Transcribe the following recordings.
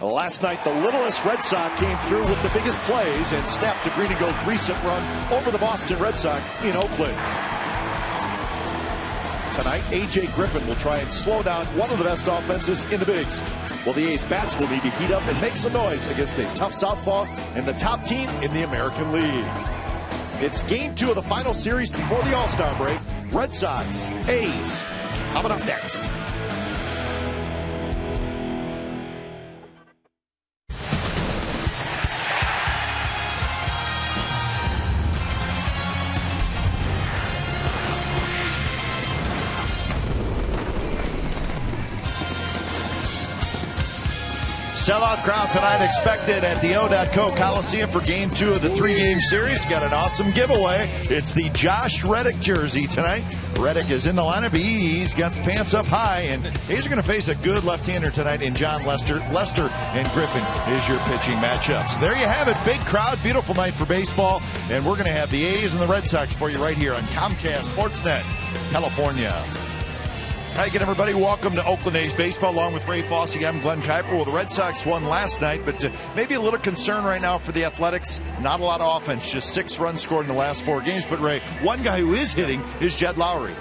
Last night, the littlest Red Sox came through with the biggest plays and snapped a green and gold recent run over the Boston Red Sox in Oakland. Tonight, A.J. Griffin will try and slow down one of the best offenses in the bigs. Well, the A's bats will need to heat up and make some noise against a tough southpaw and the top team in the American League. It's game 2 of the final series before the All-Star break. Red Sox, A's. Coming up next. Sellout crowd tonight expected at the BOS AT OAK Coliseum for game 2 of the 3-game series. Got an awesome giveaway. It's the Josh Reddick jersey tonight. Reddick is in the lineup. He's got the pants up high, and he's going to face a good left-hander tonight in John Lester. Lester and Griffin is your pitching matchup. So there you have it. Big crowd, beautiful night for baseball, and we're going to have the A's and the Red Sox for you right here on Comcast Sportsnet, California. Hi again, everybody. Welcome to Oakland A's Baseball. Along with Ray Fosse, I'm Glenn Kuiper. Well, the Red Sox won last night, but maybe a little concern right now for the Athletics. Not a lot of offense, just 6 runs scored in the last 4 games. But, Ray, one guy who is hitting is Jed Lowry.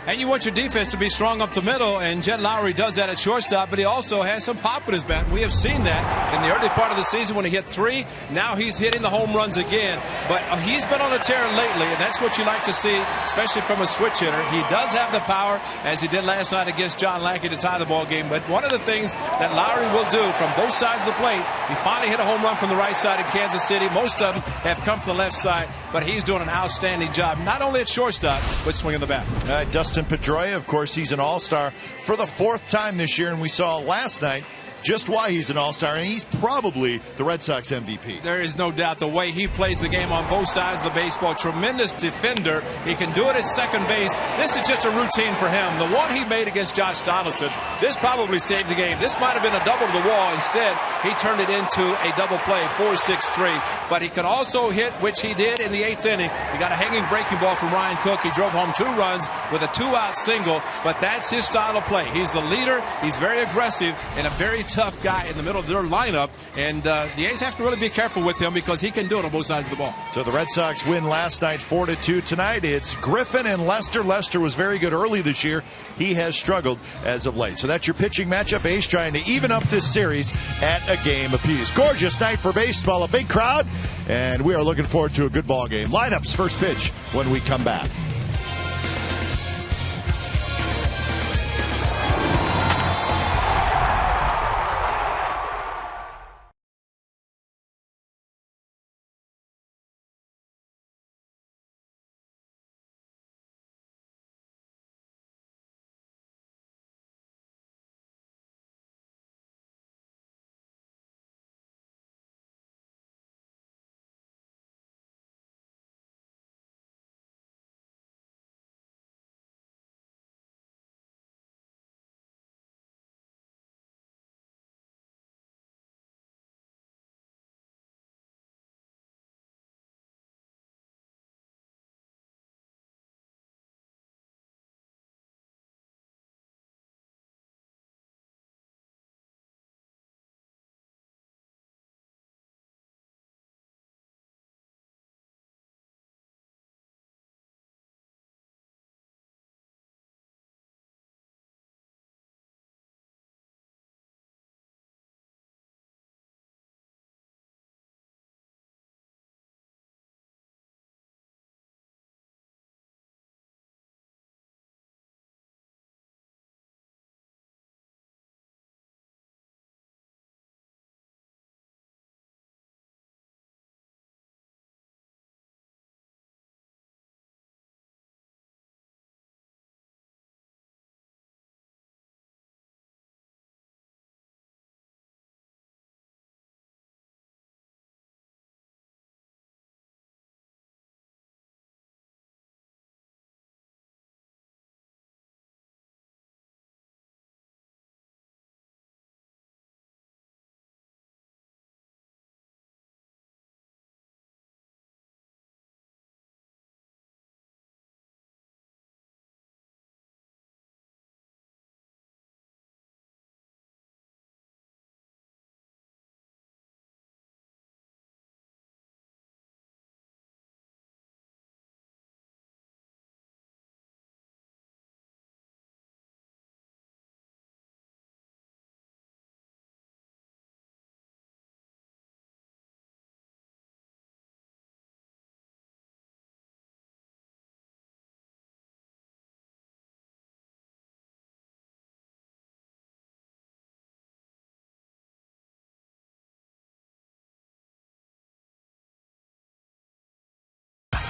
And you want your defense to be strong up the middle, and Jed Lowry does that at shortstop, but he also has some pop in his bat. We have seen that in the early part of the season when he hit 3. Now he's hitting the home runs again. But he's been on a tear lately, and that's what you like to see, especially from a switch hitter. He does have the power, as he did last night against John Lackey to tie the ball game. But one of the things that Lowry will do from both sides of the plate, he finally hit a home run from the right side in Kansas City. Most of them have come from the left side, but he's doing an outstanding job, not only at shortstop, but swinging the bat. Dustin Pedroia, of course, he's an all-star for the 4th time this year, and we saw last night just why he's an all-star, and he's probably the Red Sox MVP. There is no doubt the way he plays the game on both sides of the baseball. Tremendous defender. He can do it at second base. This is just a routine for him. The one he made against Josh Donaldson, this probably saved the game. This might have been a double to the wall. Instead, he turned it into a double play, 4-6-3. But he can also hit, which he did in the 8th inning. He got a hanging breaking ball from Ryan Cook. He drove home 2 runs with a 2-out single, but that's his style of play. He's the leader. He's very aggressive and a very tough guy in the middle of their lineup, and the A's have to really be careful with him because he can do it on both sides of the ball. So the Red Sox win last night 4-2. Tonight it's Griffin and Lester. Lester was very good early this year. He has struggled as of late. So that's your pitching matchup. A's trying to even up this series at a game apiece. Gorgeous night for baseball, a big crowd, and we are looking forward to a good ball game. Lineups, first pitch when we come back.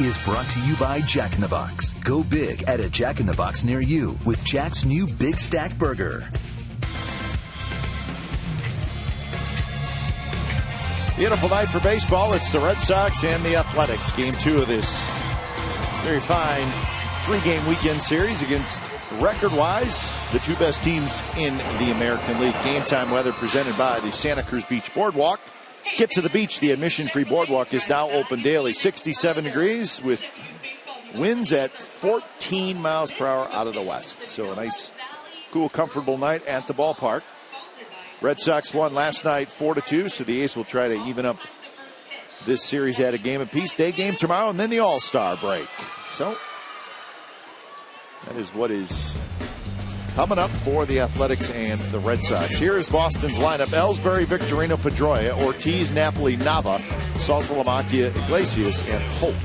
is brought to you by Jack in the Box. Go big at a Jack in the Box near you with Jack's new Big Stack Burger. Beautiful night for baseball. It's the Red Sox and the Athletics. Game 2 of this very fine 3-game weekend series against, record-wise, the 2 best teams in the American League. Game time weather presented by the Santa Cruz Beach Boardwalk. Get to the beach. The admission-free boardwalk is now open daily. 67 degrees with winds at 14 miles per hour out of the west. So a nice, cool, comfortable night at the ballpark. Red Sox won last night 4-2, so the A's will try to even up this series at a game apiece. Day game tomorrow, and then the All-Star break. So that is what is coming up for the Athletics and the Red Sox. Here is Boston's lineup: Ellsbury, Victorino, Pedroia, Ortiz, Napoli, Nava, Saltalamacchia, Iglesias, and Holt.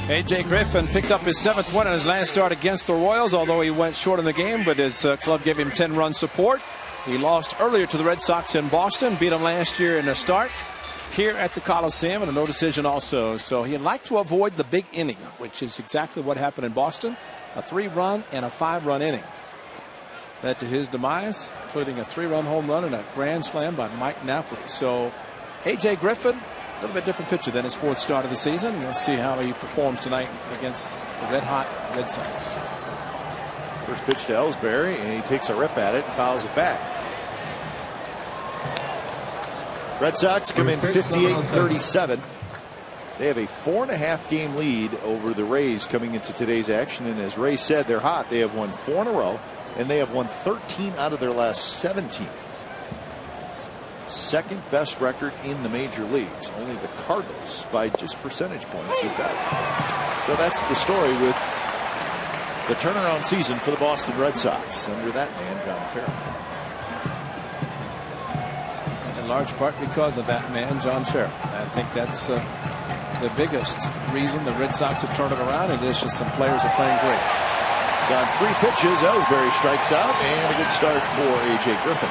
A.J. Griffin picked up his 7th win in his last start against the Royals, although he went short in the game, but his club gave him 10-run support. He lost earlier to the Red Sox in Boston, beat them last year in the start here at the Coliseum, and a no decision also. So he'd like to avoid the big inning, which is exactly what happened in Boston. A 3-run and a 5-run inning led to his demise, including a 3-run home run and a grand slam by Mike Napoli. So A.J. Griffin, a little bit different pitcher than his 4th start of the season. We'll see how he performs tonight against the red-hot Red Sox. First pitch to Ellsbury, and he takes a rip at it and fouls it back. Red Sox come in 58-37. They have a 4.5-game lead over the Rays coming into today's action. And as Ray said, they're hot. They have won 4 in a row, and they have won 13 out of their last 17. Second best record in the major leagues. Only the Cardinals, by just percentage points, is better. So that's the story with the turnaround season for the Boston Red Sox under that man, John Farrell. In large part because of that man, John Farrell. I think that's the biggest reason the Red Sox have turned it around. In addition, some players are playing great. So on 3 pitches, Ellsbury strikes out, and a good start for A.J. Griffin.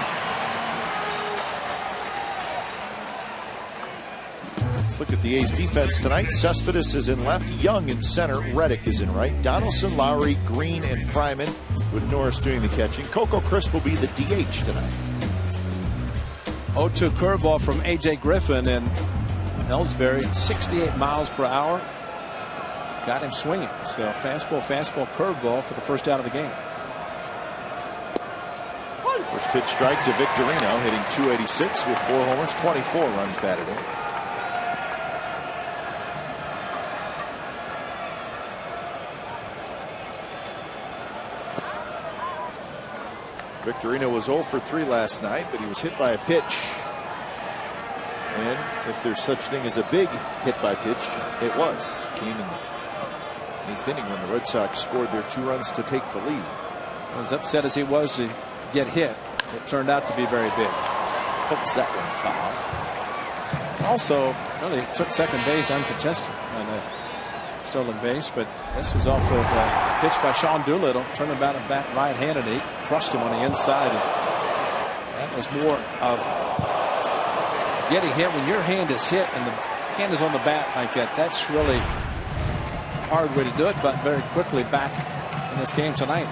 Let's look at the A's defense tonight. Cespedes is in left, Young in center, Reddick is in right, Donaldson, Lowry, Green, and Fryman, with Norris doing the catching. Coco Crisp will be the DH tonight. 0-2 curveball from A.J. Griffin, and Ellsbury at 68 miles per hour got him swinging. So fastball, curveball for the first out of the game. First pitch strike to Victorino, hitting .286 with 4 homers, 24 runs batted in. Victorino was 0 for 3 last night, but he was hit by a pitch. And if there's such thing as a big hit by pitch, it was. Came in the 8th inning when the Red Sox scored their 2 runs to take the lead. As upset as he was to get hit, it turned out to be very big. Hopes that one foul. Also, really took second base uncontested on a stolen base, but this was off of a pitch by Sean Doolittle, turned about it back right-handed. He crushed him on the inside, and that was more of getting hit when your hand is hit and the hand is on the bat like that. That's really a hard way to do it, but very quickly back in this game tonight.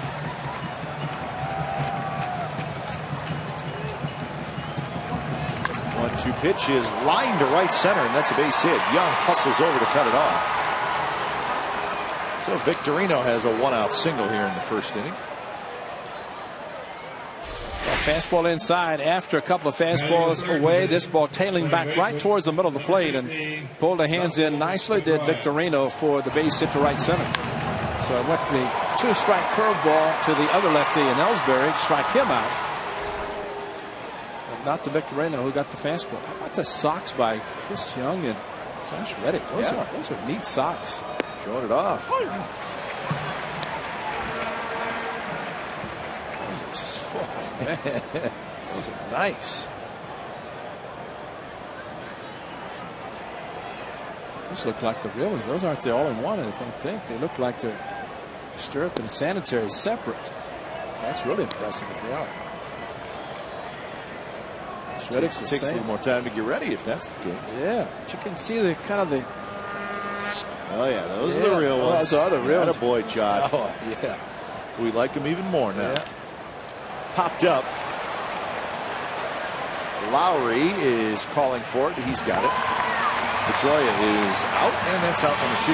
One-two pitch is lined to right center, and that's a base hit. Young hustles over to cut it off. So Victorino has a 1-out single here in the first inning. Well, fastball inside after a couple of fastballs away. This ball tailing back right towards the middle of the plate, and pulled the hands in nicely. Did Victorino for the base hit to right center. So it went the 2-strike curveball to the other lefty, and Ellsbury strike him out. But not to Victorino, who got the fastball. How about the socks by Chris Young and Josh Reddick? Those are neat socks. Showing it off. Those are nice. Those look like the real ones. Those aren't the all-in-one, I don't think. They look like they're stirrup and sanitary separate. That's really impressive if they are. Reddick's takes a little more time to get ready if that's the case. Yeah, but you can see the kind of the Oh, yeah, those are the real ones. Those are the real ones. Boy, Josh. Oh, yeah. We like him even more now. Yeah. Popped up. Lowry is calling for it. He's got it. Pedroia is out, and that's out number 2.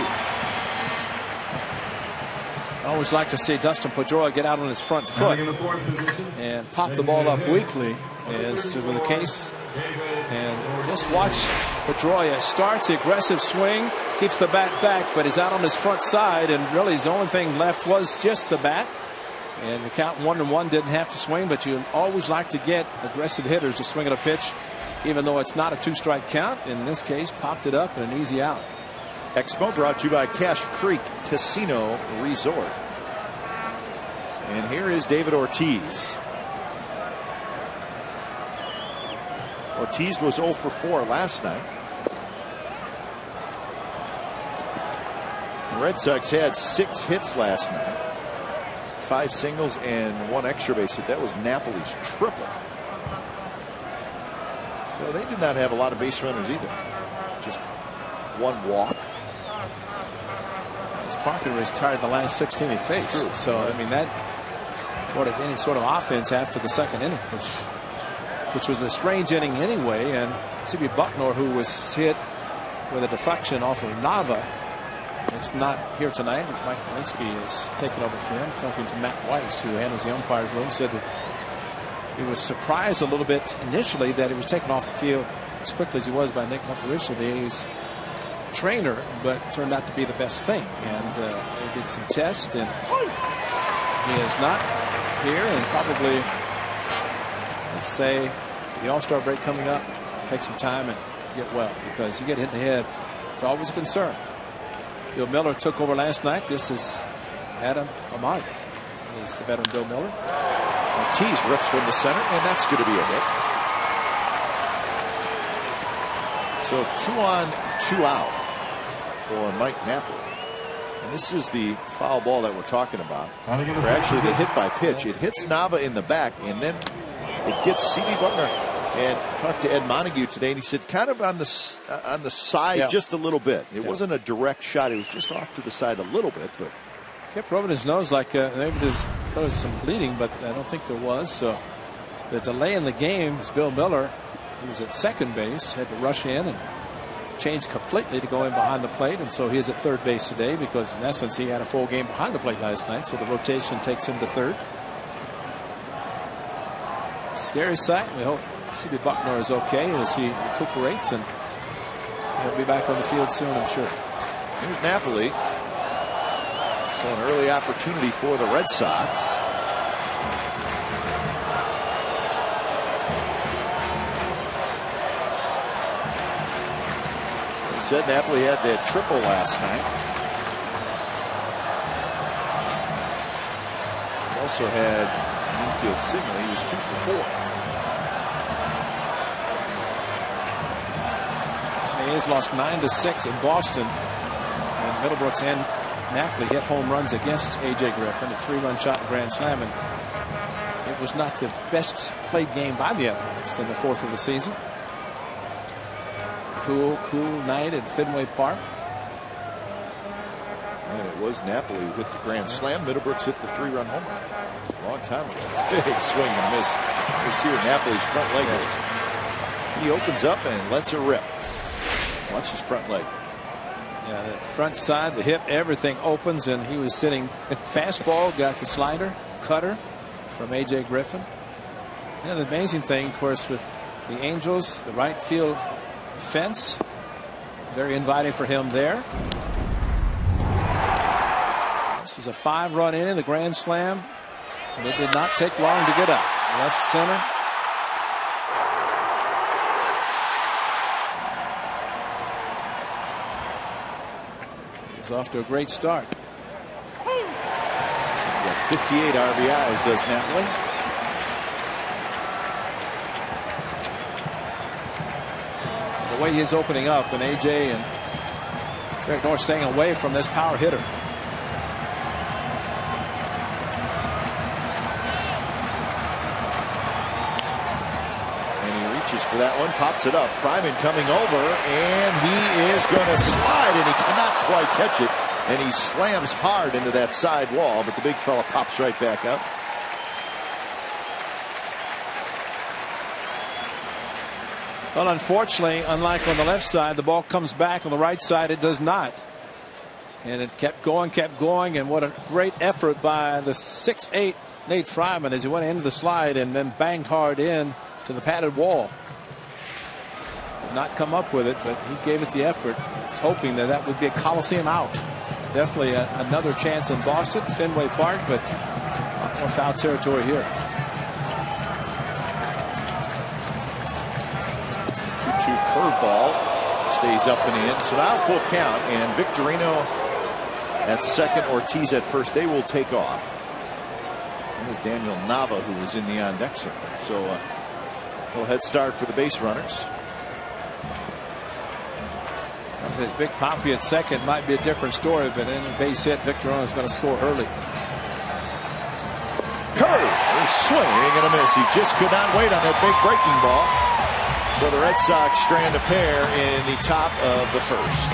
I always like to see Dustin Pedroia get out on his front foot and pop the ball up weakly, as was the case. And just watch Pedroia. Starts the aggressive swing, keeps the bat back, but he's out on his front side, and really his only thing left was just the bat. And the count 1-1, didn't have to swing, but you always like to get aggressive hitters to swing at a pitch, even though it's not a 2-strike count. In this case, popped it up and an easy out. Expo brought to you by Cache Creek Casino Resort. And here is David Ortiz. Ortiz was 0 for 4 last night. The Red Sox had 6 hits last night. 5 singles and 1 extra base hit. That was Napoli's triple. So they did not have a lot of base runners either. Just 1 walk. Parker retired the last 16 he faced. True. So, I mean, that sort of any sort of offense after the second inning, which was a strange inning anyway. And C.B. Bucknor, who was hit with a deflection off of Nava, is not here tonight. Mike Malinsky is taking over for him. Talking to Matt Weiss, who handles the umpire's room, said that he was surprised a little bit initially that he was taken off the field as quickly as he was by Nick Montevich, the A's trainer, but turned out to be the best thing. And they did some tests, and he is not here, and probably, let's say, the All-Star break coming up, take some time and get well, because you get hit in the head, it's always a concern. Bill Miller took over last night. This is Adam Amagi. He's the veteran Bill Miller. Ortiz rips from the center, and that's going to be a hit. So 2 on, 2 out for Mike Napoli. And this is the foul ball that we're talking about. Or actually, the hit by pitch. It hits Nava in the back, and then it gets C.B. Bucknor. And talked to Ed Montague today, and he said kind of on the side just a little bit. It wasn't a direct shot. It was just off to the side a little bit, but kept rubbing his nose like maybe there was some bleeding, but I don't think there was. So the delay in the game is Bill Miller, who was at second base, had to rush in and change completely to go in behind the plate, and so he is at third base today because in essence he had a full game behind the plate last night, so the rotation takes him to third. Scary sight. We hope C.B. Bucknor is okay as he recuperates, and he'll be back on the field soon, I'm sure. Here's Napoli. So an early opportunity for the Red Sox. We said Napoli had that triple last night. He also had an infield signal. He was 2 for 4. The A's lost 9-6 in Boston, and Middlebrooks and Napoli hit home runs against A.J. Griffin, a 3-run shot and grand slam, and it was not the best played game by the Athletics in the 4th of the season. Cool night at Fenway Park. And it was Napoli who hit the grand slam. Middlebrooks hit the 3-run homer. Long time ago. Big swing and miss. You see where Napoli's front leg is. He opens up and lets her rip. Watch his front leg. Yeah, the front side, the hip, everything opens, and he was sitting fastball, got the slider, cutter from A.J. Griffin. And the amazing thing, of course, with the Angels, the right field fence, very inviting for him there. This was a 5-run inning, the grand slam, and it did not take long to get up. Left center. Off to a great start. 58 RBIs does Napoli. The way he's opening up, and AJ and Derek North staying away from this power hitter. And he reaches for that one, pops it up. Fryman coming over, and he is going to slide, and he cannot quite catch it. And he slams hard into that side wall, but the big fella pops right back up. Well, unfortunately, unlike on the left side, the ball comes back. On the right side, it does not. And it kept going, and what a great effort by the 6'8" Nate Fryman as he went into the slide and then banged hard in to the padded wall. Did not come up with it, but he gave it the effort. He's hoping that that would be a Coliseum out. Definitely another chance in Boston, Fenway Park, but a lot more foul territory here. 2-2 curveball stays up and in. So now full count, and Victorino at second, Ortiz at first. They will take off. There's Daniel Nava, who is in the on-deck circle. So a little head start for the base runners. His big Poppy at second might be a different story, but in a base hit, Victorino is going to score early. Curve, swinging and a miss. He just could not wait on that big breaking ball. So the Red Sox strand a pair in the top of the first.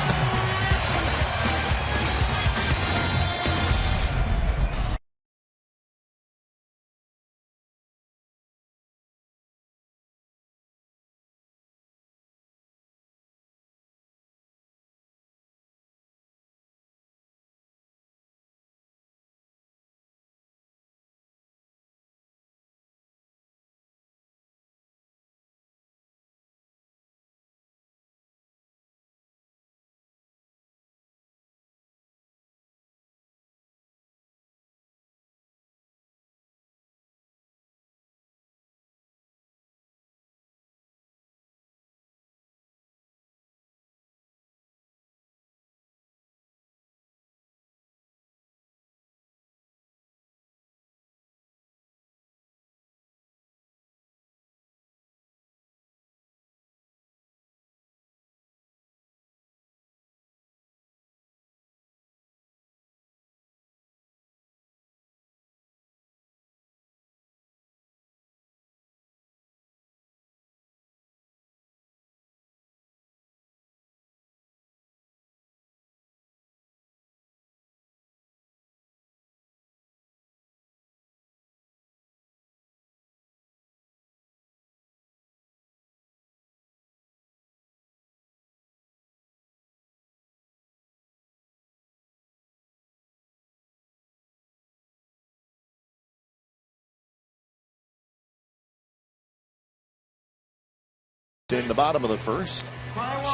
In the bottom of the first.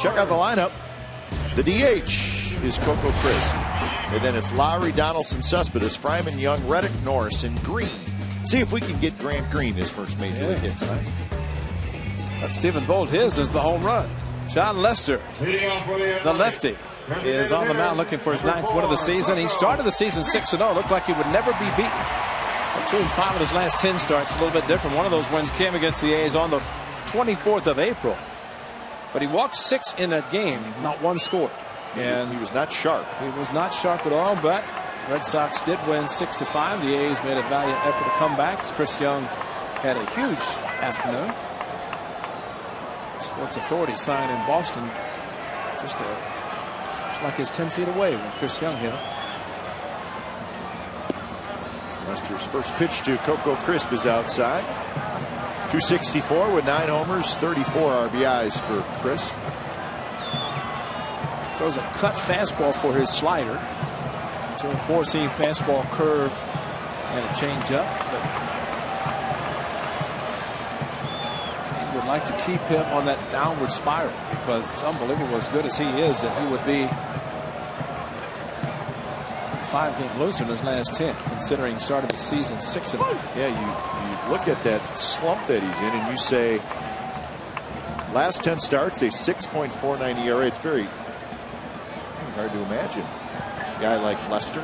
Check out the lineup. The DH is Coco Crisp. And then it's Lowry, Donaldson, Cespedes, Fryman, Young, Reddick, Norris, and Green. See if we can get Grant Green his first major league hit tonight. But Stephen Vogt, his is the home run. John Lester, the lefty, is on the mound looking for his 9th win of the season. He started the season 6-0. Looked like he would never be beaten. 2-5 in his last 10 starts. A little bit different. One of those wins came against the A's on the 24th of April. But he walked 6 in that game, not one scored. And he was not sharp. He was not sharp at all, but Red Sox did win 6-5. The A's made a valiant effort to come back. Chris Young had a huge afternoon. Sports Authority sign in Boston, just like he's 10 feet away when Chris Young hit him. Lester's first pitch to Coco Crisp is outside. 264 with 9 homers, 34 RBIs for Crisp. Throws a cut fastball for his slider. To a 4-seam fastball, curve, and a changeup. But he would like to keep him on that downward spiral because it's unbelievable as good as he is that he would be a 5-game loser in his last 10, considering he started the season 6-0. Yeah, you look at that slump that he's in and you say last 10 starts, a 6.49 ERA. It's very hard to imagine a guy like Lester.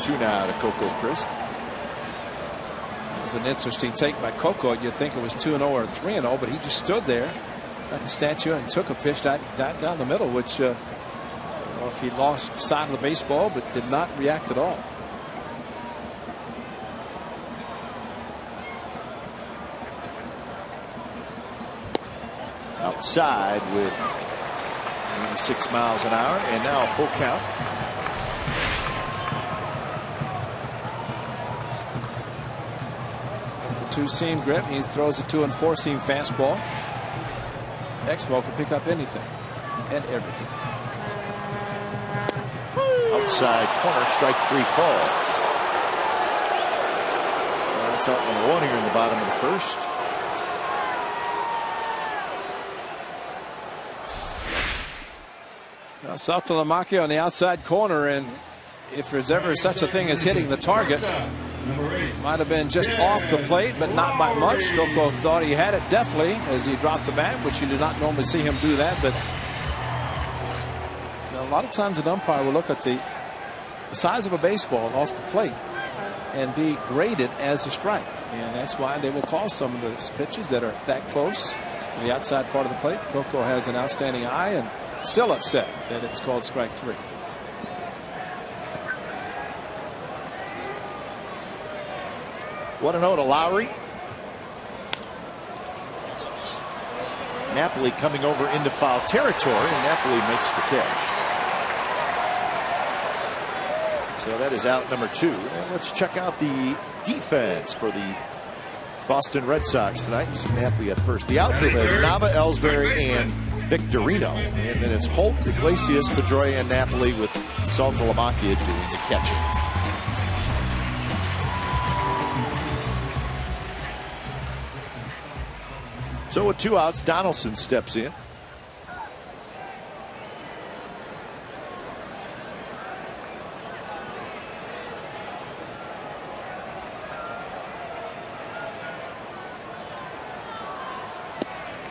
Two now to Coco Crisp. It was an interesting take by Coco. You'd think it was 2-0 or 3-0, but he just stood there like a statue and took a pitch down the middle, which I don't know if he lost sight of the baseball, but did not react at all. outside with 86 miles an hour, and now a full count. The two-seam grip. He throws a 2- and 4-seam fastball. Exmo can pick up anything and everything. Outside corner, strike 3 call. That's out number 1 here in the bottom of the first. Saltalamacchia on the outside corner, and if there's ever such a thing as hitting the target, might have been just off the plate, but not by much. Coco thought he had it definitely as he dropped the bat, which you do not normally see him do that. But you know, a lot of times an umpire will look at the size of a baseball off the plate and be graded as a strike, and that's why they will call some of those pitches that are that close to the outside part of the plate. Coco has an outstanding eye and still upset that it was called strike 3. What a note to Lowry. Napoli coming over into foul territory, and Napoli makes the catch. So that is out number 2. And let's check out the defense for the Boston Red Sox tonight. So Napoli at first. The outfield has Nava, Ellsbury, and Victorino. And then it's Holt, Iglesias, Pedroia, and Napoli with Saltalamacchia doing the catching. So with 2 outs, Donaldson steps in.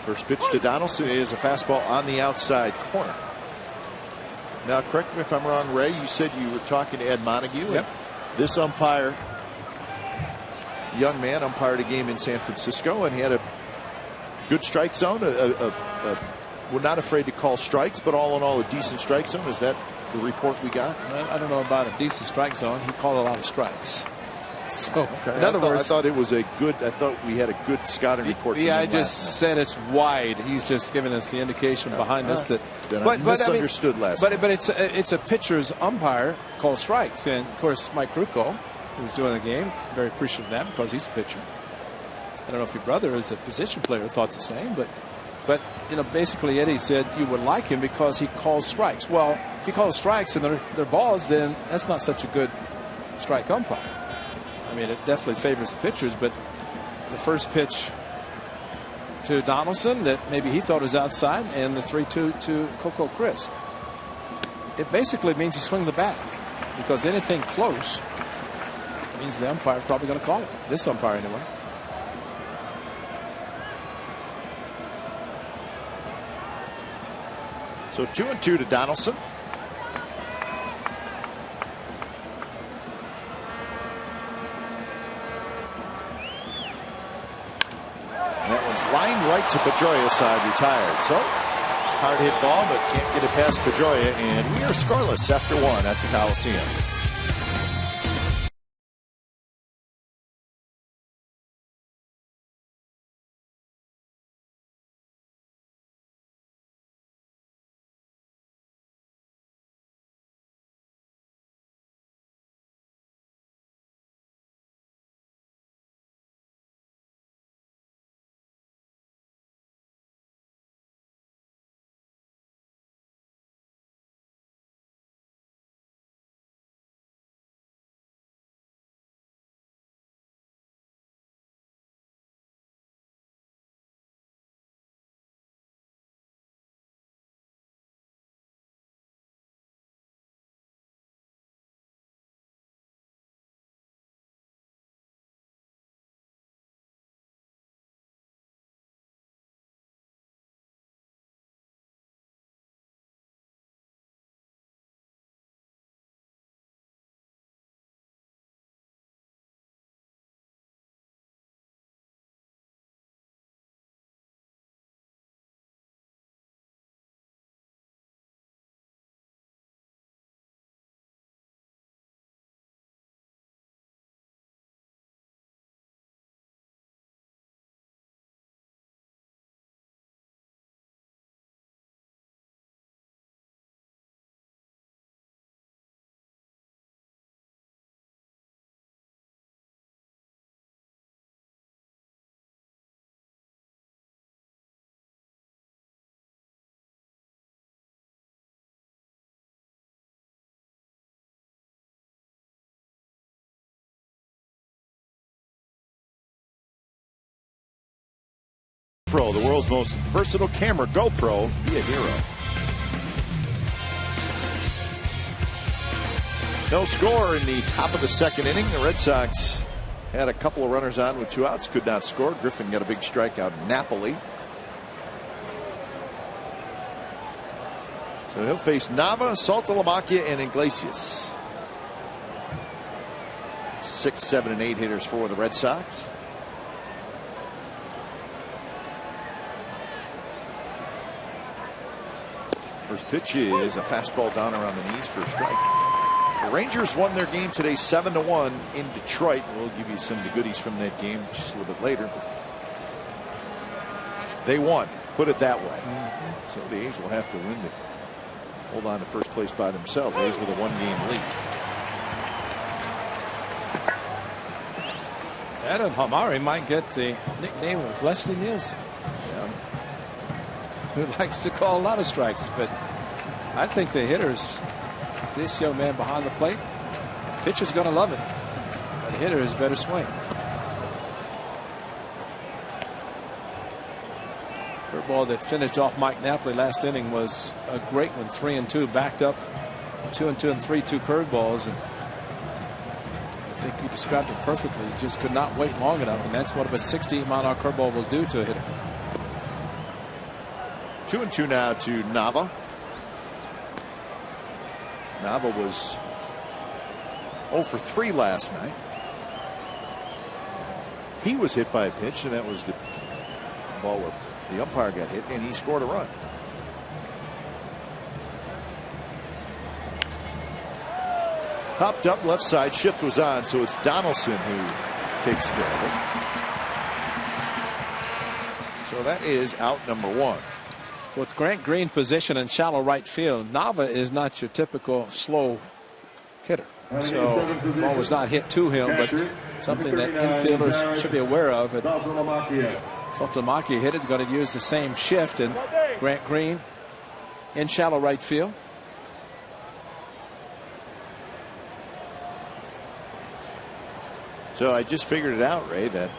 First pitch to Donaldson is a fastball on the outside corner. Now, correct me if I'm wrong, Ray, you said you were talking to Ed Montague. Yep. This umpire, young man, umpired a game in San Francisco, and he had a good strike zone. We're not afraid to call strikes, but all in all, a decent strike zone. Is that the report we got? I don't know about a decent strike zone. He called a lot of strikes. So, okay. In other words, I thought it was a good. I thought we had a good scouting report. Yeah, I just said it's wide. He's just giving us the indication behind us that. Then I misunderstood last night. But it's a pitcher's umpire called strikes, and of course Mike Krukow, who's doing the game, very appreciative of that because he's a pitcher. I don't know if your brother is a position player thought the same, but you know, basically Eddie said you would like him because he calls strikes. Well, if he calls strikes and they're balls, then that's not such a good strike umpire. I mean, it definitely favors the pitchers, but the first pitch to Donaldson that maybe he thought was outside, and the 3-2 to Coco Crisp. It basically means you swing the bat, because anything close means the umpire is probably going to call it. This umpire anyway. So 2-2 to Donaldson. That one's lined right to Pedroia, side retired. So hard hit ball, but can't get it past Pedroia, and we are scoreless after 1 at the Coliseum. Pro, the world's most versatile camera. GoPro, be a hero. No score in the top of the second inning. The Red Sox had a couple of runners on with 2 outs, could not score. Griffin got a big strikeout in Napoli. So he'll face Nava, Saltalamacchia, and Iglesias. 6, 7, and 8 hitters for the Red Sox. First pitch is a fastball down around the knees for a strike. The Rangers won their game today 7-1 in Detroit. We'll give you some of the goodies from that game just a little bit later. They won, put it that way. So the A's will have to win to hold on to first place by themselves. A's with a 1-game lead. Adam Hamari might get the nickname of Leslie Nielsen. Who likes to call a lot of strikes, but I think the hitters, this young man behind the plate, pitcher's going to love it. But the hitter is better swing. Curveball that finished off Mike Napoli last inning was a great one. 3-2, backed up 2-2 and 3-2 curveballs, and I think you described it perfectly. He just could not wait long enough, and that's what a 68-mile-an-hour curveball will do to a hitter. 2-2 now to Nava. Nava was 0 for 3 last night. He was hit by a pitch, and that was the ball where the umpire got hit, and he scored a run. Popped up left side, shift was on, so it's Donaldson who takes care of it. So that is out number 1. With Grant Green position in shallow right field, Nava is not your typical slow hitter. So the ball was not hit to him, but something that infielders should be aware of. Saltalamacchia hit it, going to use the same shift, and Grant Green in shallow right field. So I just figured it out, Ray, that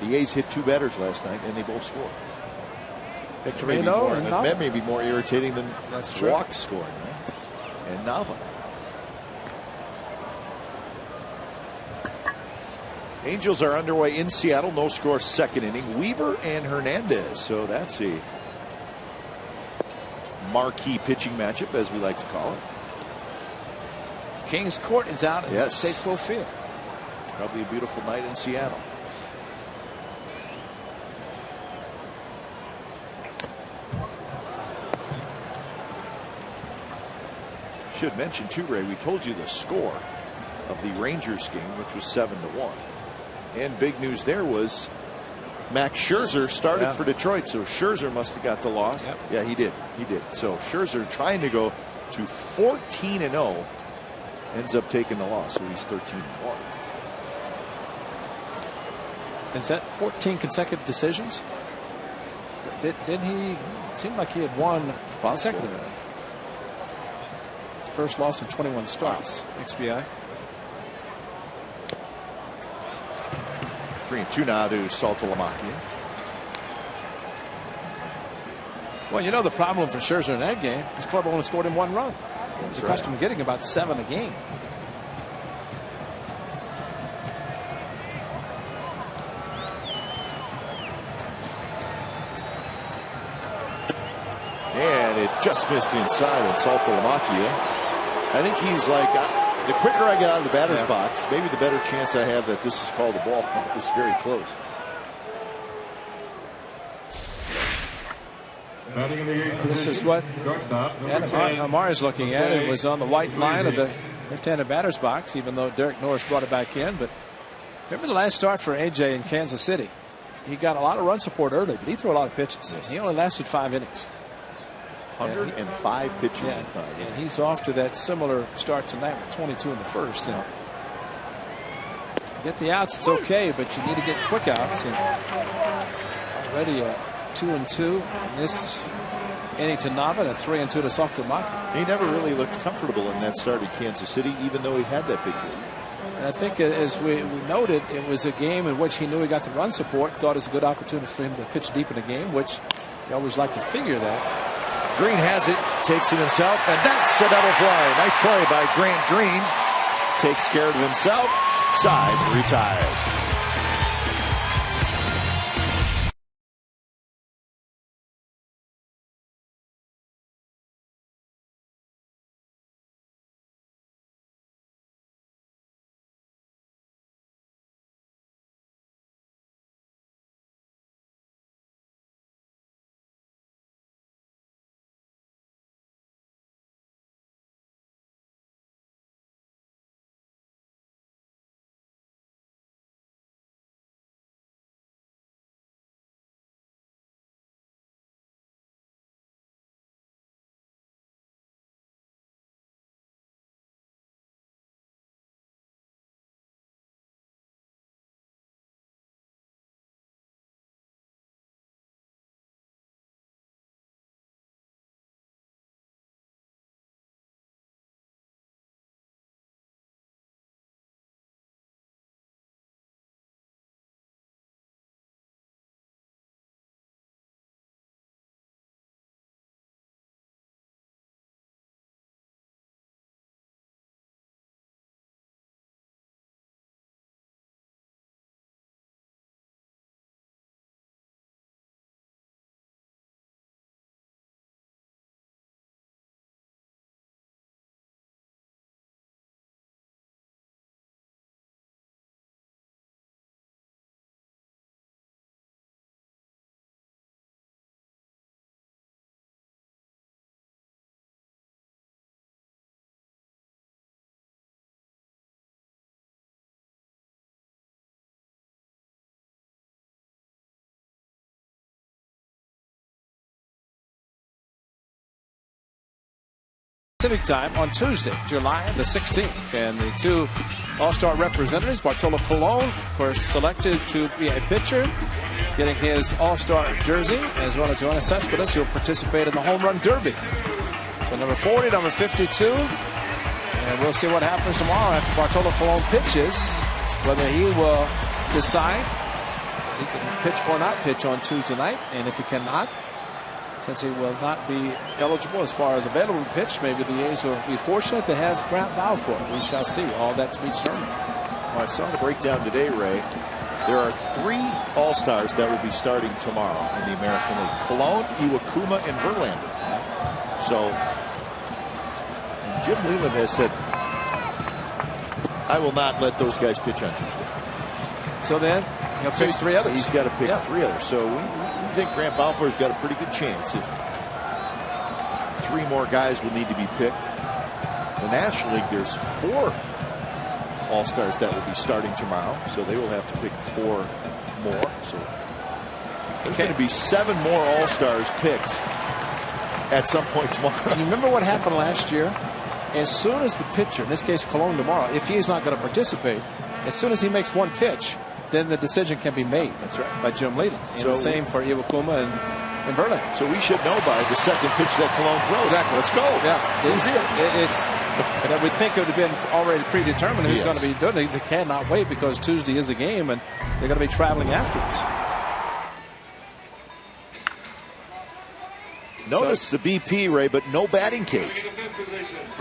the A's hit 2 batters last night, and they both scored. Victorino and Nava. That may be more irritating than That's walks scoring, right? And Nava. Angels are underway in Seattle. No score, second inning. Weaver and Hernandez. So that's a marquee pitching matchup, as we like to call it. Kings Court is out at Safeco Field. Probably a beautiful night in Seattle. Should mention too, Ray, we told you the score of the Rangers game, which was 7-1. And big news there was Max Scherzer started for Detroit, so Scherzer must have got the loss. Yep. Yeah, he did. He did. So Scherzer trying to go to 14-0 ends up taking the loss, so he's 13-1. Is that 14 consecutive decisions? Didn't he? It seemed like he had won consecutively. First loss in 21 starts. XBI. 3-2 now to Saltalamacchia. Well, you know the problem for Scherzer in that game. His club only scored him 1 run. He's accustomed to getting about 7 a game. And it just missed inside on Saltalamacchia. I think he's like, the quicker I get out of the batter's box, maybe the better chance I have that this is called a ball. It was very close. This is what Adam Hamari is looking at. It was on the white line of the left-handed batter's box, even though Derek Norris brought it back in. But remember the last start for AJ in Kansas City? He got a lot of run support early, but he threw a lot of pitches. Yes. He only lasted 5 innings. 105 pitches in 5 innings. And he's off to that similar start tonight with 22 in the first. And get the outs, it's okay, but you need to get quick outs. And already 2-2 in this inning to Nava and a 3-2 to Saltalamacchia. He never really looked comfortable in that start at Kansas City, even though he had that big lead. And I think, as we noted, it was a game in which he knew he got the run support. Thought it was a good opportunity for him to pitch deep in the game, which you always like to figure that. Green has it, takes it himself, and that's a double play. Nice play by Grant Green. Takes care of himself. Side retired. Pacific time on Tuesday, July the 16th. And the two All-Star representatives, Bartolo Colon, of course, selected to be a pitcher, getting his All-Star jersey, as well as Yoenis Cespedes, who will participate in the Home Run Derby. So number 40, number 52. And we'll see what happens tomorrow after Bartolo Colon pitches, whether he will decide he can pitch or not pitch on Tuesday night. And if he cannot, since he will not be eligible as far as available to pitch, maybe the A's will be fortunate to have Grant Balfour. We shall see. All that to be determined. Well, I saw the breakdown today, Ray. There are 3 All-Stars that will be starting tomorrow in the American League. Cologne, Iwakuma, and Verlander. So Jim Leland has said, I will not let those guys pitch on Tuesday. So then he'll pick 3 others. He's got to pick 3 others. So we think Grant Balfour's got a pretty good chance if 3 more guys will need to be picked. The National League, there's 4 All-Stars that will be starting tomorrow, so they will have to pick 4 more. So there's going to be 7 more All-Stars picked at some point tomorrow. You remember what happened last year? As soon as the pitcher, in this case Cologne tomorrow, if he is not going to participate, as soon as he makes 1 pitch, then the decision can be made. That's right. By Jim Leland. And so the same for Iwakuma and Verlander. So we should know by the second pitch that Cologne throws. Exactly. Let's go. Yeah. And I would think it would have been already predetermined who's going to be doing it. They cannot wait because Tuesday is the game and they're going to be traveling afterwards. Notice the BP, Ray, but no batting cage.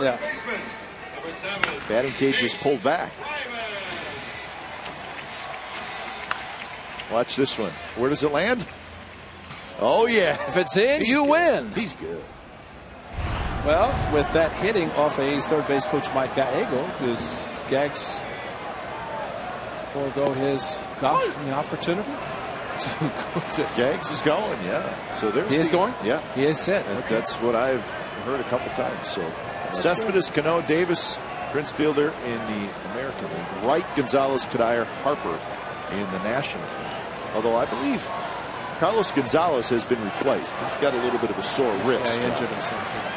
Yeah. Batting cage is pulled back. Watch this one. Where does it land? Oh, yeah. If it's in, you win. He's good. Well, with that hitting off A's third base coach Mike Gallego, does Gags forego his golfing opportunity? Gags is going, yeah. So there's he is going? Yeah. He is set. Okay. That's what I've heard a couple times. So Cespedes, Cano, Davis, Prince Fielder in the American League. Wright, Gonzalez, Kadire, Harper in the National League. Although I believe Carlos Gonzalez has been replaced. He's got a little bit of a sore wrist. Yeah, he injured himself.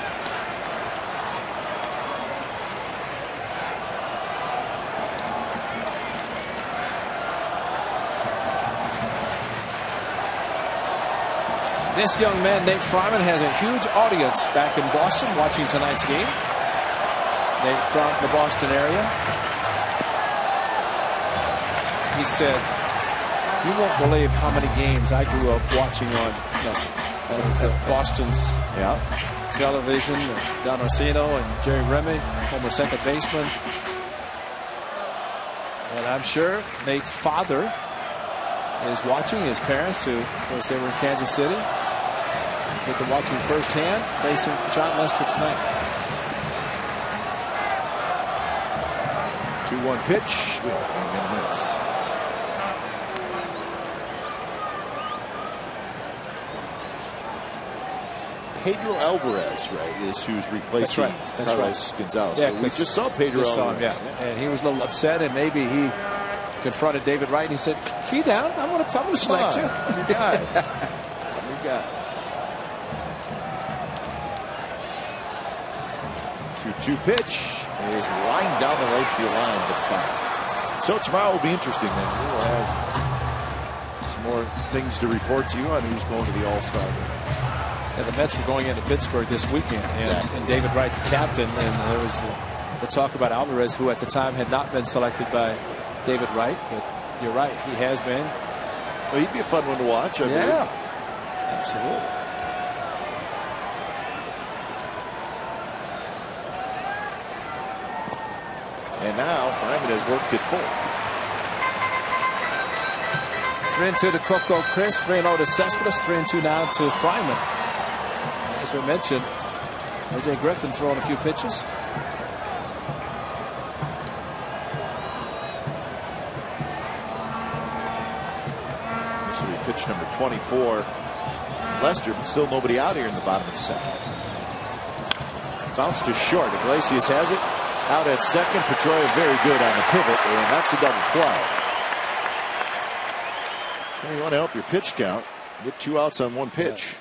This young man, Nate Fryman, has a huge audience back in Boston watching tonight's game. Nate from the Boston area. he said, "You won't believe how many games I grew up watching on Nesson." That was the Boston's television. Don Orsino and Jerry Remy, former second baseman. And I'm sure Nate's father is watching, his parents, who, of course, they were in Kansas City. Get to watch him firsthand, facing John Lester tonight. 2-1 pitch. Miss. Pedro Alvarez, right, is who's replacing Carlos Gonzalez. Yeah, so we just saw Pedro Alvarez. And he was a little upset, and maybe he confronted David Wright, and he said, "Key down. I'm going to select you." New guy. New guy. 2-2 pitch is lined down the right field line, but foul. So tomorrow will be interesting. Then we will have some more things to report to you on who's going to the All-Star game. And the Mets were going into Pittsburgh this weekend, and David Wright, the captain, and there was the talk about Alvarez, who at the time had not been selected by David Wright, but you're right, he has been. Well, he'd be a fun one to watch. I believe. Absolutely. And now Fryman has worked it full. 3-2 to Coco Chris, 3-0 to Cespedes, 3-2 now to Fryman. As we mentioned, A.J. Griffin throwing a few pitches. This will be pitch number 24. Lester, but still nobody out here in the bottom of the second. Bounce to short. Iglesias has it. Out at second. Pedroia very good on the pivot, and that's a double play. Well, you want to help your pitch count. Get 2 outs on 1 pitch.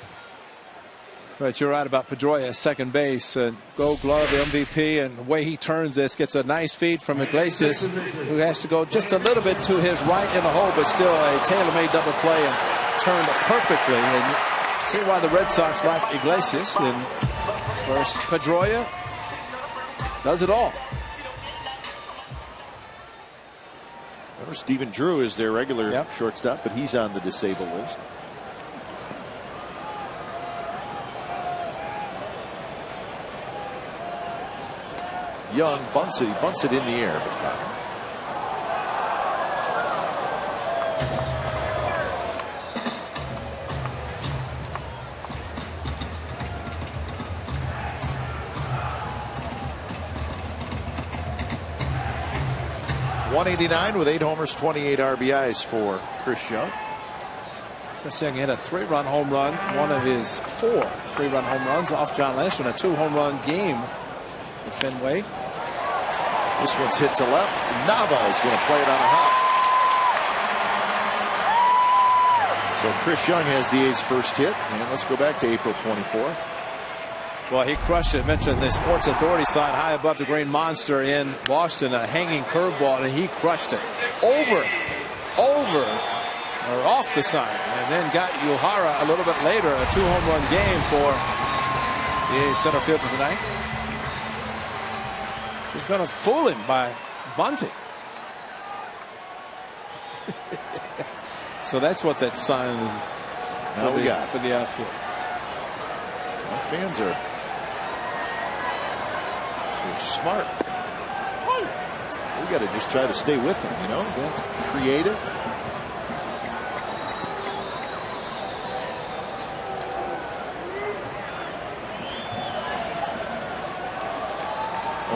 But you're right about Pedroia, second base, and Gold Glove, the MVP, and the way he turns this, gets a nice feed from Iglesias, who has to go just a little bit to his right in the hole, but still a tailor-made double play and turned perfectly. And you see why the Red Sox like Iglesias. And of course, Pedroia does it all. Remember, Stephen Drew is their regular shortstop, but he's on the disabled list. Young bunts it. He bunts it in the air, but foul. .189 with 8 homers, 28 RBIs for Chris Young. Chris Young hit a 3-run home run, one of his 4 3-run home runs off John Lester in a 2-home-run game at Fenway. This one's hit to left. Nava is going to play it on a hop. So Chris Young has the A's first hit. And let's go back to April 24. Well, he crushed it. Mentioned the Sports Authority sign high above the Green Monster in Boston, a hanging curveball, and he crushed it over, or off the sign, and then got Uehara a little bit later, a 2-home-run game for the A's center fielder tonight. He's going to fool him by bunting. So that's what that sign is for the outfield. Our fans are smart. We got to just try to stay with them, you know? Creative.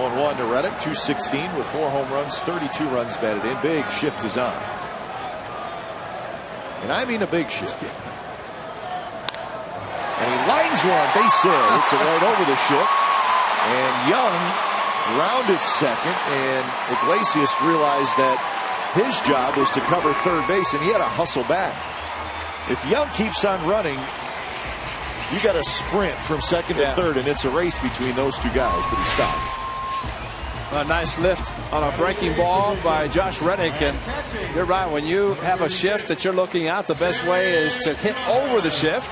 On 1 to Reddick, 216 with 4 home runs, 32 runs batted in. Big shift is on. And I mean a big shift. And he lines one, base hit. Hits it right over the shift. And Young rounded second, and Iglesias realized that his job was to cover third base, and he had to hustle back. If Young keeps on running, you got to sprint from second to third, and it's a race between those two guys, but he stopped. A nice lift on a breaking ball by Josh Reddick, and you're right, when you have a shift that you're looking at, the best way is to hit over the shift.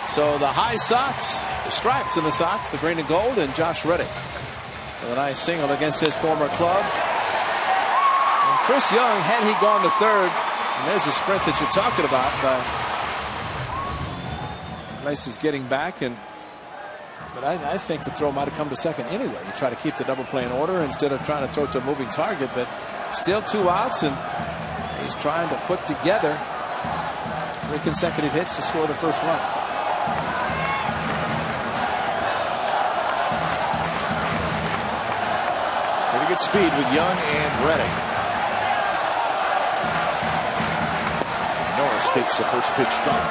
So the high socks, the stripes in the socks, the green and gold, and Josh Reddick with a nice single against his former club. And Chris Young, had he gone to third, and there's the sprint that you're talking about. Lace is getting back, but I think the throw might have come to second anyway. You try to keep the double play in order instead of trying to throw it to a moving target, but still 2 outs, and he's trying to put together 3 consecutive hits to score the first run. Pretty good speed with Young and Reddick. Norris takes the first pitch strong.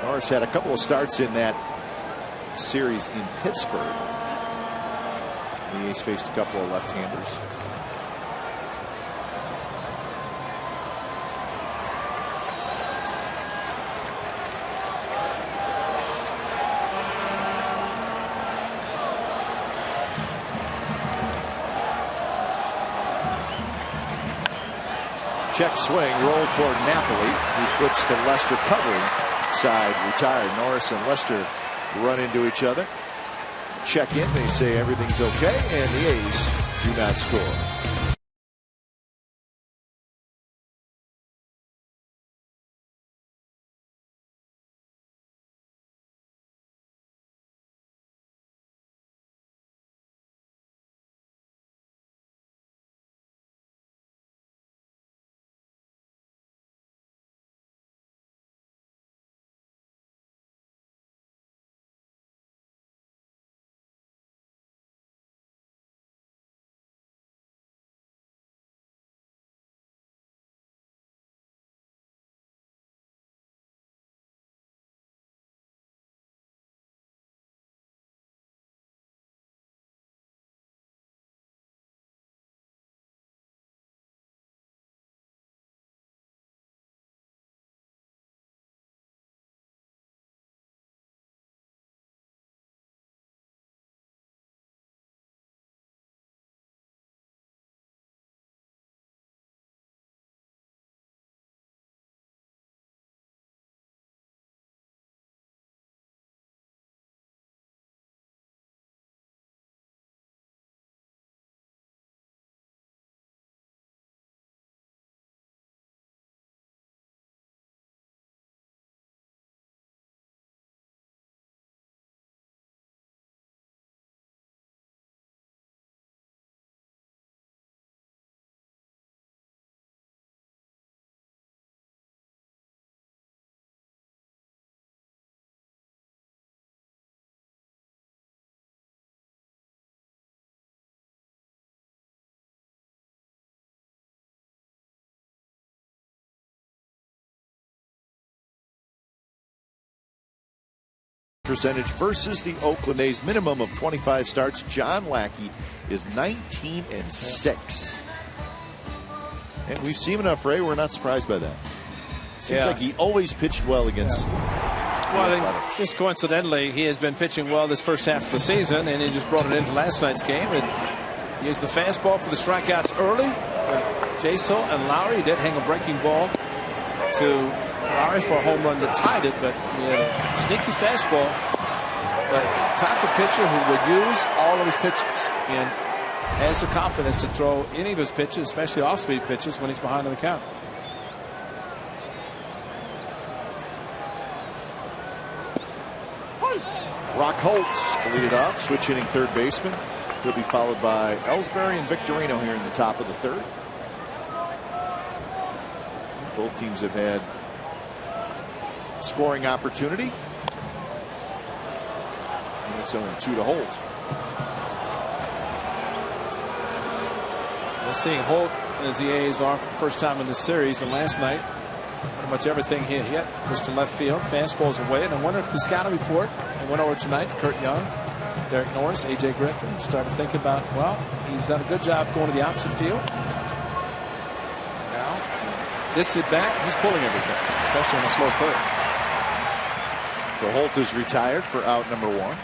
Norris had a couple of starts in that series in Pittsburgh. The A's faced a couple of left-handers. Check swing, roll toward Napoli, who flips to Lester covering. Side retired. Norris and Lester run into each other. Check in. They say everything's okay, and the A's do not score. Percentage versus the Oakland A's. Minimum of 25 starts. John Lackey is 19-6. And we've seen enough, Ray. We're not surprised by that. Seems like he always pitched well against. Well, just coincidentally, he has been pitching well this first half of the season, and he just brought it into last night's game. And he used the fastball for the strikeouts early. Jaso and Lowry did hang a breaking ball to Lowry for a home run that tied it, but he had a sneaky fastball. But type of pitcher who would use all of his pitches and has the confidence to throw any of his pitches, especially off-speed pitches, when he's behind on the count. Rock Holtz to lead it off, switch hitting third baseman. He'll be followed by Ellsbury and Victorino here in the top of the third. Both teams have had scoring opportunity. And it's only 2 to Holt. We're seeing Holt as the A's are for the first time in this series, and last night pretty much everything he hit was to left field. Fastballs away, and I wonder if the scouting report and went over tonight to Kurt Young, Derek Norris, A.J. Griffin, started thinking about, well, he's done a good job going to the opposite field. this at bat, he's pulling everything, especially on a slow curve. So Holt is retired for out number 1.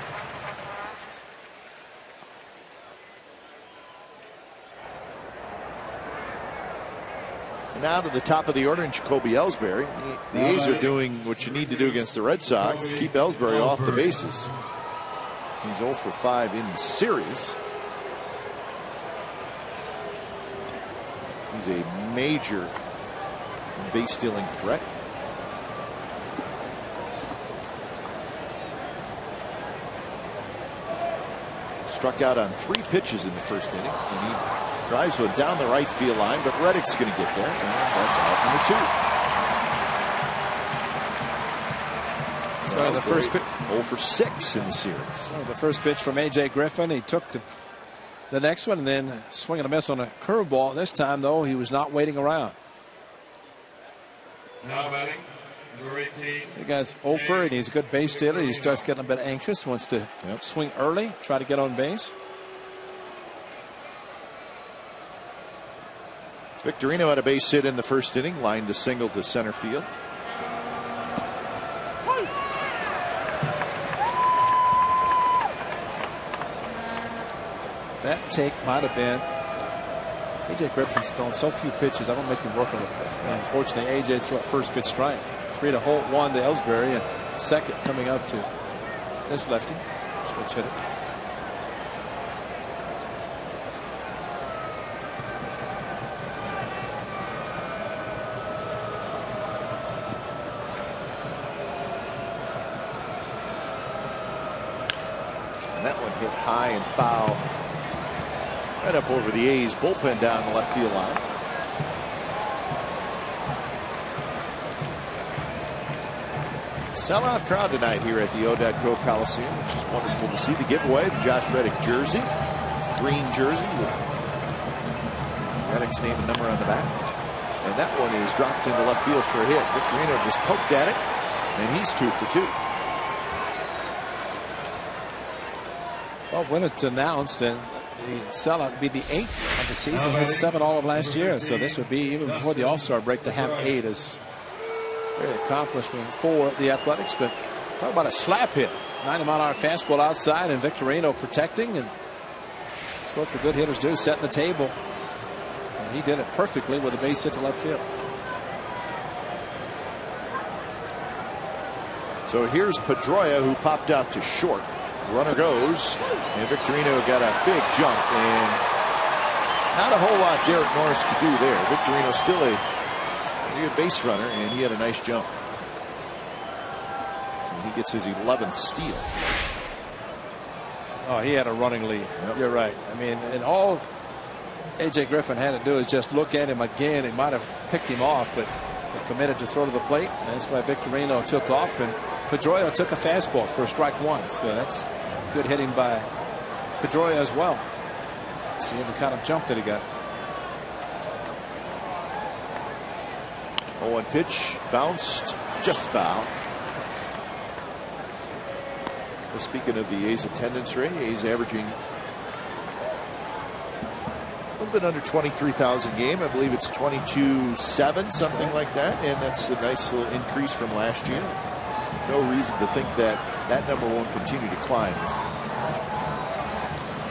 Now to the top of the order in Jacoby Ellsbury. The A's are doing what you need to do against the Red Sox. Keep Ellsbury off the bases. He's 0 for 5 in the series. He's a major base stealing threat. Struck out on 3 pitches in the first inning, and he drives one down the right field line, but Reddick's going to get there, and that's out number 2. So the first pitch, 0 for 6 in the series. So the first pitch from A.J. Griffin, he took the next one and then swing and a miss on a curveball. This time, though, he was not waiting around. Now batting, number 18. The guy's over, and he's a good base stealer. He starts getting a bit anxious, wants to swing early, try to get on base. Victorino had a base hit in the first inning, lined a single to center field. That take might have been. A.J. Griffin's thrown so few pitches, I don't make him work a little bit. And unfortunately, A.J. threw a first pitch strike. 3 to Holt, 1 to Ellsbury, and second coming up to this lefty. Switch hitter. And that one hit high and foul. Right up over the A's bullpen down the left field line. Sellout crowd tonight here at the O.co Coliseum, which is wonderful to see. The giveaway, the Josh Reddick jersey, green jersey with Reddick's name and number on the back. And that one is dropped into left field for a hit. Victorino just poked at it, and he's 2 for 2. Well, when it's announced, and the sellout would be the 8th of the season. He had 7 all of last year, so this would be, even before the All-Star break, to have 8 is very accomplishment for the Athletics. But talk about a slap hit. 90-mile-an-hour fastball outside, and Victorino protecting, and that's what the good hitters do, setting the table. And he did it perfectly with a base hit to left field. So here's Pedroia, who popped out to short. Runner goes, and Victorino got a big jump, and not a whole lot Derek Norris could do there. Victorino still a good base runner, and he had a nice jump. So he gets his 11th steal. Oh, he had a running lead. Yep. You're right. I mean, and all A.J. Griffin had to do is just look at him again. He might have picked him off, but he committed to throw to the plate. And that's why Victorino took off, and Pedroia took a fastball for strike 1. So that's good hitting by Pedroia as well. See the kind of jump that he got. 0-1 pitch, bounced, just foul. Well, speaking of the A's attendance rate, A's averaging a little bit under 23,000 game. I believe it's 22.7, something like that, and that's a nice little increase from last year. No reason to think that that number won't continue to climb.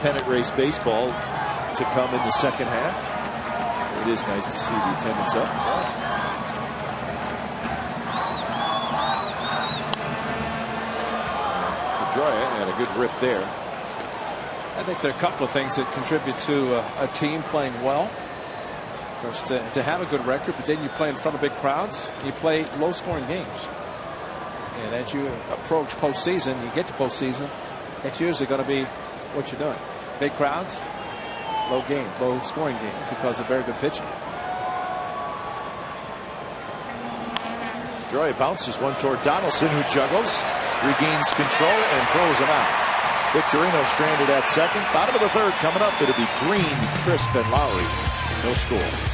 Pennant race baseball to come in the second half. It is nice to see the attendance up. Pedroia had a good rip there. I think there are a couple of things that contribute to a team playing well. Of course, to have a good record, but then you play in front of big crowds. You play low-scoring games. And as you approach postseason, you get to postseason, it's usually going to be what you're doing. Big crowds, low games, low scoring games because of very good pitching. Pedroia bounces one toward Donaldson, who juggles, regains control, and throws him out. Victorino stranded at second. Bottom of the third coming up. It'll be Green, Crisp, and Lowry. No score.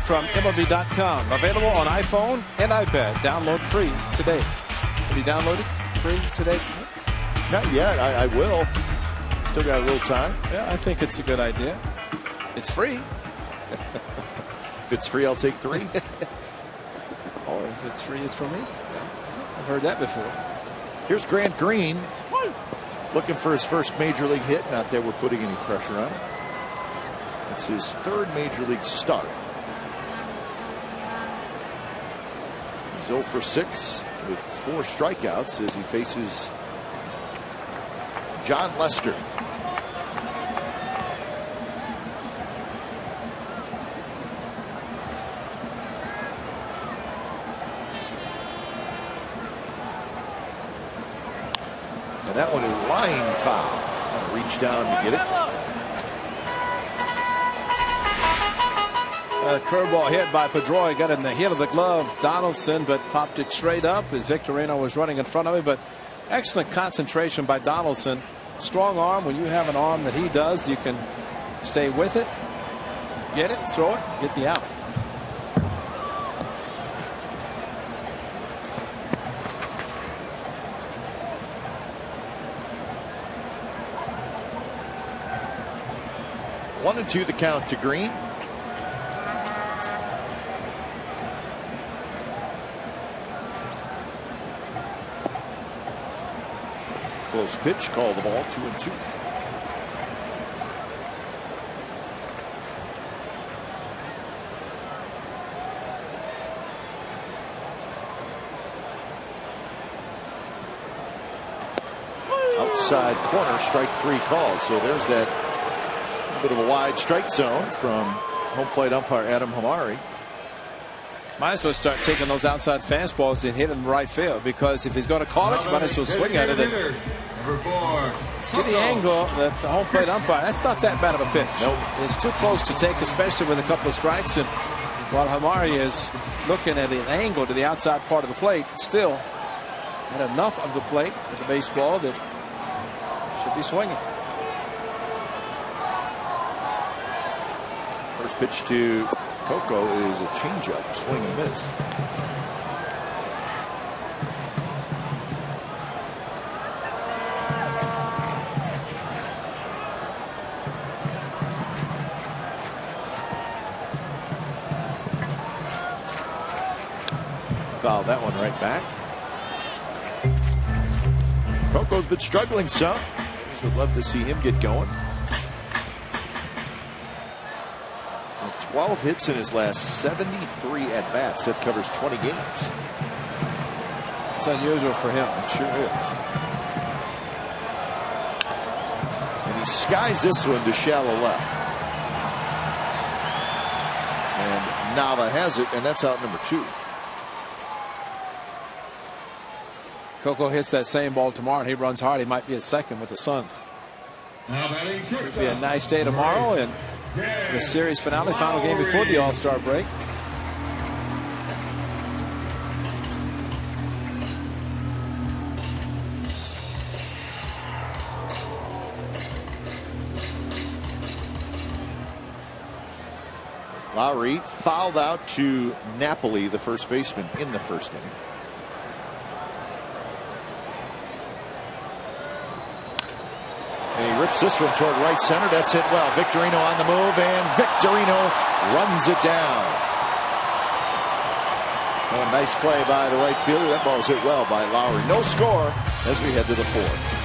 game from MLB.com. Available on iPhone and iPad. Download free today. Have you downloaded free today? Not yet. I will. Still got a little time. Yeah, I think it's a good idea. It's free. If it's free, I'll take 3. Or if it's free, it's for me. I've heard that before. Here's Grant Green looking for his first major league hit. Not that we're putting any pressure on him. It's his 3rd major league start. He's 0 for 6 with 4 strikeouts as he faces John Lester. And that one is line foul. Reach down to get it. Curveball hit by Pedroia, got in the heel of the glove. Donaldson, but popped it straight up as Victorino was running in front of him. But excellent concentration by Donaldson. Strong arm. When you have an arm that he does, you can stay with it, get it, throw it, get the out. One and 2 the count to Green. Close pitch, call the ball, 2-2. Outside corner, strike 3 called. So there's that bit of a wide strike zone from home plate umpire Adam Hamari. Might as well start taking those outside fastballs and hit them right field, because if he's going to call it, you might as well swing at it. And see the angle that the home plate umpire, that's not that bad of a pitch. Nope. It's too close to take, especially with a couple of strikes. And while Hamari is looking at an angle to the outside part of the plate, still had enough of the plate with the baseball that should be swinging. First pitch to Coco is a changeup, swing and miss. Fouled that one right back. Coco's been struggling some. Would love to see him get going. 12 hits in his last 73 at bats. That covers 20 games. It's unusual for him. It sure is. And he skies this one to shallow left. And Nava has it, and that's out number 2. Coco hits that same ball tomorrow and he runs hard. He might be at second with the Sun. It'll be a nice day tomorrow, and the series finale, final game before the All-Star break. Lowry fouled out to Napoli, the first baseman, in the first inning. And he rips this one toward right center. That's hit well. Victorino on the move, and Victorino runs it down. And nice play by the right fielder. That ball was hit well by Lowry. No score as we head to the 4th.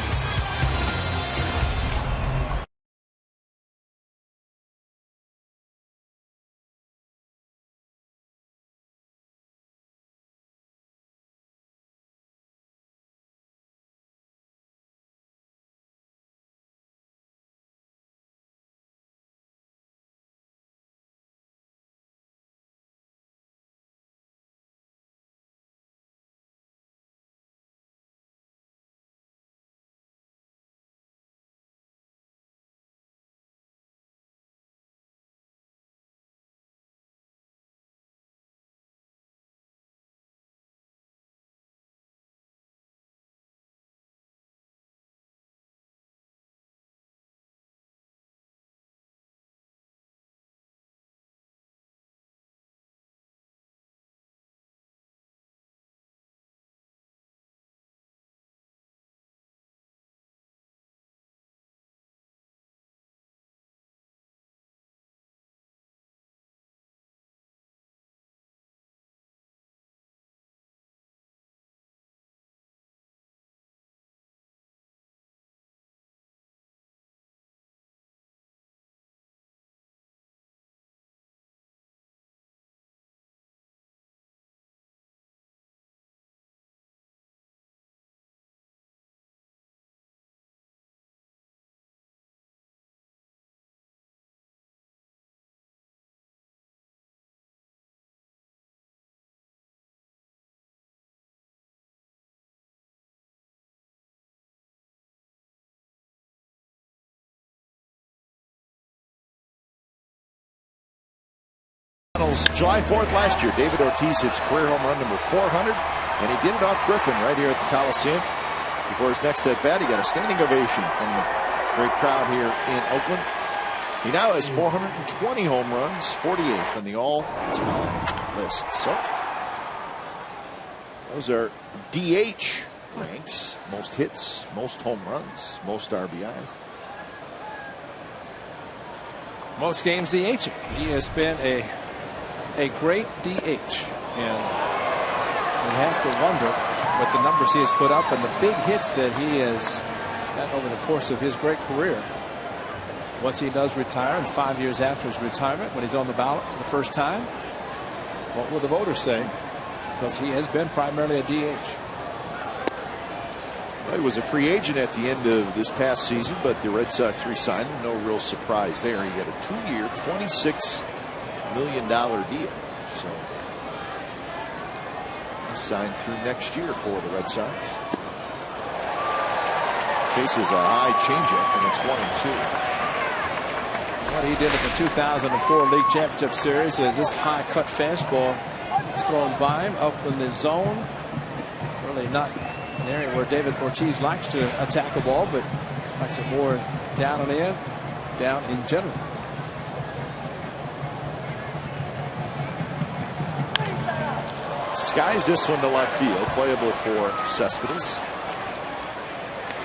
July 4th last year, David Ortiz hits career home run number 400, and he did it off Griffin right here at the Coliseum. Before his next at bat, he got a standing ovation from the great crowd here in Oakland. He now has 420 home runs, 48th on the all-time list. So those are DH ranks: most hits, most home runs, most RBIs. Most games DH. He has been a great DH, and you have to wonder what the numbers he has put up and the big hits that he has had over the course of his great career. Once he does retire, and 5 years after his retirement, when he's on the ballot for the first time, what will the voters say? Because he has been primarily a DH. Well, he was a free agent at the end of this past season, but the Red Sox re-signed him. No real surprise there. He got a 2-year, $26 million deal. So he signed through next year for the Red Sox. Chases a high changeup, and it's 1-2. What he did in the 2004 League Championship Series is this high cut fastball is thrown by him up in the zone. Really not an area where David Ortiz likes to attack a ball, but likes it more down and in, down in general. Skies this one to left field, playable for Cespedes.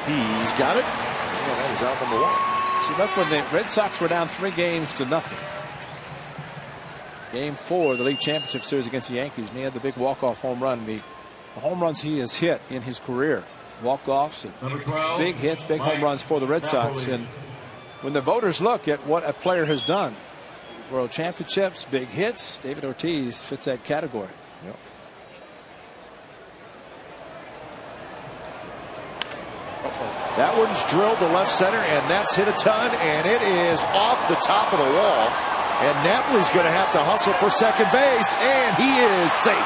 He's got it. And that is out number 1. See, look, when the Red Sox were down 3-0. Game 4 of the League Championship Series against the Yankees, and he had the big walk-off home run. The home runs he has hit in his career, walk-offs, and big hits, big home runs for the Red Sox. And when the voters look at what a player has done, World Championships, big hits, David Ortiz fits that category. Yep. That one's drilled to left center, and that's hit a ton, and it is off the top of the wall. And Napoli's going to have to hustle for second base, and he is safe.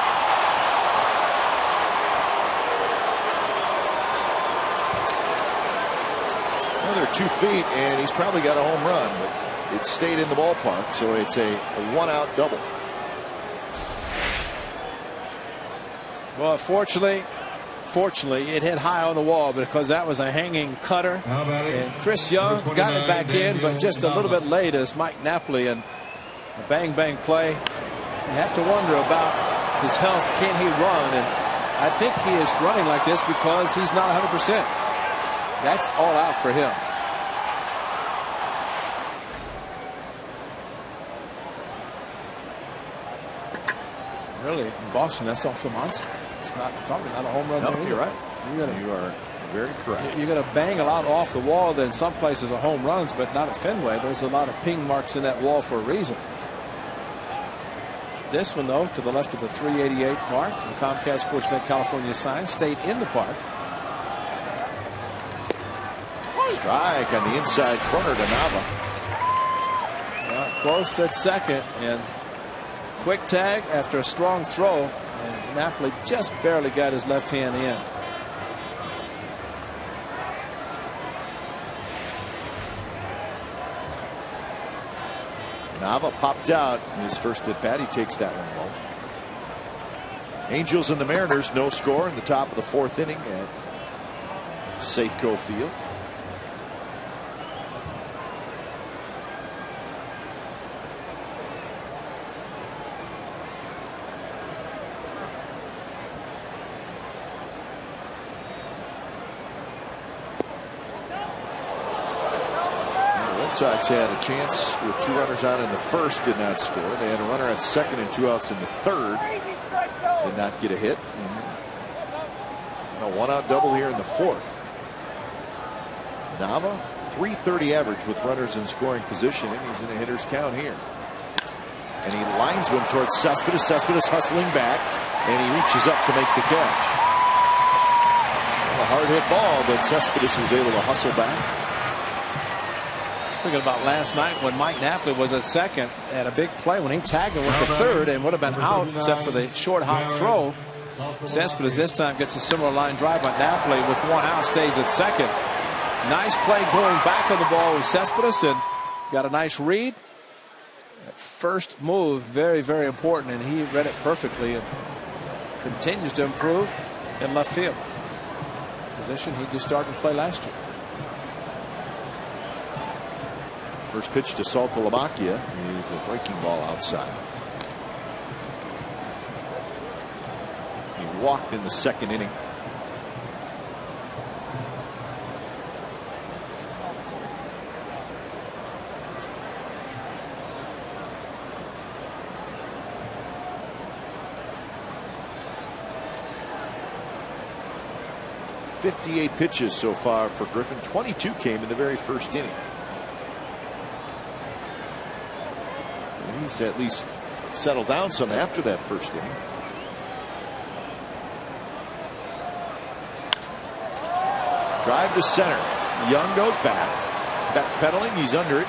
Another 2 feet, and he's probably got a home run, but it stayed in the ballpark, so it's a 1-out double. Well, fortunately, it hit high on the wall because that was a hanging cutter. And Chris Young got it back in, but just a little bit late as Mike Napoli, and a bang-bang play. You have to wonder about his health. Can he run? And I think he is running like this because he's not 100%. That's all out for him. Really, in Boston, that's off the monster. It's probably not a home run. No, you're right. You are very correct. You're going to bang a lot off the wall. Then some places are home runs, but not at Fenway. There's a lot of ping marks in that wall for a reason. This one, though, to the left of the 388 mark, the Comcast Sportsnet California sign, stayed in the park. Strike on the inside corner to Nava. Close at second, and quick tag after a strong throw, and Napoli just barely got his left hand in. Nava popped out in his first at bat. He takes that one low. Angels and the Mariners, no score in the top of the 4th inning at Safeco Field. Sox had a chance with 2 runners on in the first, did not score. They had a runner at second and 2 outs in the third, did not get a hit. A 1-out double here in the 4th. Nava, .330 average with runners in scoring position, and he's in a hitter's count here. And he lines one towards Cespedes. Cespedes hustling back, and he reaches up to make the catch. A hard hit ball, but Cespedes was able to hustle back. Thinking about last night when Mike Napoli was at second, had a big play when he tagged him with the third and would have been out except for the short hop throw. Cespedes this time gets a similar line drive, but Napoli with 1 out stays at second. Nice play going back on the ball with Cespedes, and got a nice read That first move, very, very important, and he read it perfectly and continues to improve in left field. Position he just started to play last year. First pitch to Saltalamacchia is a breaking ball outside. He walked in the second inning. .58 pitches so far for Griffin. 22 came in the very first inning. He's at least settled down some after that first inning. Drive to center. Young goes back. Backpedaling. He's under it.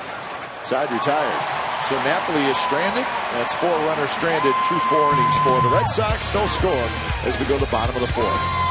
Side retired. So Napoli is stranded. That's 4 runners stranded through 4 innings for the Red Sox. No score as we go to the bottom of the 4th.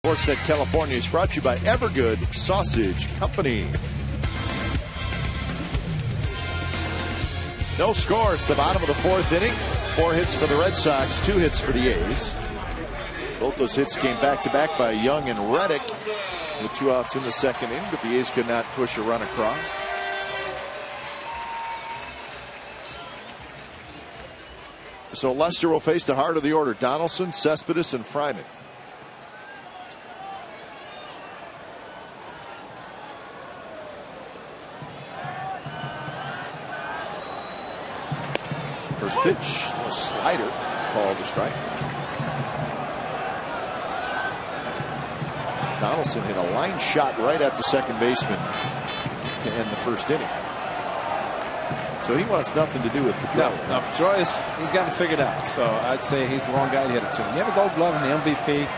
Sportsnet California is brought to you by Evergood Sausage Company. No score. It's the bottom of the 4th inning. 4 hits for the Red Sox, 2 hits for the A's. Both those hits came back-to-back by Young and Reddick with 2 outs in the second inning, but the A's could not push a run across. So Lester will face the heart of the order: Donaldson, Cespedes, and Fryman. First pitch, a slider, called a strike. Donaldson hit a line shot right at the second baseman to end the first inning. So he wants nothing to do with Pedroia. No, Pedroia, he's got it figured out. So I'd say he's the wrong guy to hit it to. You have a Gold Glove and the MVP,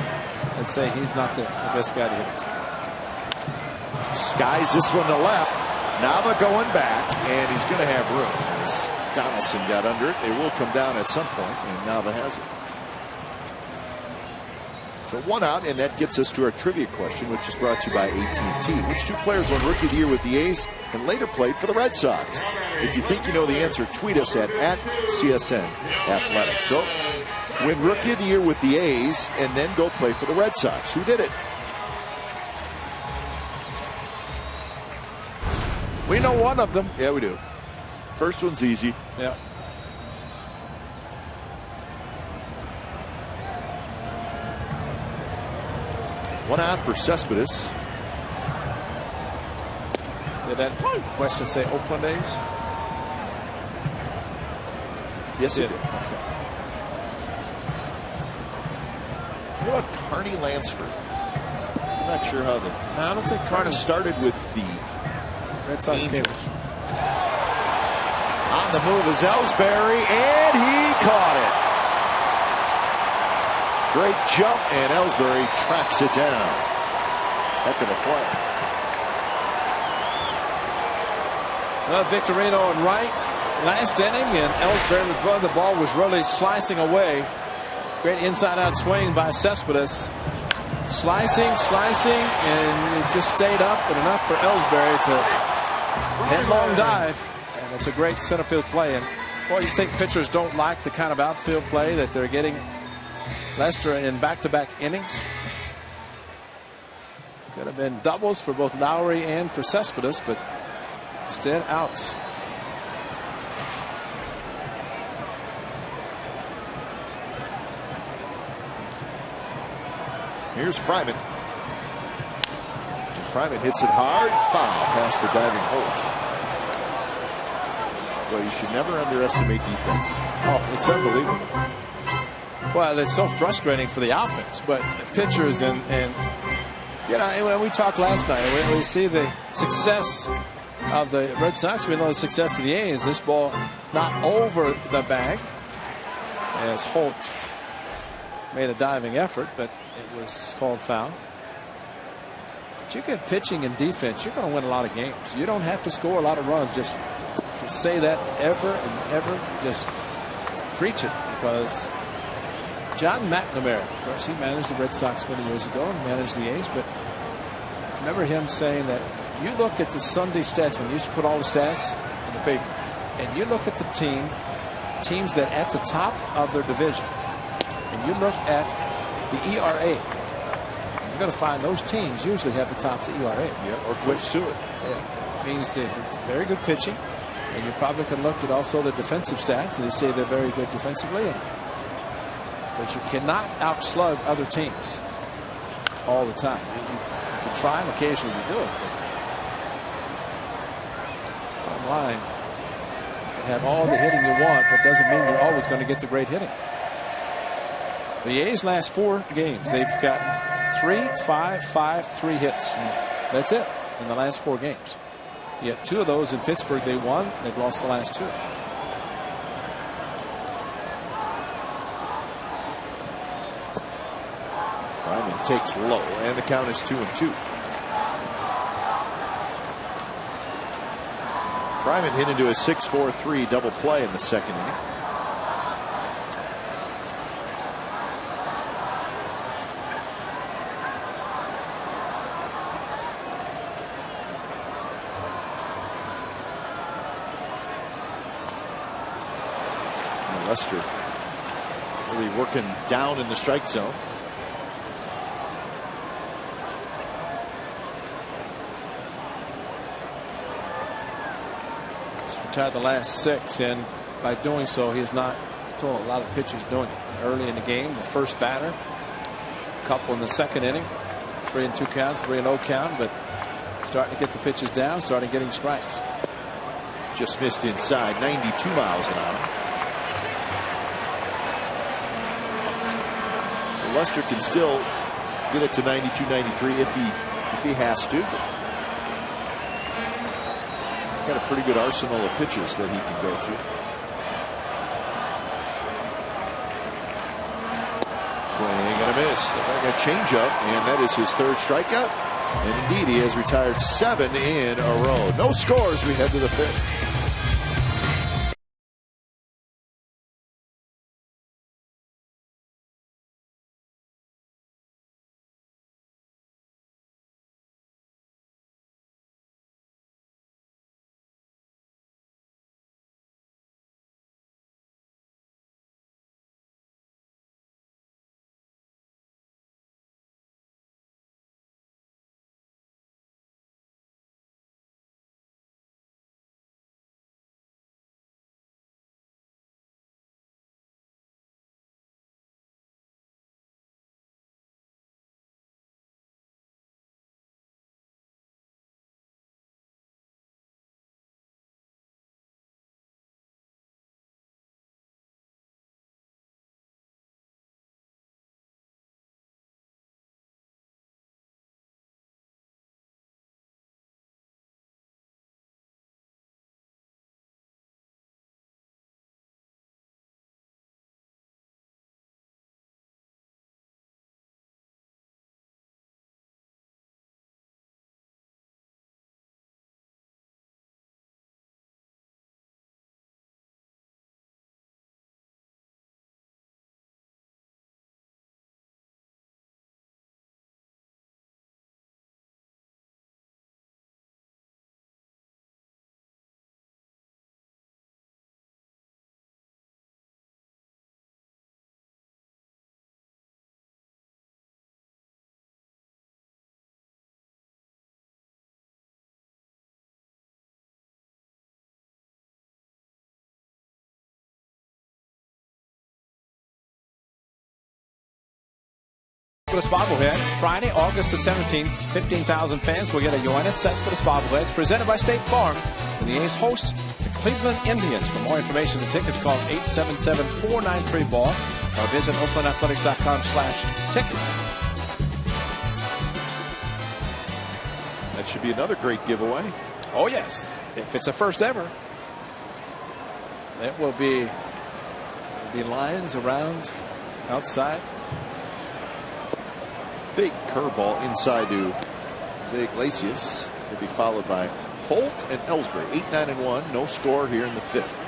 I'd say he's not the best guy to hit it to. Skies this one to left. Nava going back, and he's going to have room. As Donaldson got under it. It will come down at some point, and Nava has it. So 1 out, and that gets us to our trivia question, which is brought to you by AT&T. Which 2 players won Rookie of the Year with the A's and later played for the Red Sox? If you think you know the answer, tweet us at CSN Athletics. So win Rookie of the Year with the A's and then go play for the Red Sox. Who did it? We know one of them. Yeah, we do. First one's easy. Yeah. One out for Cespedes. Did that question say Oakland A's? Yes, it did. Okay. What about Carney Lansford? not sure how the. I don't think Carter started with the Red Sox game. On the move is Ellsbury, and he caught it. Great jump, and Ellsbury tracks it down. Heck of a play. Victorino and Wright last inning, and Ellsbury, the ball was really slicing away. Great inside-out swing by Cespedes. Slicing, and it just stayed up, and enough for Ellsbury to hit long dive. And it's a great center field play. And boy, you think pitchers don't like the kind of outfield play that they're getting Lester in back-to-back innings. Could have been doubles for both Lowry and for Cespedes, but instead outs. Here's Fryman. And Fryman hits it hard, foul past the diving Holt. Well, you should never underestimate defense. Oh, it's unbelievable. Well, it's so frustrating for the offense, but pitchers and you know, when we talked last night, when we see the success of the Red Sox, we know the success of the A's. This ball not over the bag as Holt made a diving effort, but it was called foul. But you get pitching and defense, you're going to win a lot of games. You don't have to score a lot of runs. Just say that ever and ever. Just preach it, because John McNamara, of course, he managed the Red Sox many years ago and managed the A's, but I remember him saying that you look at the Sunday stats when you used to put all the stats in the paper, and you look at the teams that at the top of their division, and you look at the ERA, you're going to find those teams usually have the top ERA. Yeah, or close to it. Yeah, it means they're very good pitching, and you probably can look at also the defensive stats, and you say they're very good defensively. But you cannot outslug other teams all the time. You can try, and occasionally you do it. But bottom line, you can have all the hitting you want, but doesn't mean you're always going to get the great hitting. The A's last 4 games, they've gotten 3, 5, 5, 3 hits. That's it in the last 4 games. Yet 2 of those in Pittsburgh they won. They've lost the last 2. Fryman takes low, and the count is 2-2. Fryman hit into a 6-4-3 double play in the second inning. Lester really working down in the strike zone. He's retired the last 6, and by doing so, he's not told a lot of pitchers doing it. Early in the game, the first batter, a couple in the second inning, 3-2 count, 3-0 count, but starting to get the pitches down, starting getting strikes. Just missed inside, 92 miles an hour. Lester can still get it to 92, 93 if he has to. But he's got a pretty good arsenal of pitches that he can go to. Swing and a miss. Like a changeup, and that is his 3rd strikeout. And indeed, he has retired 7 in a row. No scores. We head to the 5th. Cespedes bobblehead. Friday, August the 17th, 15,000 fans will get a Yoenis Cespedes bobblehead. It's presented by State Farm. And the A's host the Cleveland Indians. For more information and tickets, call 877-493-BALL or visit OaklandAthletics.com/tickets. That should be another great giveaway. Oh, yes. If it's a first ever, it will be lines around outside. Big curveball inside to Jose Iglesias. Will be followed by Holt and Ellsbury. 8-9-1. No score here in the 5th.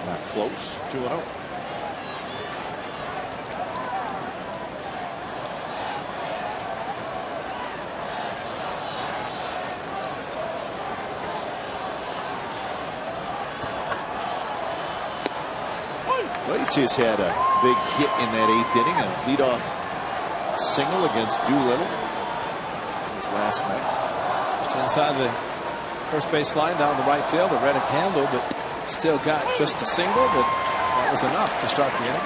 Not close. 2-0. Iglesias had a big hit in that 8th inning, a leadoff single against Doolittle. It was last night. Just inside the first base line down the right field. A Reddick handle, but still got just a single, but that was enough to start the inning.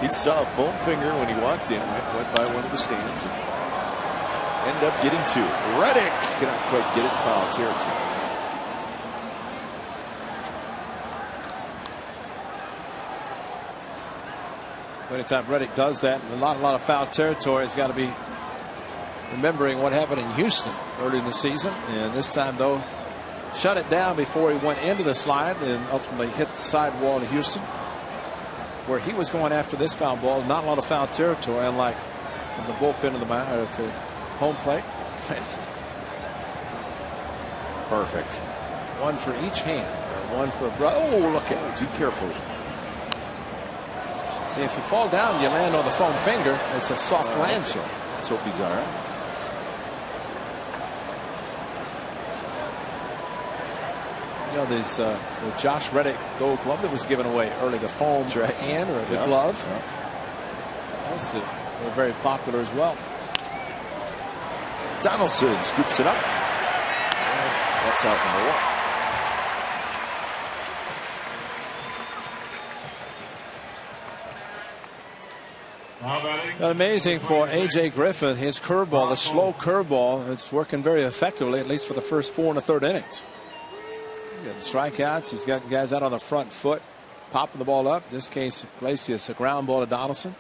He saw a foam finger when he walked in, went by one of the stands, and ended up getting 2. Reddick cannot quite get it, foul territory. Anytime Reddick does that, a lot of foul territory, it's got to be remembering what happened in Houston early in the season. And this time, though, shut it down before he went into the slide and ultimately hit the sidewall of Houston, where he was going after this foul ball. Not a lot of foul territory, unlike in the bullpen of the home plate. Perfect. One for each hand. Or one for a brother. Oh, look at it. Be careful. See, if you fall down, you land on the foam finger. It's a soft land. So let's hope he's all right. You know, there's the Josh Reddick gold glove that was given away early. The foam hand or the glove. Those were very popular as well. Donaldson scoops it up. That's out number 1. Amazing for A.J. Griffin. His curveball, the slow curveball, it's working very effectively, at least for the first 4 1/3 innings. He's got strikeouts. He's got guys out on the front foot, popping the ball up. In this case, Iglesias, a ground ball to Donaldson.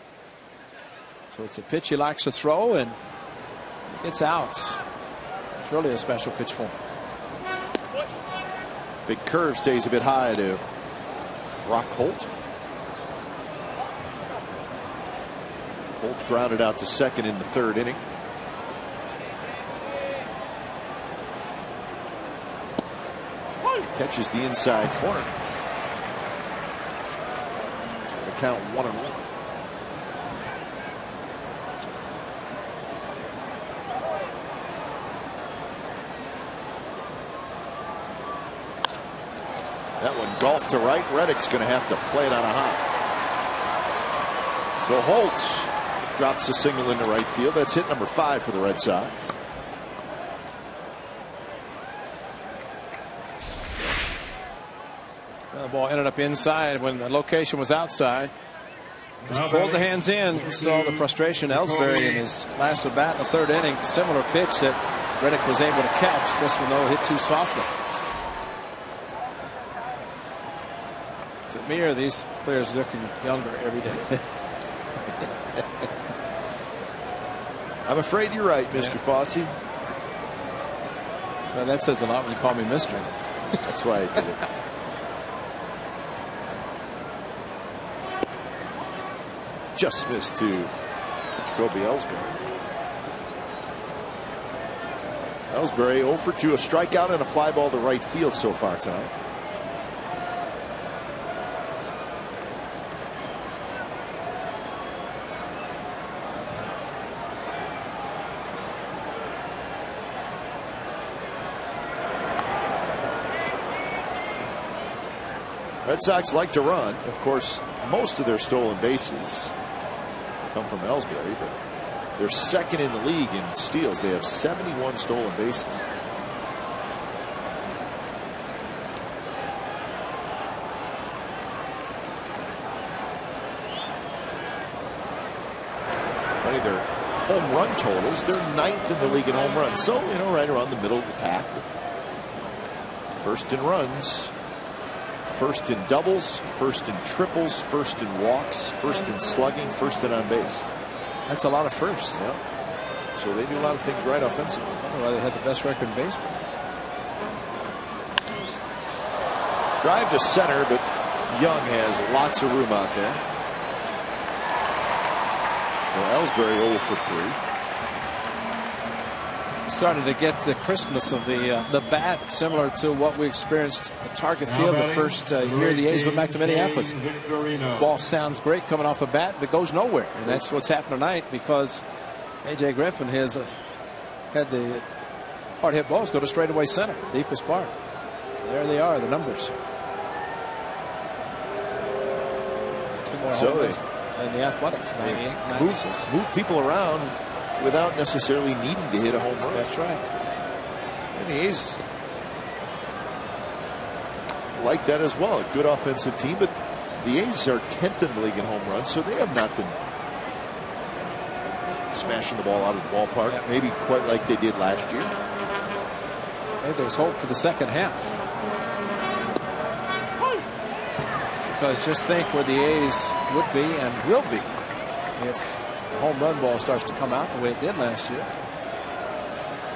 So it's a pitch he likes to throw, and it's out. It's really a special pitch for him. Big curve stays a bit high to Brock Holt. Holt grounded out to second in the 3rd inning. Catches the inside corner. So the count 1-1. That one golf to right. Reddick's going to have to play it on a hop. So Holt drops a single into right field. That's hit number 5 for the Red Sox. The ball ended up inside when the location was outside. Just pulled the hands in. You saw the frustration Ellsbury in his last at bat in the 3rd inning. Similar pitch that Reddick was able to catch. This one, though, hit too softly. To me, are these players looking younger every day? I'm afraid you're right, Mr. Fossey. Well, that says a lot when you call me Mr. That's why I did it. Just missed to Jacoby Ellsbury. Ellsbury 0 for 2, a strikeout and a fly ball to right field so far tonight. Red Sox like to run. Of course, most of their stolen bases come from Ellsbury, but they're second in the league in steals. They have 71 stolen bases. Funny, their home run totals, they're 9th in the league in home runs. So, you know, right around the middle of the pack. First in runs, first in doubles, first in triples, first in walks, first in slugging, first in on base. That's a lot of firsts. Yeah. So they do a lot of things right offensively. I don't know why they had the best record in baseball. Drive to center, but Young has lots of room out there. Well, Ellsbury 0 for 3. Started to get the crispness of the bat, similar to what we experienced at Target Field the first year the A's went back to Minneapolis. Ball sounds great coming off the bat, but goes nowhere, and that's what's happened tonight because A.J. Griffin has had the hard hit balls go to straightaway center, deepest part. There they are, the numbers. 2 more home runs than the Athletics. 98, 96. Move people around without necessarily needing to hit a home run. That's right. And the A's like that as well. A good offensive team, but the A's are 10th in the league in home runs, so they have not been smashing the ball out of the ballpark. Yeah. Maybe quite like they did last year. Maybe there's hope for the second half. Because just think where the A's would be and will be if home run ball starts to come out the way it did last year,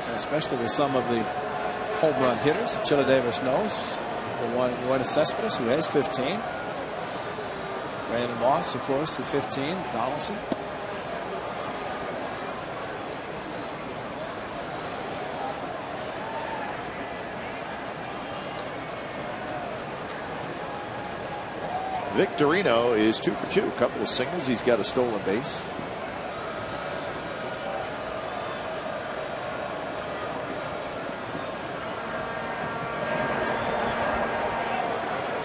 and especially with some of the home run hitters. Chili Davis knows the one Cespedes, who has 15. Brandon Moss, of course, the 15. Donaldson. Victorino is 2 for 2. A couple of singles. He's got a stolen base.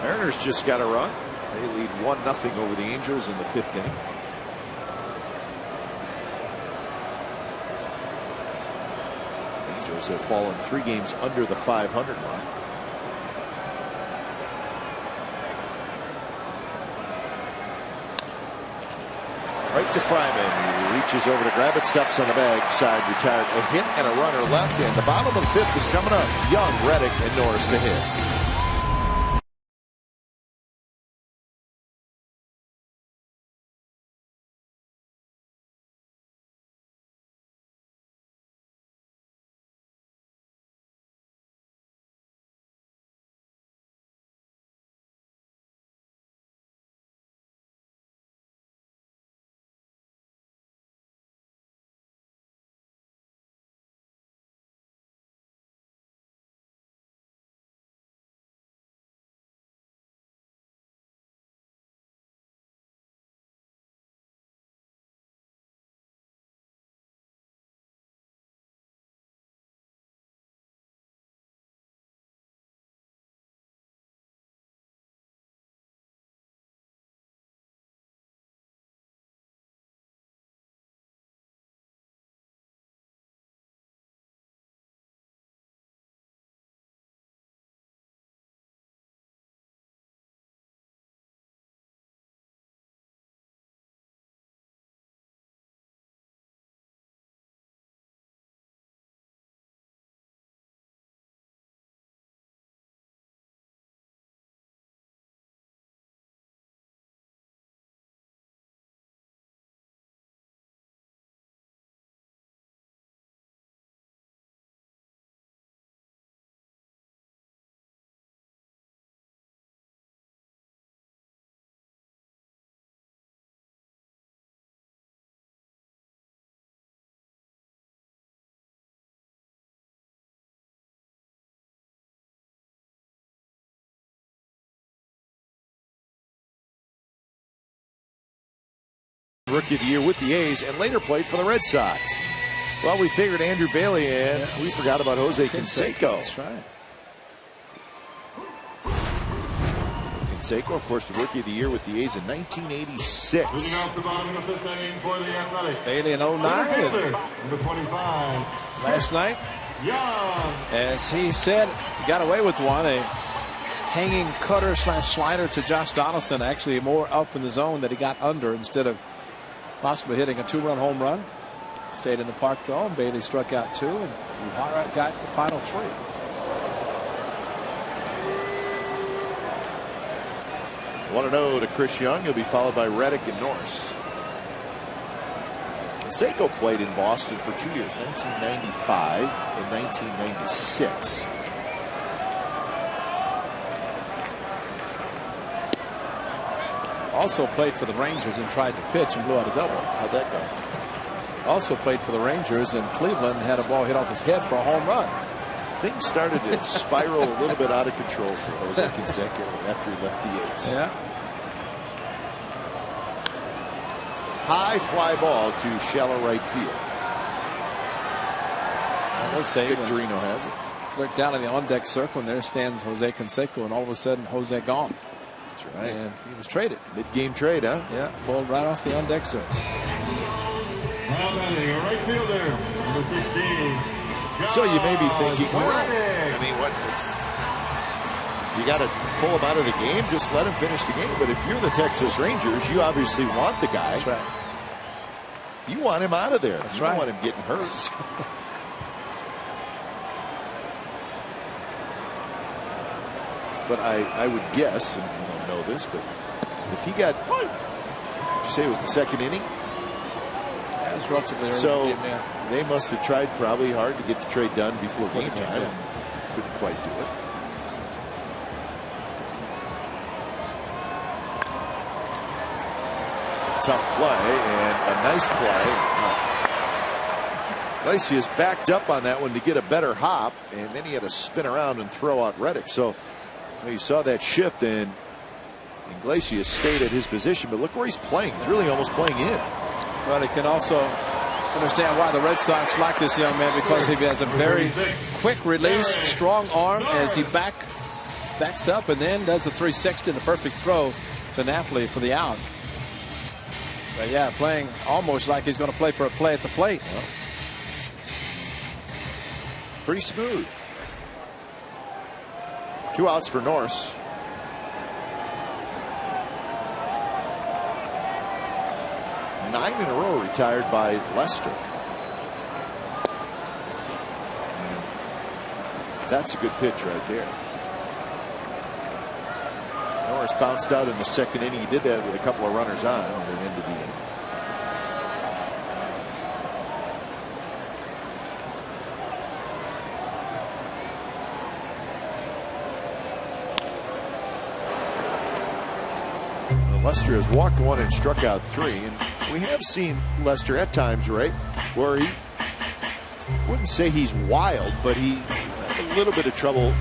Mariners just got a run. They lead 1-0 over the Angels in the 5th inning. Angels have fallen 3 games under the 500 mark. Right to Fryman. He reaches over to grab it, steps on the bag side, retired. A hit and a runner left, and the bottom of the 5th is coming up. Young, Reddick, and Norris to hit. Rookie of the year with the A's and later played for the Red Sox. Well, we figured Andrew Bailey and we forgot about Jose Canseco. That's right. Canseco, of course, the Rookie of the Year with the A's in 1986. Bailey in 09. And last night, as he said, he got away with one. A hanging cutter / slider to Josh Donaldson, actually more up in the zone that he got under instead of possibly hitting a 2-run home run. Stayed in the park though, and Bailey struck out 2, and Uhara got the final 3. 1-0 to Chris Young. He'll be followed by Reddick and Norris. Canseco played in Boston for 2 years, 1995 and 1996. Also played for the Rangers and tried to pitch and blew out his elbow. How'd that go? Also played for the Rangers in Cleveland and had a ball hit off his head for a home run. Things started to spiral a little bit out of control for Jose Canseco after he left the A's. Yeah. High fly ball to shallow right field. Let's say Victorino has it. Look down in the on-deck circle, and there stands Jose Canseco, and all of a sudden, Jose gone. That's right. And he was traded. Mid-game trade, huh? Yeah, pulled right off the on-deck circle. Now batting, a right fielder, number 16. So you may be thinking, well, I mean, you got to pull him out of the game, just let him finish the game. But if you're the Texas Rangers, you obviously want the guy. That's right. You want him out of there. That's you right. don't want him getting hurt. But I would guess, and you don't know this, but if he got, did you say it was the second inning? That was relatively early. So game, yeah. they must have tried probably hard to get the trade done before game time. Yeah. Couldn't quite do it. Tough play and a nice play. Iglesias backed up on that one to get a better hop, and then he had to spin around and throw out Reddick. So you saw that shift, and Iglesias stayed at his position, but look where he's playing. He's really almost playing in. But it can also understand why the Red Sox like this young man, because he has a very quick release, strong arm as he backs up and then does the 360 and a perfect throw to Napoli for the out. But yeah, playing almost like he's going to play for a play at the plate. Well, pretty smooth. 2 outs for Norris. Nine in a row retired by Lester. That's a good pitch right there. Norris bounced out in the second inning. He did that with a couple of runners on and then ended the inning. Lester has walked 1 and struck out 3, and we have seen Lester at times, right, where he wouldn't say he's wild, but he had a little bit of trouble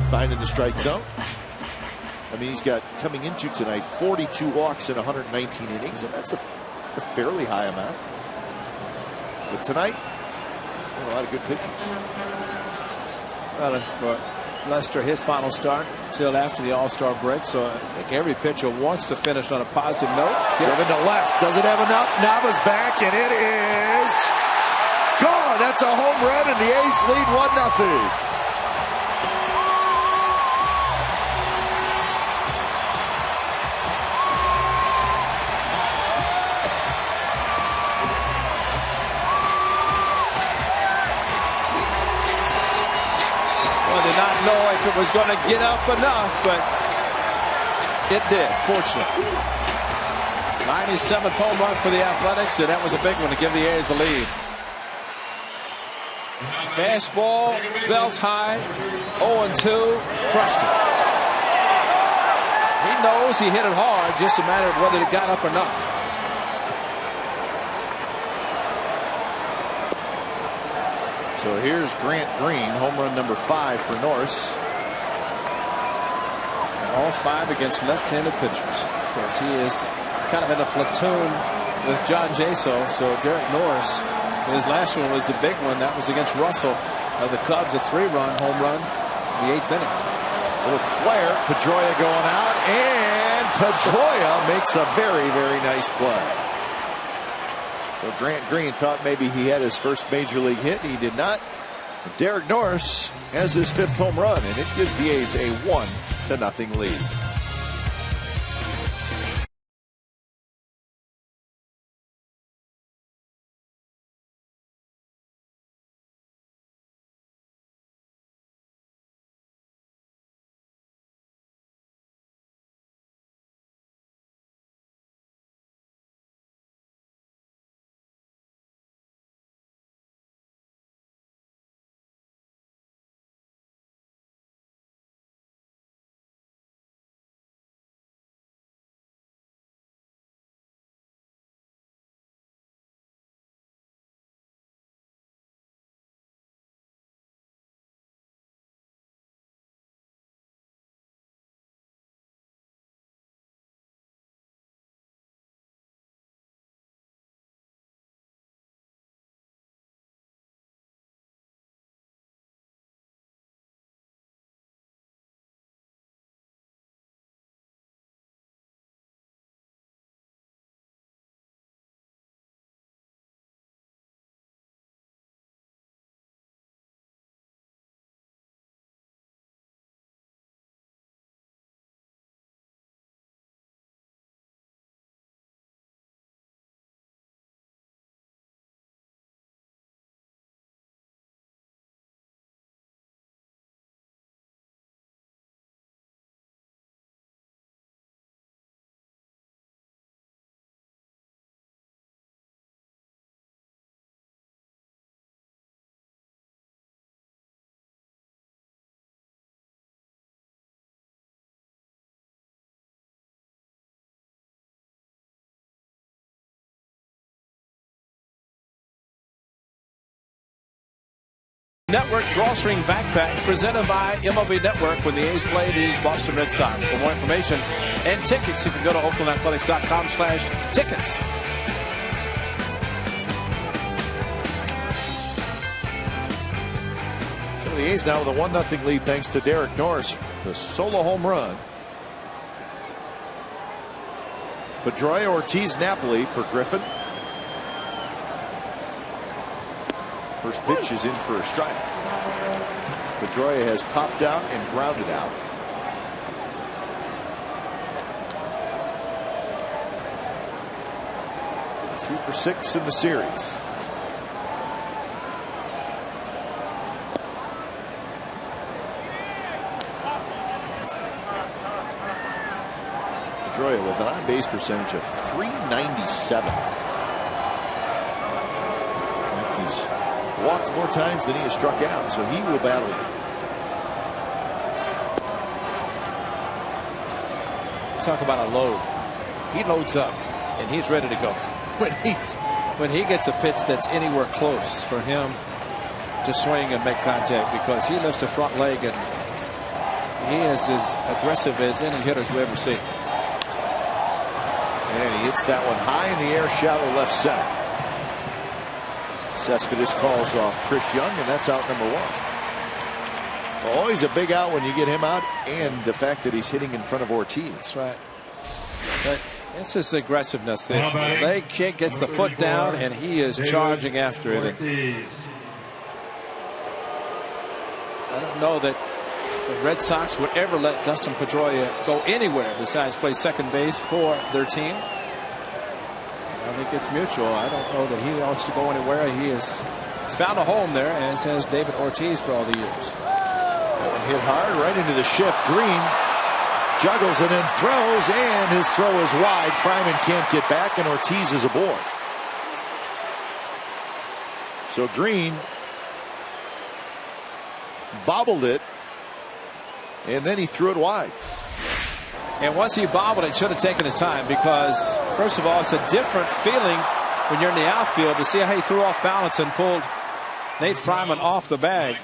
finding the strike zone. I mean, he's got, coming into tonight, 42 walks in 119 innings, and that's a fairly high amount. But tonight, a lot of good pitches. Well, for Lester, his final start till after the All-Star break, so I think every pitcher wants to finish on a positive note. Driven to left, doesn't have enough. Nava's back, and it is gone. That's a home run, and the A's lead 1-0. Did not know if it was going to get up enough, but it did, fortunately. 97th home run for the Athletics, and that was a big one to give the A's the lead. Fastball, belt high, 0-2, crushed it. He knows he hit it hard, just a matter of whether it got up enough. So here's Grant Green, home run number 5 for Norris. And all 5 against left-handed pitchers. Of course, he is kind of in a platoon with John Jaso. So Derek Norris, his last one was the big one. That was against Russell of the Cubs, a 3-run home run in the 8th inning. Little flare. Pedroia going out, and Pedroia makes a very, very nice play. So Grant Green thought maybe he had his first major league hit. He did not. Derek Norris has his 5th home run, and it gives the A's a 1-0 lead. Network Drawstring Backpack presented by MLB Network when the A's play these Boston Red Sox. For more information and tickets, you can go to OaklandAthletics.com/tickets. So the A's now with a 1-0 lead thanks to Derek Norris, the solo home run. Pedroia, Ortiz, Napoli for Griffin. First pitch is in for a strike. Pedroia has popped out and grounded out. Two for 6 in the series. Pedroia with an on-base percentage of .397. He's walked more times than he has struck out, so he will battle. Talk about a load. He loads up and he's ready to go. When he gets a pitch that's anywhere close for him to swing and make contact, because he lifts the front leg and he is as aggressive as any hitters we ever see. And he hits that one high in the air, shallow left center. Cespedes calls off Chris Young, and that's out number 1. Always a big out when you get him out, and the fact that he's hitting in front of Ortiz. That's right. But it's his aggressiveness. The leg kick gets the foot down, and he is charging after it. I don't know that the Red Sox would ever let Dustin Pedroia go anywhere besides play second base for their team. I think it's mutual. I don't know that he wants to go anywhere. He's found a home there, as has David Ortiz for all the years. Hit hard right into the shift. Green juggles and then throws, and his throw is wide. Fryman can't get back, and Ortiz is aboard. So Green bobbled it, and then he threw it wide. And once he bobbled it, should have taken his time, because first of all, it's a different feeling when you're in the outfield to see how he threw off balance and pulled Nate Fryman off the bag.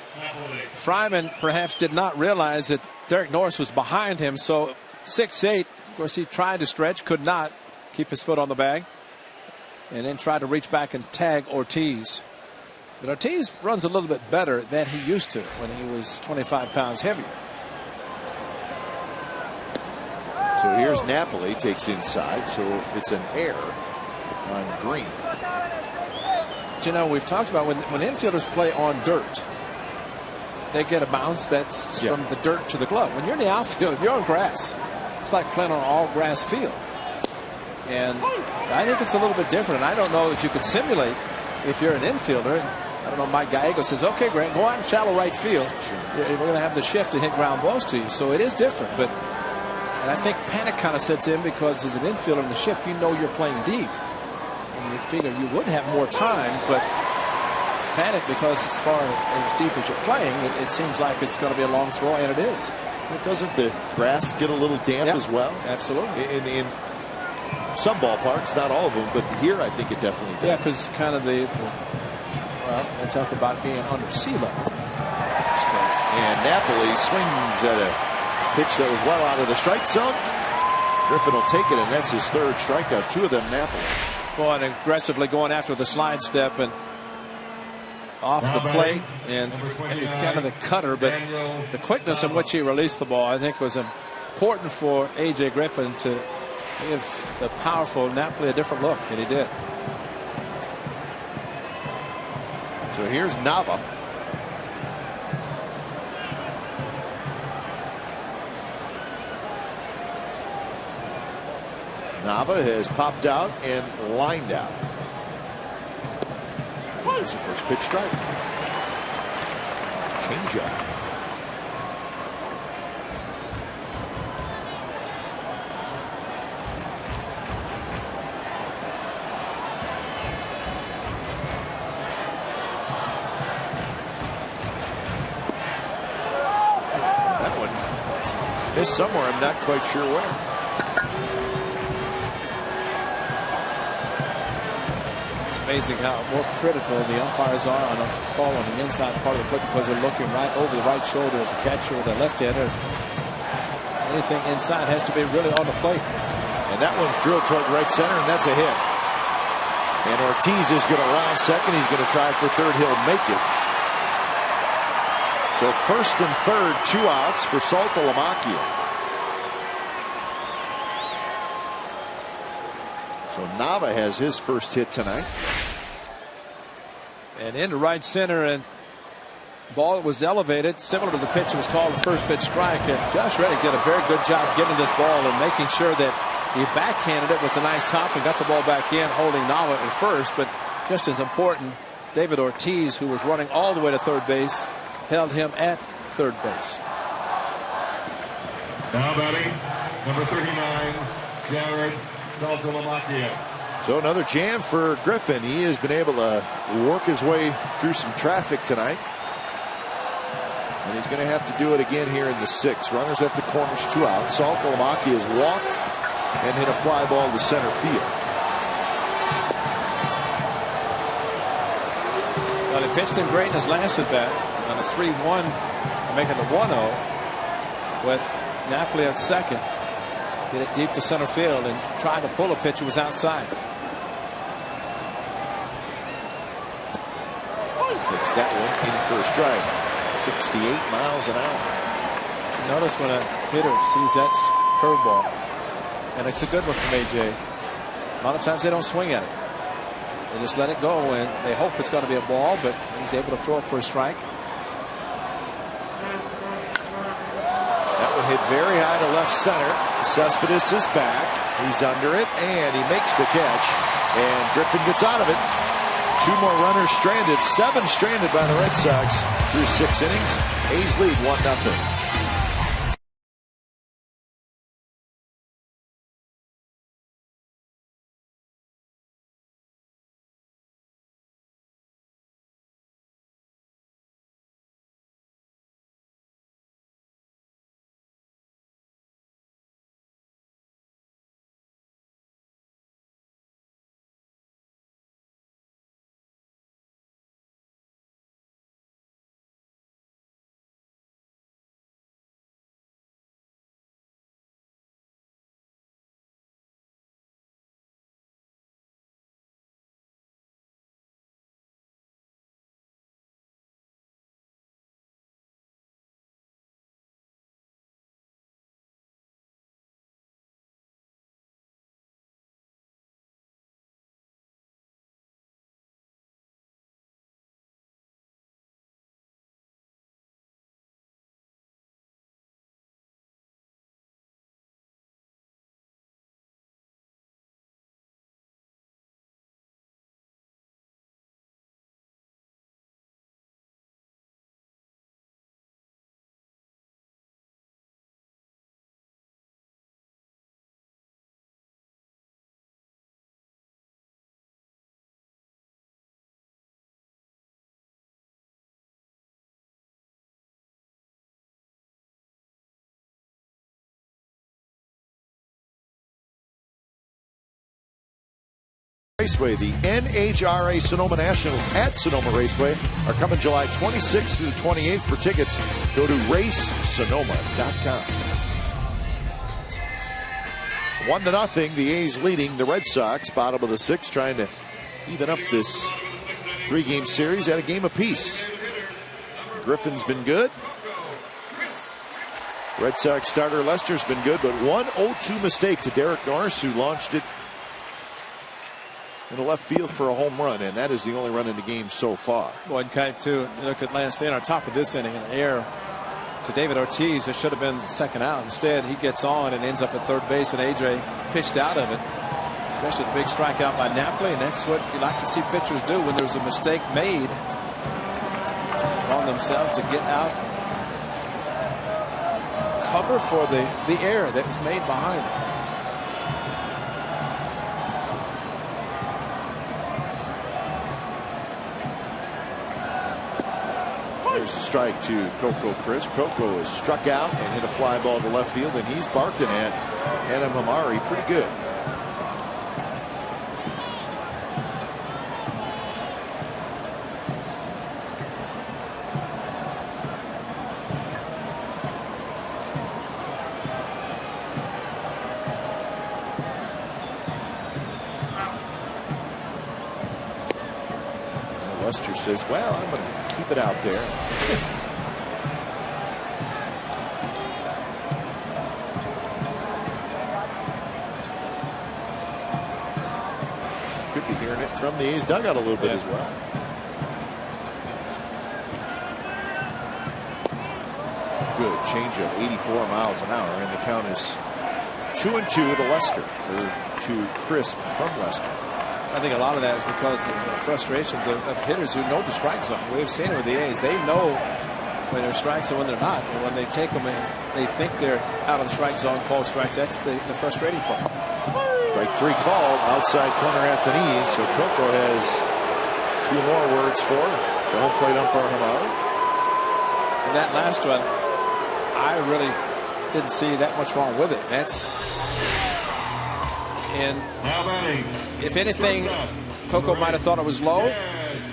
Fryman perhaps did not realize that Derek Norris was behind him, so 6'8", of course he tried to stretch, could not keep his foot on the bag, and then tried to reach back and tag Ortiz. But Ortiz runs a little bit better than he used to when he was 25 pounds heavier. So here's Napoli, takes inside, so it's an error on Green. But you know, we've talked about when infielders play on dirt, they get a bounce that's from the dirt to the glove. When you're in the outfield, you're on grass. It's like playing on an all grass field. And I think it's a little bit different. I don't know that you could simulate if you're an infielder. I don't know. Mike Gallego says, "Okay, Grant, go out in shallow right field. We're going to have the shift to hit ground balls to you." So it is different. And I think panic kind of sets in because as an infielder in the shift, you know you're playing deep, and you figure you would have more time, but panic because as far as deep as you're playing, it seems like it's going to be a long throw, and it is. Well, doesn't the grass get a little damp as well? Absolutely. In some ballparks, not all of them, but here I think it definitely does. Yeah, because kind of well, they talk about being under sea level. And Napoli swings at a pitch that was well out of the strike zone. Griffin will take it, and that's his third strikeout. Two of them Napoli. Boy, and aggressively going after the slide step and off the plate and kind of the cutter, but the quickness in which he released the ball, I think, was important for A.J. Griffin to give the powerful Napoli a different look, and he did. So here's Nava. Nava has popped out and lined out. Here's the first pitch strike. Change up. That one missed somewhere. I'm not quite sure where. Amazing how more critical the umpires are on a call on the inside part of the plate because they're looking right over the right shoulder of the catcher or the left-hander. Anything inside has to be really on the plate. And that one's drilled toward right center, and that's a hit. And Ortiz is going to round second. He's going to try for third. He'll make it. So first and third, 2 outs for Saltalamacchia. So Nava has his first hit tonight. And into right center, and ball was elevated, similar to the pitch that was called the first pitch strike. And Josh Reddick did a very good job getting this ball and making sure that he backhanded it with a nice hop and got the ball back in, holding Nava at first. But just as important, David Ortiz, who was running all the way to third base, held him at third base. Now batting, number 39, Jared Saltalamacchia. So another jam for Griffin. He has been able to work his way through some traffic tonight. And he's going to have to do it again here in the 6th. Runners at the corners, 2 out. Saltalamacchia has walked and hit a fly ball to center field. Well, he pitched in great in his last at bat on a 3-1, making it 1-0 with Napoli at second. Hit it deep to center field and tried to pull a pitch that was outside. Takes that one in for a strike. 68 miles an hour. Notice when a hitter sees that curveball, and it's a good one from AJ. A lot of times they don't swing at it. They just let it go, and they hope it's going to be a ball, but he's able to throw it for a strike. That one hit very high to left center. Cespedes is back. He's under it, and he makes the catch. And Griffin gets out of it. 2 more runners stranded. 7 stranded by the Red Sox through 6 innings. A's lead 1-0. Raceway. The NHRA Sonoma Nationals at Sonoma Raceway are coming July 26th through the 28th. For tickets, go to racesonoma.com. 1-0, the A's leading the Red Sox, bottom of the 6th, trying to even up this 3-game series at a game apiece. Griffin's been good. Red Sox starter Lester's been good, but one 0-2 mistake to Derek Norris, who launched it in the left field for a home run, and that is the only run in the game so far. Well, and kind of too, look at Lance Stan on top of this inning, an error to David Ortiz. It should have been second out. Instead, he gets on and ends up at third base, and AJ pitched out of it. Especially the big strikeout by Napoli, and that's what you like to see pitchers do when there's a mistake made on themselves to get out, cover for the error that was made behind it. There's a strike to Coco Crisp. Coco is struck out and hit a fly ball to left field, and he's barking at Adam Amari pretty good. Lester says, well, I'm going to keep it out there. Could be hearing it from the A's dugout a little bit as well. Good changeup, 84 miles an hour, and the count is 2-2 to Lester, or to Crisp from Lester. I think a lot of that is because of the frustrations of hitters who know the strike zone. We've seen it with the A's. They know when they're strikes and when they're not. And when they take them and they think they're out of the strike zone, call strikes, that's the frustrating part. Strike 3 called, outside corner at the knees. So Coco has a few more words for the home plate umpire Hamari. And that last one, I really didn't see that much wrong with it. And if anything, Coco might have thought it was low.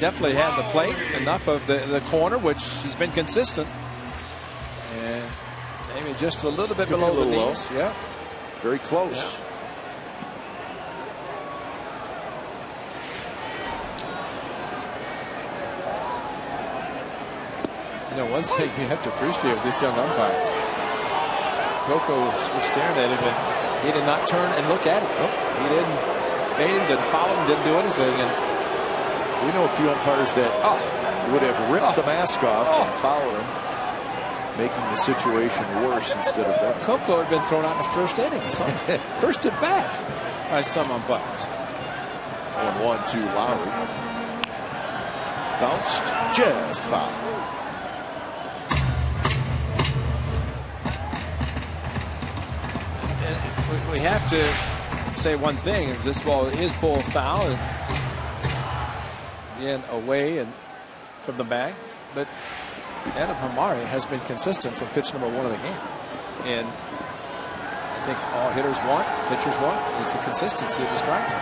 Definitely had the plate, enough of the corner, which he's been consistent. And maybe just a little bit below the knees. Yeah, very close. Yeah. You know, one thing you have to appreciate with this young umpire, Coco was staring at him and he did not turn and look at it. Nope. He didn't aim, didn't follow him, didn't do anything. And we know a few umpires that would have ripped the mask off and followed him, making the situation worse instead of better. Coco had been thrown out in the first inning, first at bat by some umpires. 1-1 to Lowry. Bounced, just foul. We have to say one thing: is this ball is pulled foul, and again away and from the bag. But Adam Hamari has been consistent from pitch number 1 of the game, and I think all hitters want, pitchers want, is the consistency of the strike zone.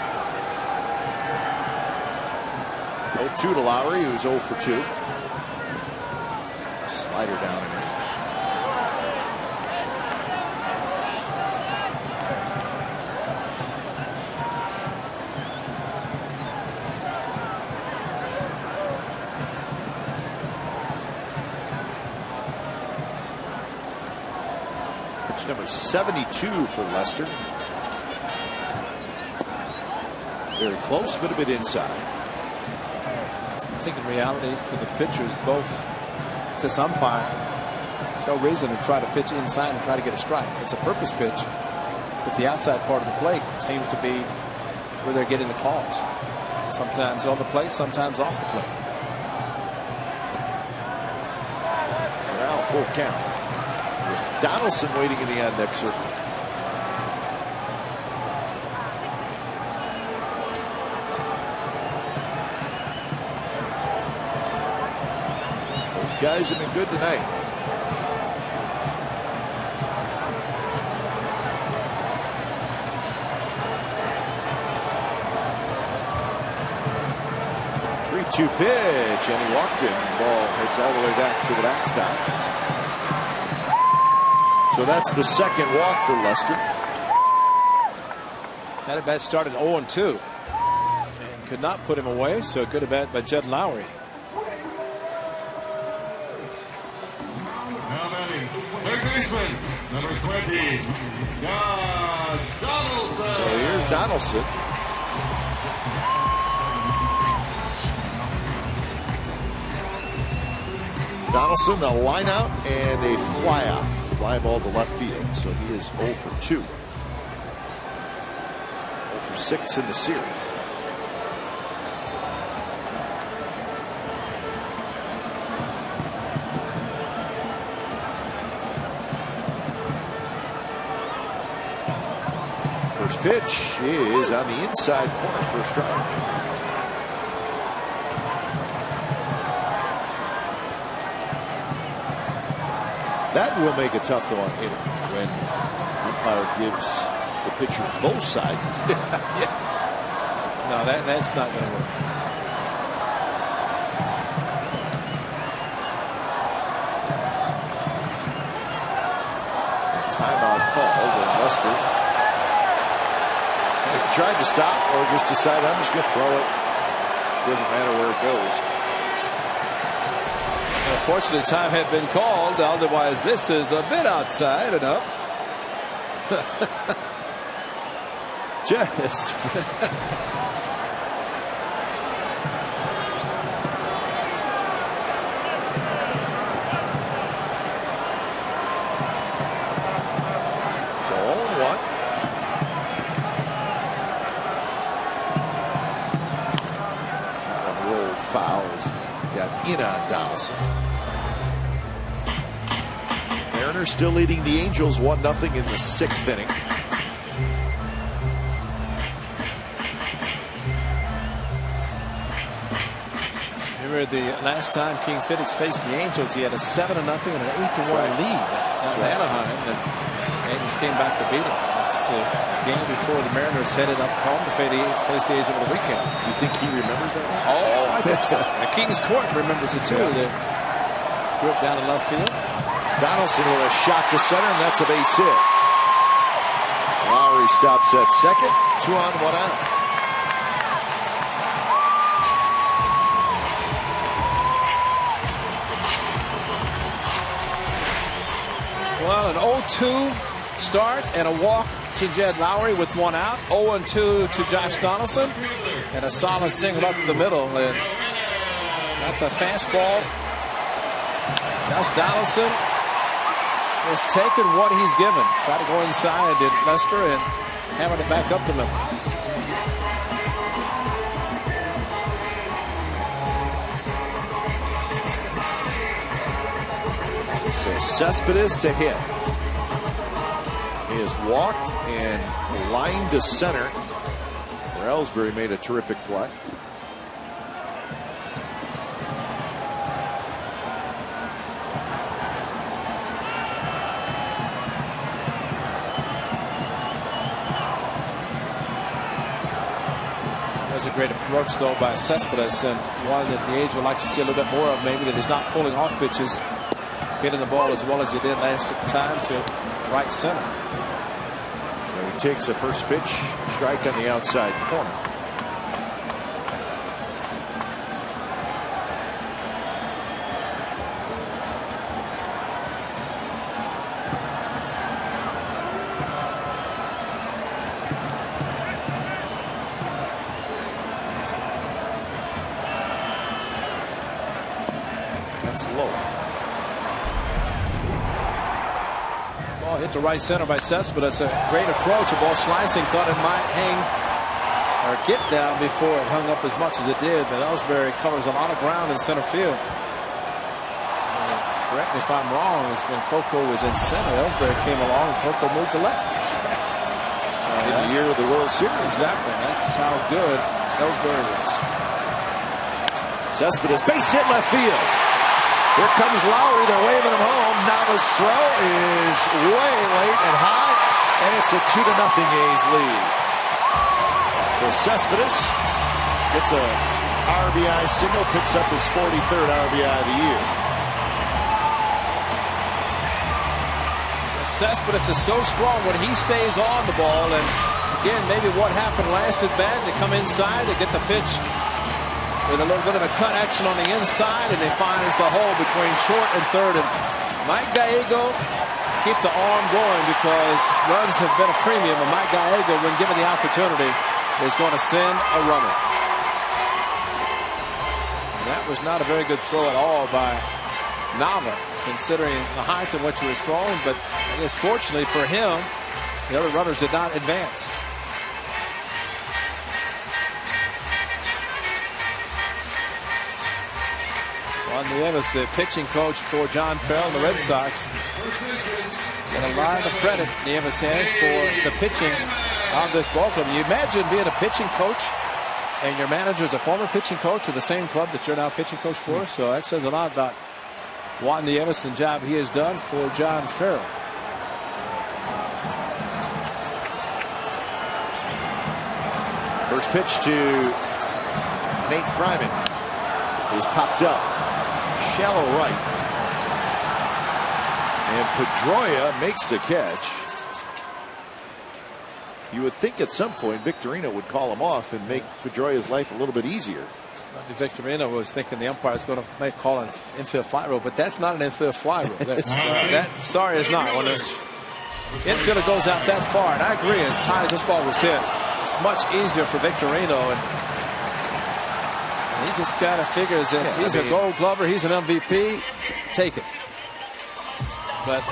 0-2 to Lowry, who's 0 for 2. Slider down in there. Number 72 for Lester. Very close, but a bit inside. I think in reality, for the pitchers, both this umpire, there's no reason to try to pitch inside and try to get a strike. It's a purpose pitch, but the outside part of the plate seems to be where they're getting the calls. Sometimes on the plate, sometimes off the plate. So now full count. Donaldson waiting in the on-deck circle. Those guys have been good tonight. 3-2 pitch, and he walked him. The ball heads all the way back to the backstop. So that's the second walk for Lester. That at bat started 0-2 and could not put him away. So good at bat by Jed Lowry. Now batting, third baseman, number 20, Josh Donaldson. So here's Donaldson. Donaldson, the line out and a fly out. Fly ball to left field. So he is 0 for 2. 0 for 6 in the series. First pitch is on the inside corner for a strike. That will make it tough though on hitting when the umpire gives the pitcher both sides. Yeah. No, that's not going to work. Timeout called, and Lester tried to stop or just decided I'm just going to throw it. Doesn't matter where it goes. Unfortunately, time had been called. Otherwise, this is a bit outside and up. Yes. So 0-1. That one rolled fouls. Got in on Donaldson. Mariners still leading the Angels 1-0 in the 6th inning. Remember the last time King Felix faced the Angels, he had a 7-0 and an 8-1 lead in Anaheim, and the Angels came back to beat him. It's the game before the Mariners headed up home to face the A's over the weekend. You think he remembers that one? Oh, I think so. The King's Court remembers it too. They grew up down in left field. Donaldson with a shot to center, and that's a base hit. Lowry stops at second. 2 on, 1 out. Well, an 0-2 start and a walk to Jed Lowry with 1 out. 0-2 to Josh Donaldson, and a solid single up the middle. And at the fastball, Josh Donaldson is taking what he's given. Try to go inside at Lester and having it back up the middle. Cespedes to hit. He has walked and lined to center, where Ellsbury made a terrific play. That was a great approach, though, by Cespedes, and one that the A's would like to see a little bit more of, maybe, that he's not pulling off pitches, hitting the ball as well as he did last time to right center. So he takes a first pitch, strike on the outside corner. That's low. Ball hit to right center by Cespedes. A great approach. A ball slicing. Thought it might hang or get down before it hung up as much as it did. But Ellsbury covers a lot of ground in center field. Correct me if I'm wrong. It's when Coco was in center. Ellsbury came along and Coco moved to left. In the year of the World Series. Exactly. That's how good Ellsbury is. Cespedes, base hit left field. Here comes Lowry. They're waving him home. Nava's throw is way late and high, and it's a 2-0 A's lead. So Cespedes gets a RBI single, picks up his 43rd RBI of the year. Cespedes is so strong when he stays on the ball, and again, maybe what happened last at bat, they come inside, they get the pitch with a little bit of a cut action on the inside, and they finds the hole between short and third. And Mike Gallego keep the arm going because runs have been a premium, and Mike Gallego, when given the opportunity, is going to send a runner. That was not a very good throw at all by Nava, considering the height in which he was throwing, but I guess fortunately for him, the other runners did not advance. Juan Nieves, the pitching coach for John Farrell and the Red Sox, get a lot of credit Nieves has for the pitching of this ball club. You imagine being a pitching coach and your manager is a former pitching coach of the same club that you're now pitching coach for, so that says a lot about Juan Nieves and the job he has done for John Farrell. First pitch to Nate Fryman is popped up shallow right, and Pedroia makes the catch. You would think at some point Victorino would call him off and make Pedroia's life a little bit easier. Victorino was thinking the umpire is going to call an infield fly rule, but that's not an infield fly rule. That's sorry, it's not. When this infielder goes out that far, and I agree, as high as this ball was hit, it's much easier for Victorino, and he just kind of figures that he's a Gold Glover, he's an MVP, take it. But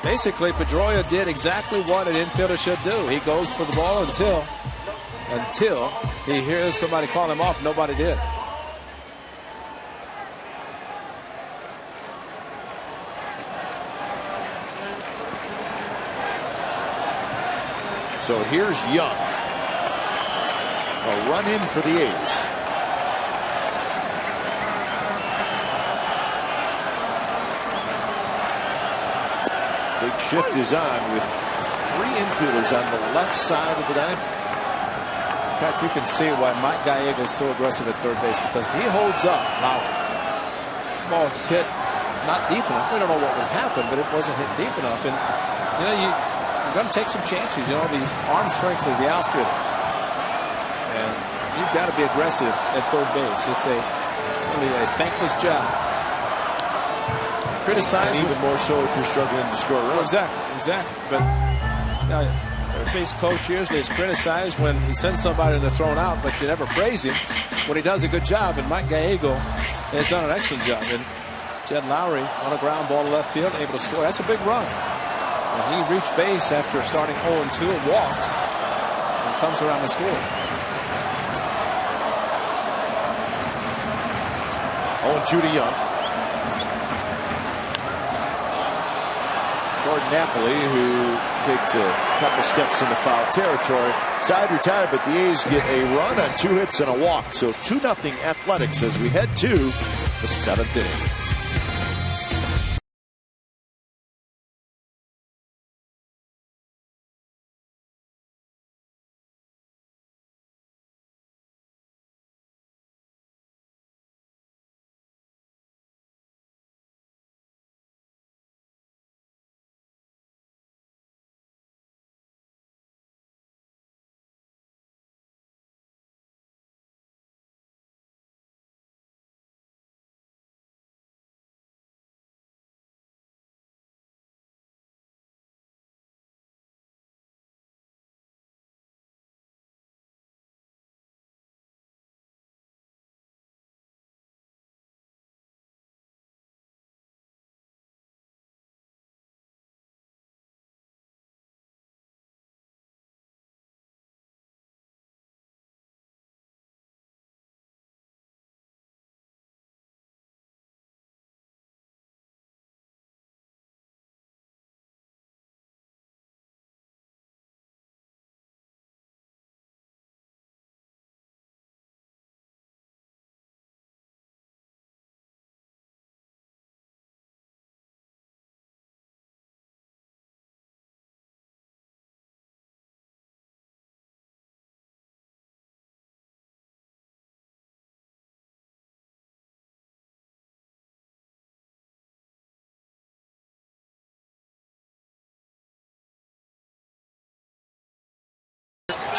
basically, Pedroia did exactly what an infielder should do. He goes for the ball until he hears somebody call him off. Nobody did. So here's Young. A run in for the A's. Big shift is on with three infielders on the left side of the diamond. In fact, you can see why Mike Gallego is so aggressive at third base, because if he holds up, now the ball's hit not deep enough. We don't know what would happen, but it wasn't hit deep enough. And you know, you're going to take some chances. You know, these arm strength of the outfielders, and you've got to be aggressive at third base. It's really a thankless job. Criticize, and even more so if you're struggling to score runs. Exactly. But third base coach usually is criticized when he sends somebody and they're thrown out, but you never praise him when he does a good job. And Mike Gallego has done an excellent job. And Jed Lowry on a ground ball to left field, able to score. That's a big run. And he reached base after starting 0-2 and walked, and comes around to score. 0-2 to Young. Jordan Napoli, who takes a couple steps into foul territory. Side retired, but the A's get a run on 2 hits and a walk. So 2-0 Athletics as we head to the 7th inning.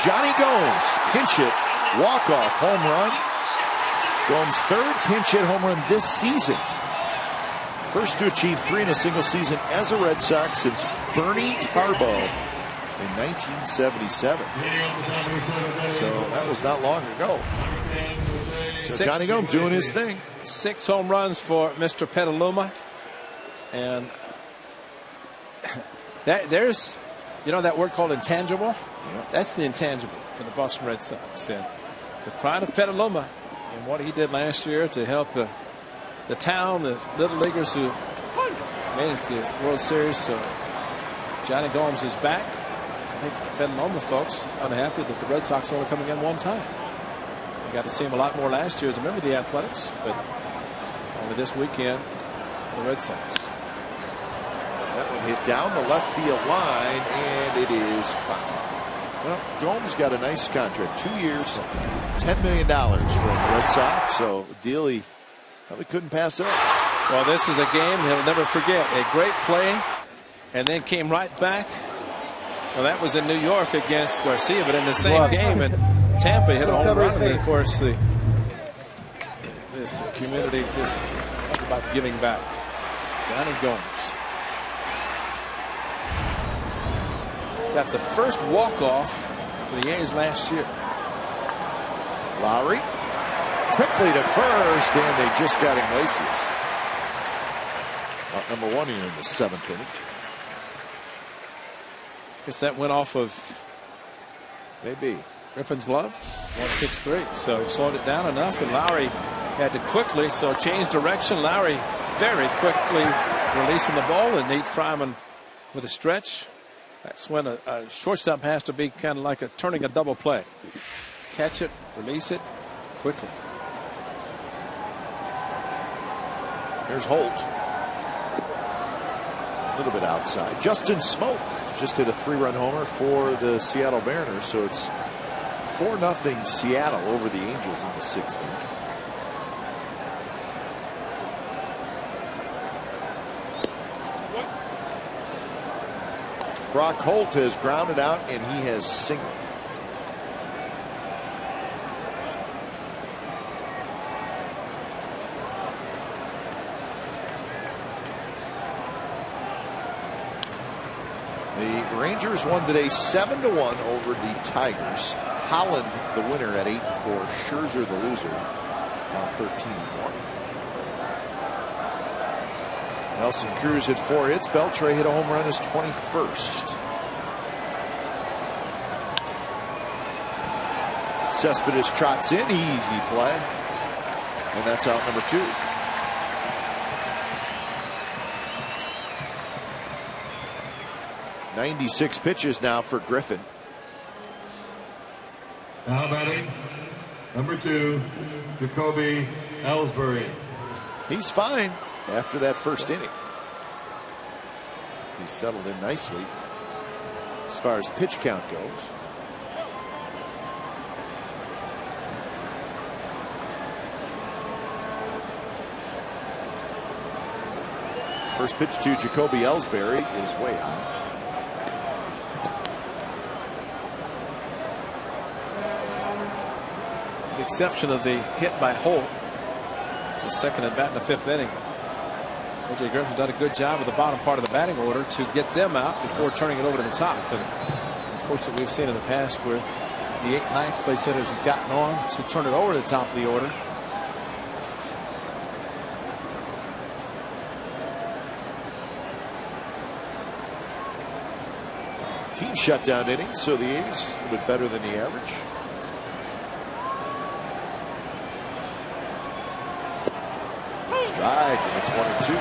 Johnny Gomes, pinch hit, walk-off home run. Gomes' third pinch hit home run this season. First to achieve 3 in a single season as a Red Sox since Bernie Carbo in 1977. So that was not long ago. So Johnny Gomes doing his thing. 6 home runs for Mr. Petaluma. And there's, you know, that word called intangible? Yep. That's the intangible for the Boston Red Sox. And the pride of Petaluma and what he did last year to help the town, the little leaguers who made it to the World Series. So Johnny Gomes is back. I think the Petaluma folks are unhappy that the Red Sox are only coming in one time. We got to see him a lot more last year as a member of the Athletics, but only this weekend the Red Sox. That one hit down the left field line, and it is foul. Well, Gomes got a nice contract, 2 years, $10 million from the Red Sox. So a deal he probably couldn't pass up. Well, this is a game he'll never forget. A great play, and then came right back. Well, that was in New York against Garcia, but in the same game in Tampa, hit a home run. And of course, this community just talk about giving back. Johnny Gomes got the first walk-off for the A's last year. Lowry quickly to first, and they just got Iglesias. Number 1 here in the 7th inning. Guess that went off of maybe Griffin's glove. 1-6-3. So he slowed it down enough, and Lowry had to quickly change direction. Lowry very quickly releasing the ball, and Nate Fryman with a stretch. That's when a shortstop has to be kind of like turning a double play. Catch it, release it quickly. Here's Holt. A little bit outside. Justin Smoke just hit a 3-run homer for the Seattle Mariners. So it's 4-0 Seattle over the Angels in the 6th inning. Brock Holt has grounded out, and he has singled. The Rangers won today 7-1 over the Tigers. Holland the winner at 8-4. Scherzer the loser, now 13-1. Nelson Cruz hit 4 hits. Beltre hit a home run, his 21st. Cespedes trots in, easy play, and that's out number 2. .96 pitches now for Griffin. Now batting, number 2, Jacoby Ellsbury. He's fine after that first inning. He settled in nicely as far as pitch count goes. First pitch to Jacoby Ellsbury is way out. With the exception of the hit by Holt, the second at bat in the 5th inning. A.J. Griffin's done a good job with the bottom part of the batting order to get them out before turning it over to the top. But unfortunately, we've seen in the past where the 8th, 9th place hitters have gotten on to turn it over to the top of the order. Team shutdown inning, so the A's a bit better than the average. Strike, and it's 1-2.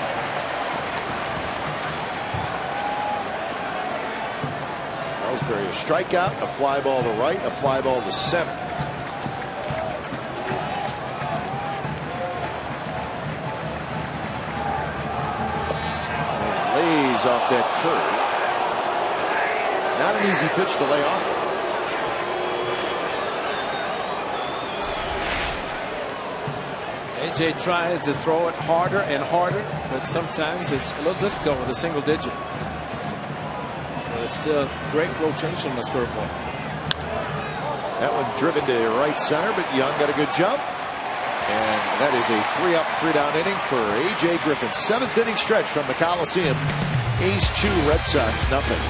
Ellsbury, a strikeout, a fly ball to right, a fly ball to center. And lays off that curve. Not an easy pitch to lay off. A.J. tried to throw it harder and harder, but sometimes it's a little difficult with a single digit. But it's still great rotation on this curveball. That one driven to right center, but Young got a good jump. And that is a 3-up, 3-down inning for A.J. Griffin. 7th inning stretch from the Coliseum. A's 2, Red Sox nothing.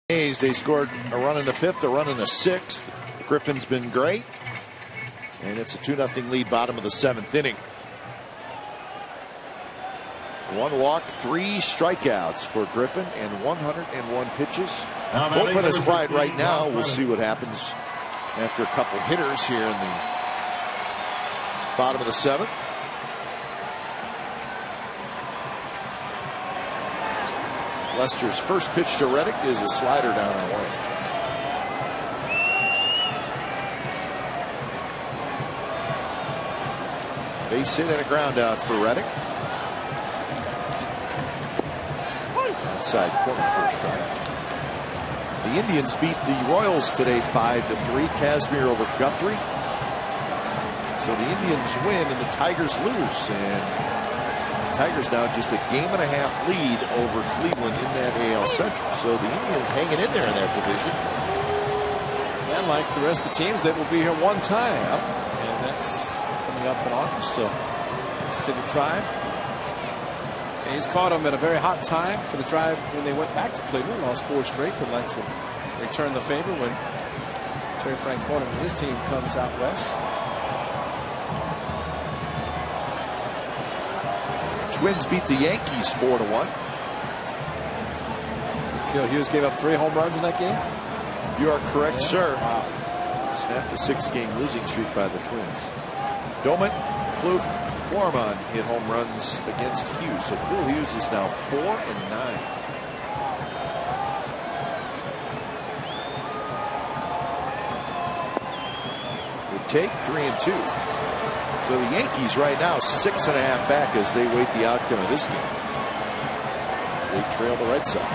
A's, they scored a run in the 5th, a run in the 6th. Griffin's been great. And it's a 2-0 lead, bottom of the 7th inning. 1 walk, 3 strikeouts for Griffin, and 101 pitches. Bullpen is quiet right now. We'll see what happens after a couple hitters here in the bottom of the 7th. Lester's first pitch to Reddick is a slider down and away. Base hit and a ground out for Reddick. Outside corner, first strike. The Indians beat the Royals today 5-3. Casimir over Guthrie. So the Indians win and the Tigers lose. And Tigers now just a game-and-a-half lead over Cleveland in that AL Central. So the Indians hanging in there in that division. And like the rest of the teams, they will be here one time. Yep. And that's coming up in August. So see the Tribe. And he's caught them at a very hot time for the Tribe when they went back to Cleveland. Lost 4 straight. They'd like to return the favor when Terry Francona and his team comes out west. Twins beat the Yankees 4-1. Phil Hughes gave up 3 home runs in that game. You are correct, sir. Wow. Snapped the 6-game losing streak by the Twins. Doman, Plouffe, Florimon hit home runs against Hughes. So Phil Hughes is now 4-9. Would take 3-2. So the Yankees right now 6.5 back as they wait the outcome of this game, as they trail the Red Sox.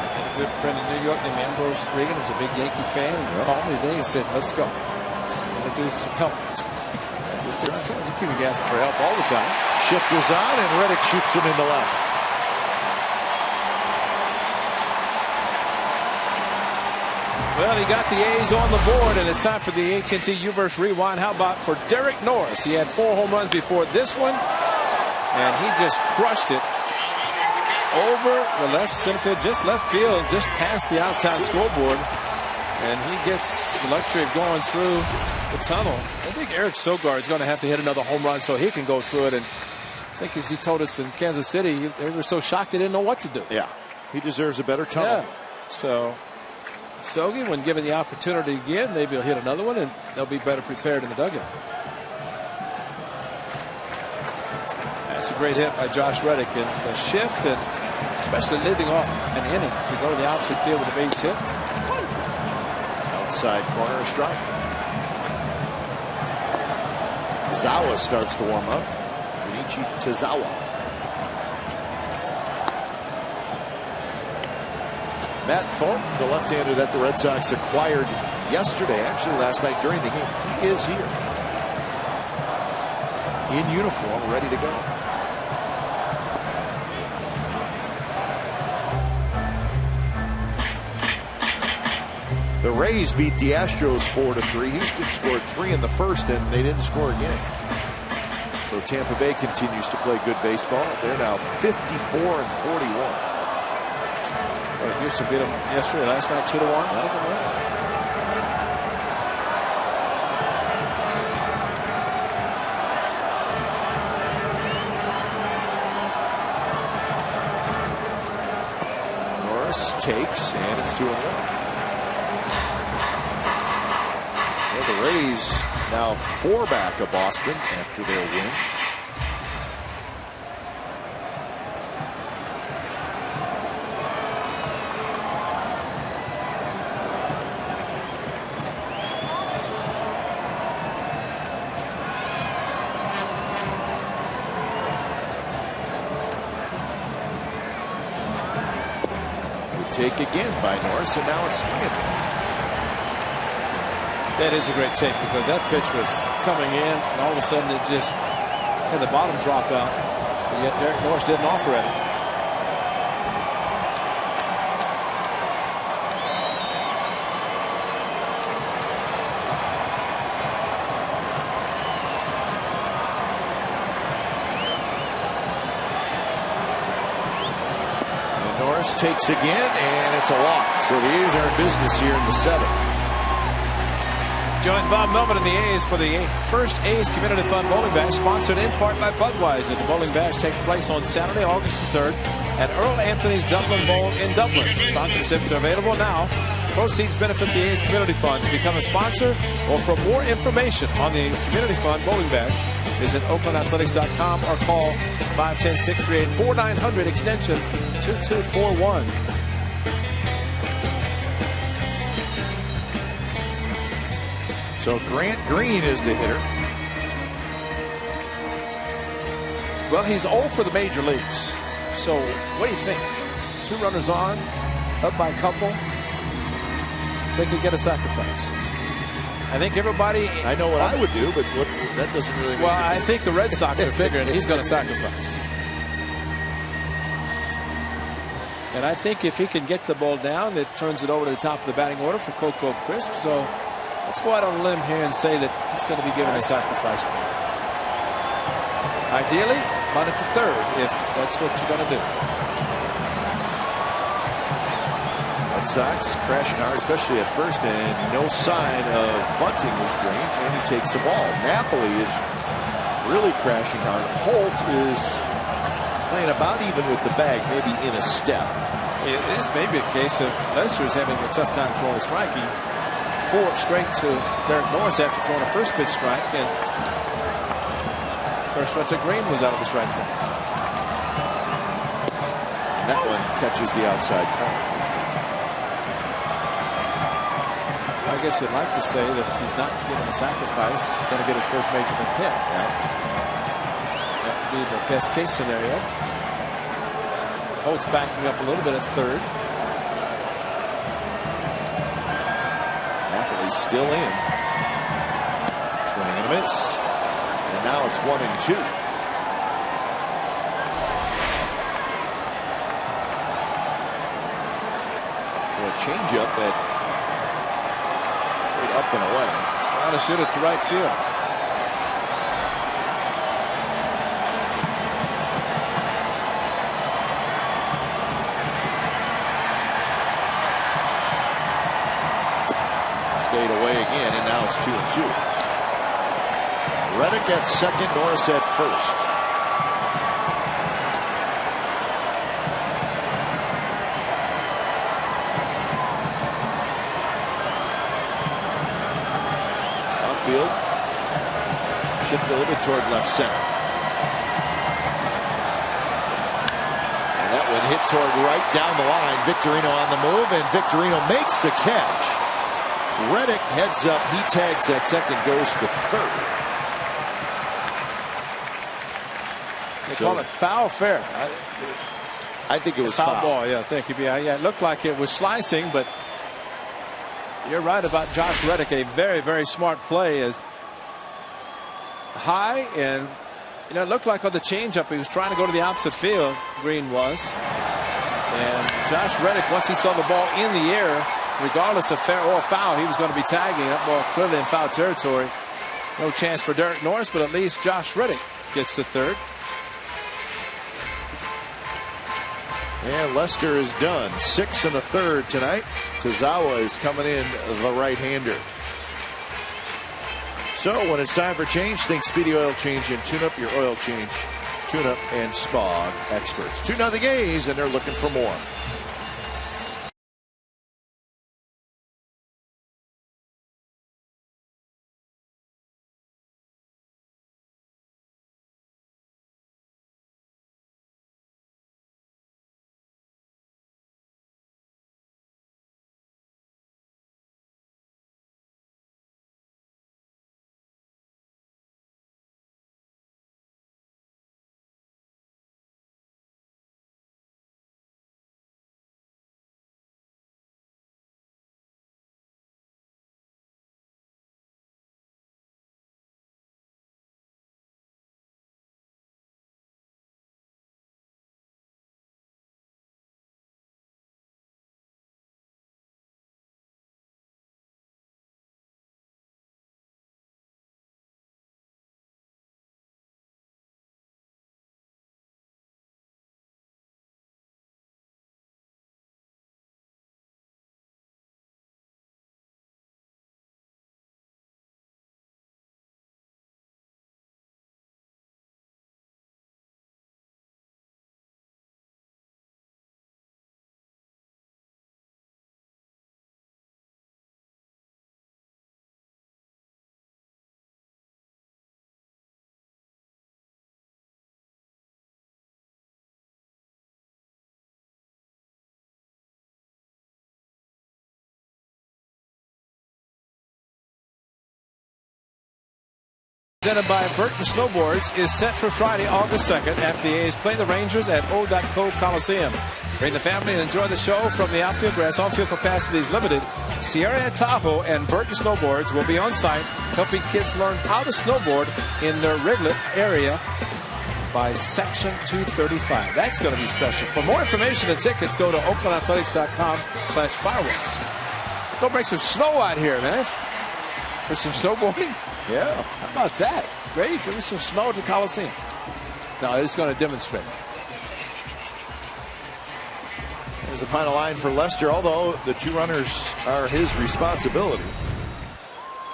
A good friend in New York named Ambrose Regan was a big Yankee fan. He called me today and said, "Let's go. Gotta do some help." He said, "You keep asking for help all the time." Shift was on and Reddick shoots him into left. Well, he got the A's on the board, and it's time for the AT&T U-verse Rewind. How about for Derek Norris? He had 4 home runs before this one, and he just crushed it over the left center field, just left field, just past the outside scoreboard. And he gets the luxury of going through the tunnel. I think Eric Sogard is going to have to hit another home run so he can go through it. And I think, as he told us in Kansas City, they were so shocked they didn't know what to do. Yeah, he deserves a better tunnel. Yeah. So Sogi, when given the opportunity again, maybe he'll hit another one and they'll be better prepared in the dugout. That's a great hit by Josh Reddick, and the shift, and especially leading off an inning to go to the opposite field with a base hit. Outside corner strike. Tazawa starts to warm up. Junichi Tazawa. Matt Thorpe, the left-hander that the Red Sox acquired yesterday, actually last night during the game, he is here in uniform, ready to go. The Rays beat the Astros 4-3. Houston scored 3 in the first, and they didn't score again. So Tampa Bay continues to play good baseball. They're now 54-41. Houston beat them yesterday, last night 2-1. Norris takes, and it's 2-1. The Rays now 4 back of Boston after their win. Take again by Norris, and now it's 3-1. That is a great take, because that pitch was coming in, and all of a sudden it just had the bottom drop out. And yet Derek Norris didn't offer it. And Norris takes again, and it's a walk. So the A's are in business here in the 7th. Join Bob Melvin and the A's for the first A's Community Fund Bowling Bash, sponsored in part by Budweiser. The Bowling Bash takes place on Saturday, August the 3rd at Earl Anthony's Dublin Bowl in Dublin. Sponsorships are available now. Proceeds benefit the A's Community Fund. To become a sponsor or for more information on the Community Fund Bowling Bash, visit OaklandAthletics.com or call 510-638-4900 extension 2241. So Grant Green is the hitter. Well, he's old for the major leagues. So what do you think? 2 runners on, up by a couple. They could get a sacrifice. I think everybody. I know what I would do, but that doesn't really. Well, I think the Red Sox are figuring he's going to sacrifice. And I think if he can get the ball down, it turns it over to the top of the batting order for Coco Crisp. So let's go out on a limb here and say that he's going to be given a sacrifice. Ideally, bunt it to third if that's what you're going to do. Red Sox crashing hard, especially at first, and no sign of bunting was drained, and he takes the ball. Napoli is really crashing hard. Holt is playing about even with the bag, maybe in a step. This may be a case of Lester's having a tough time throwing a strike. He 4 straight to Derek Norris after throwing a first pitch strike, and first one to Green was out of the strike zone. That one catches the outside corner. I guess you'd like to say that if he's not given a sacrifice, he's going to get his first major league hit. Yeah. That would be the best case scenario. Holt's backing up a little bit at third. Napoli's still in. Swing and a miss. And now it's 1-2. So a changeup that played up and away. He's trying to shoot it to right field. Stayed away again, and now it's 2-2. Reddick at second, Norris at first. field. Shift a little bit toward left center. And that one hit toward right down the line. Victorino on the move, and Victorino makes the catch. Reddick heads up. He tags at second, goes to third. They call it foul fair. I think it was foul. Ball, yeah, thank you. Yeah, it looked like it was slicing, but you're right about Josh Reddick. A very, very smart play. Is high, and it looked like on the changeup he was trying to go to the opposite field. Green was, and Josh Reddick, once he saw the ball in the air, regardless of fair or foul, he was going to be tagging that ball clearly in foul territory. No chance for Derek Norris, but at least Josh Reddick gets to third. And Lester is done. 6 1/3 tonight. Tozawa is coming in, the right-hander. So when it's time for change, think Speedy Oil Change and Tune Up, your oil change, tune-up, and spa experts. 2-0 A's, and they're looking for more. Presented by Burton Snowboards is set for Friday, August 2nd after the A's play the Rangers at O.Co Coliseum. Bring the family and enjoy the show from the outfield grass. On-field capacity is limited. Sierra Tahoe and Burton Snowboards will be on site helping kids learn how to snowboard in their Riglet area by Section 235. That's going to be special. For more information and tickets, go to oaklandathletics.com/fireworks. Go bring some snow out here, man. For some snowboarding. Yeah. How about that? Great. Give me some snow at the Coliseum. No, it's going to demonstrate. There's the final line for Lester, although the 2 runners are his responsibility.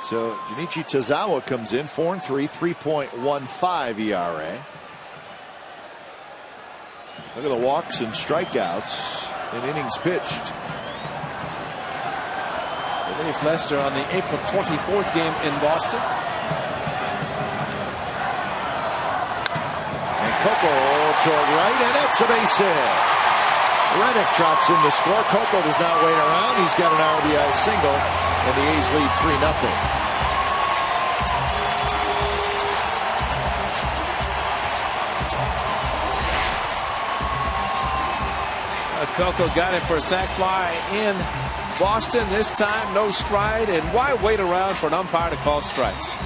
So Junichi Tozawa comes in, 4-3, 3.15 ERA. Look at the walks and strikeouts in innings pitched. Relief Lester on the April 24th game in Boston. And Coco toward right, and that's a base hit. Reddick trots in to score. Coco does not wait around. He's got an RBI single, and the A's lead 3-0. Coco got it for a sac fly in Boston. This time, no stride. And why wait around for an umpire to call strikes?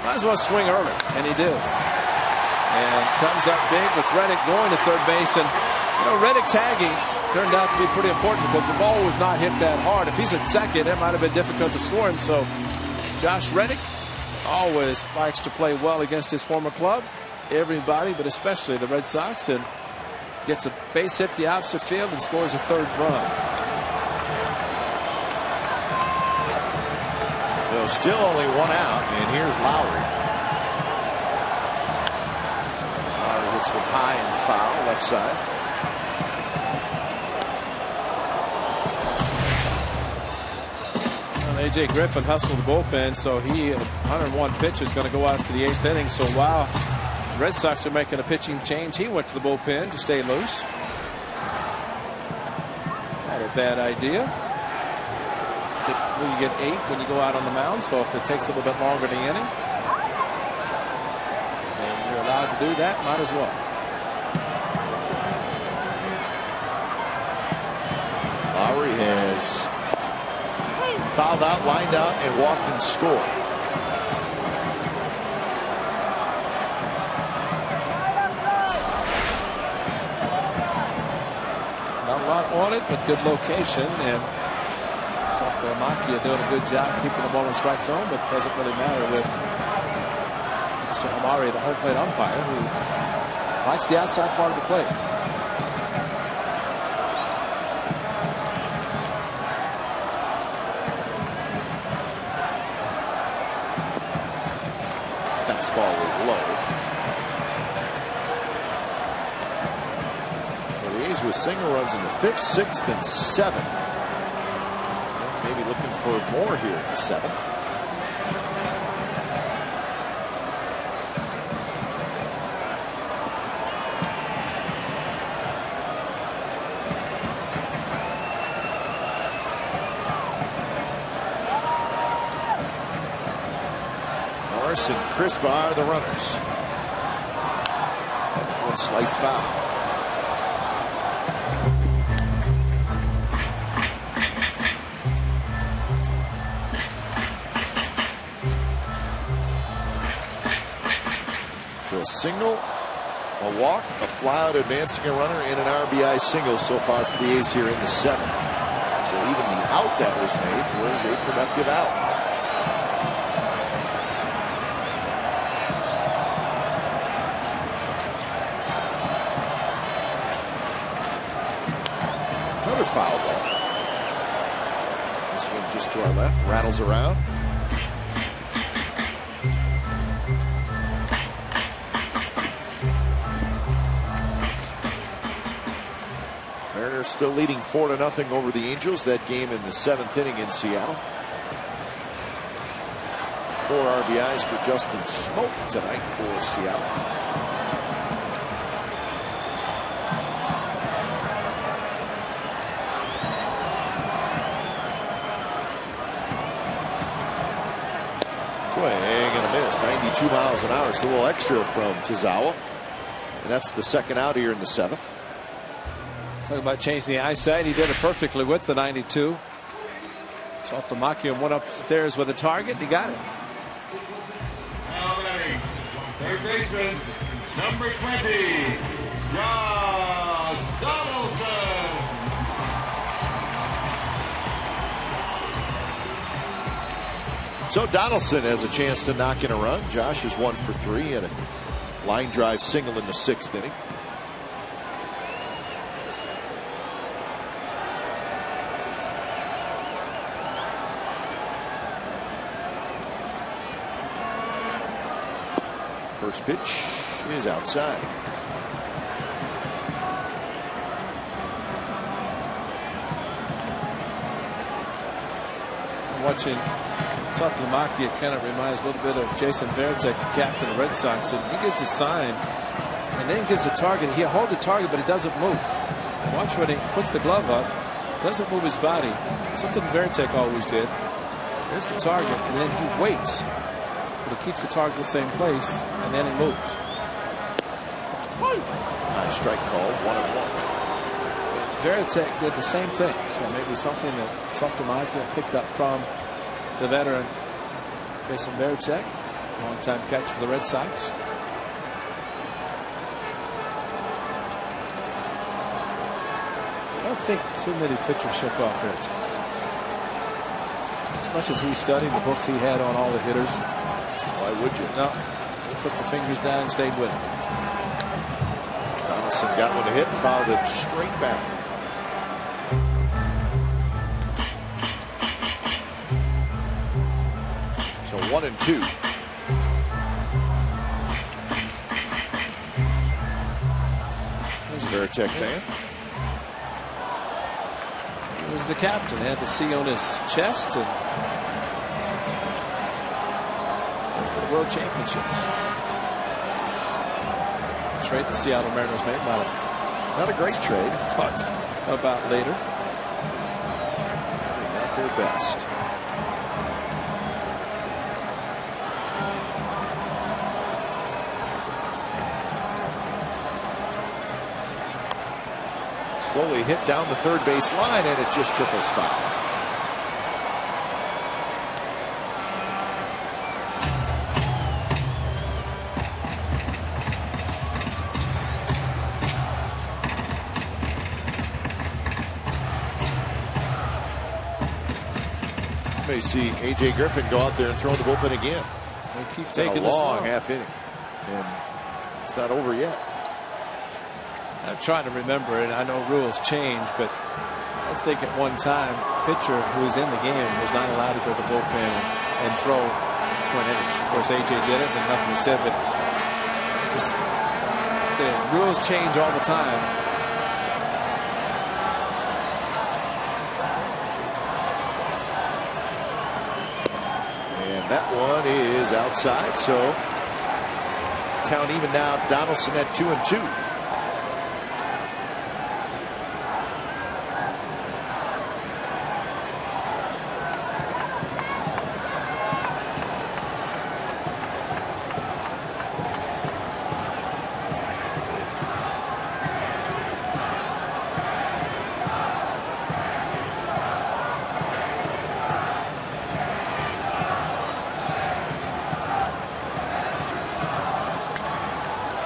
Might as well swing early, and he does. And comes up big with Reddick going to third base. And, Reddick tagging turned out to be pretty important because the ball was not hit that hard. If he's at second, it might have been difficult to score him. So, Josh Reddick always likes to play well against his former club. Everybody, but especially the Red Sox. And gets a base hit the opposite field and scores a third run. So still only 1 out, and here's Lowry. Lowry hits one high and foul, left side. A.J. Griffin hustled the bullpen, so he, 101 pitches, going to go out for the 8th inning. So while the Red Sox are making a pitching change, he went to the bullpen to stay loose. Not a bad idea. Typically you get 8 when you go out on the mound, so if it takes a little bit longer in the inning, and you're allowed to do that, might as well. Lowry has fouled out, lined out, and walked and scored. Not a lot on it, but good location, and Saltalamacchia doing a good job keeping the ball in strike zone, but doesn't really matter with Mr. Amari, the home plate umpire, who likes the outside part of the plate. Fastball was low. So the A's with single runs in the 5th, 6th, and 7th. Maybe looking for more here in the 7th. Morris and Crispa are the runners. And one slice foul. So a single, a walk, a fly out advancing a runner, and an RBI single so far for the A's here in the 7th. So even the out that was made was a productive out. Another foul ball. This one just to our left, rattles around. Mariners still leading 4-0 over the Angels. That game in the 7th inning in Seattle. 4 RBIs for Justin Smoke tonight for Seattle. Swing and a miss. 92 miles an hour. It's a little extra from Tazawa. And that's the second out here in the 7th. Talking about changing the eyesight, he did it perfectly with the 92. Saltalamacchia went upstairs with a target. He got it. Now batting, third baseman, number 20, Josh Donaldson. So Donaldson has a chance to knock in a run. Josh is 1 for 3 and a line drive single in the 6th inning. First pitch is outside. Watching Saltalamacchia, kind of reminds a little bit of Jason Varitek, the captain of the Red Sox. And he gives a sign and then gives a target. He holds the target, but he doesn't move. And watch when he puts the glove up, doesn't move his body. Something Varitek always did. There's the target, and then he waits. But he keeps the target in the same place, and then he moves. High strike called, 1-1. Varitek did the same thing, so maybe something that Saltalamacchia picked up from the veteran Jason Varitek, long-time catcher for the Red Sox. I don't think too many pitchers shook off Varitek. As much as he studied the books he had on all the hitters. Why would you? No, he put the fingers down and stayed with it. Donaldson got one to hit and fouled it straight back. So 1-2. There's a Varitek fan. He was the captain. He had the C on his chest, and World Championships. Trade the Seattle Mariners made not a great trade. Thought about later. Not their best. Slowly hit down the third base line, and it just triples foul. May see A.J. Griffin go out there and throw the bullpen again. He keeps taking a long half inning, and it's not over yet. I'm trying to remember, and I know rules change, but I think at one time, pitcher who was in the game was not allowed to go to the bullpen and throw 20 innings. Of course, A.J. did it, and nothing was said, but just say rules change all the time. That one is outside, so count even now. Donaldson at 2-2.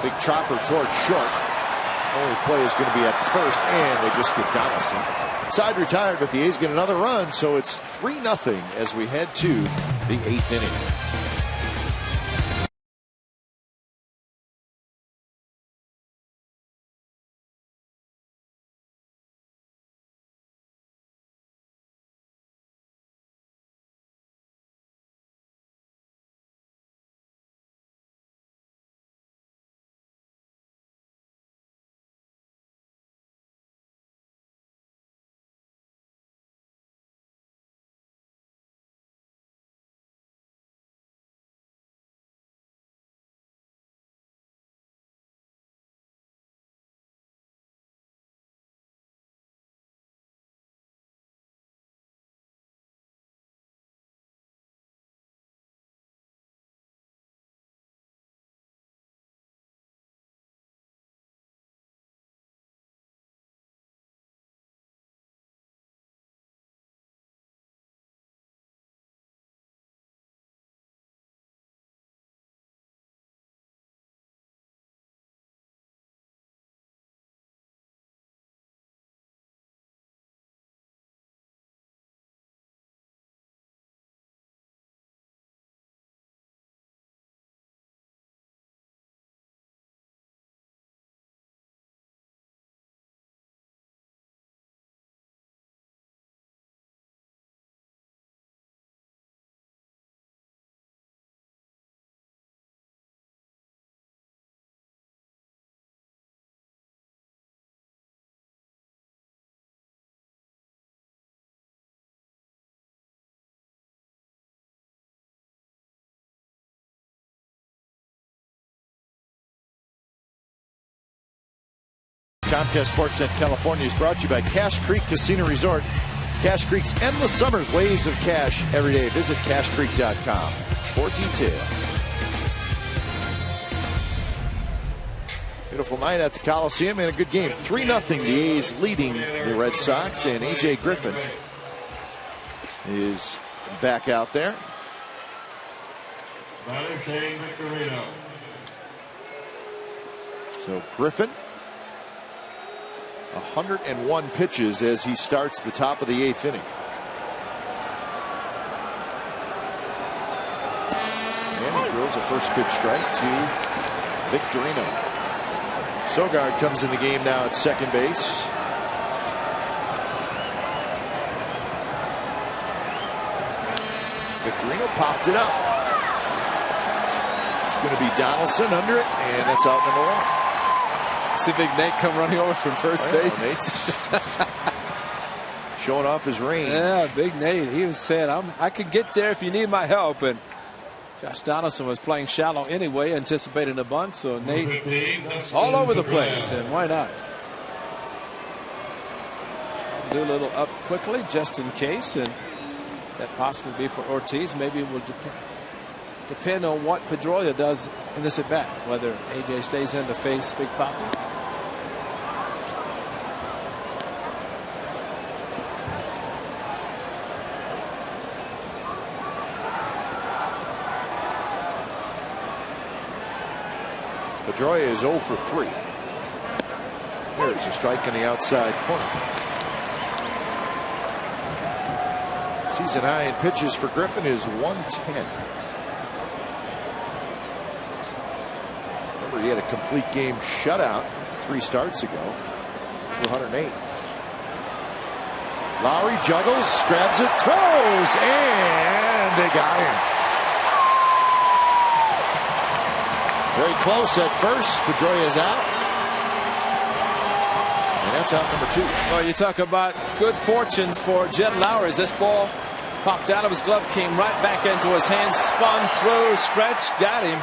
Big chopper towards short. Only play is going to be at first, and they just get Donaldson. Side retired, but the A's get another run, so it's 3-0 as we head to the 8th inning. Comcast Sportsnet California is brought to you by Cache Creek Casino Resort. Cache Creek's endless summers, waves of cash every day. Visit cachecreek.com for details. Beautiful night at the Coliseum and a good game. 3-0, the A's leading the Red Sox, and A.J. Griffin is back out there. So Griffin, 101 pitches as he starts the top of the 8th inning. And he throws a first pitch strike to Victorino. Sogard comes in the game now at second base. Victorino popped it up. It's going to be Donaldson under it, and that's out number 1. See Big Nate come running over from first base. Nate's showing off his range. Yeah, Big Nate. He was saying, I can get there if you need my help. And Josh Donaldson was playing shallow anyway, anticipating a bunt, so Nate all over the place, and why not? Do a little up quickly just in case, and that possibly be for Ortiz. Maybe it will depend on what Pedroia does in this at bat, whether AJ stays in to face Big Papi. Pedroia is 0 for 3. Here's a strike in the outside corner. Season high in pitches for Griffin is 110. Remember, he had a complete game shutout 3 starts ago. 208. Lowry juggles, grabs it, throws, and they got him. Very close at first. Pedroia is out. And that's out number 2. Well, you talk about good fortunes for Jed Lowry. As this ball popped out of his glove, came right back into his hand, spun through, stretched, got him.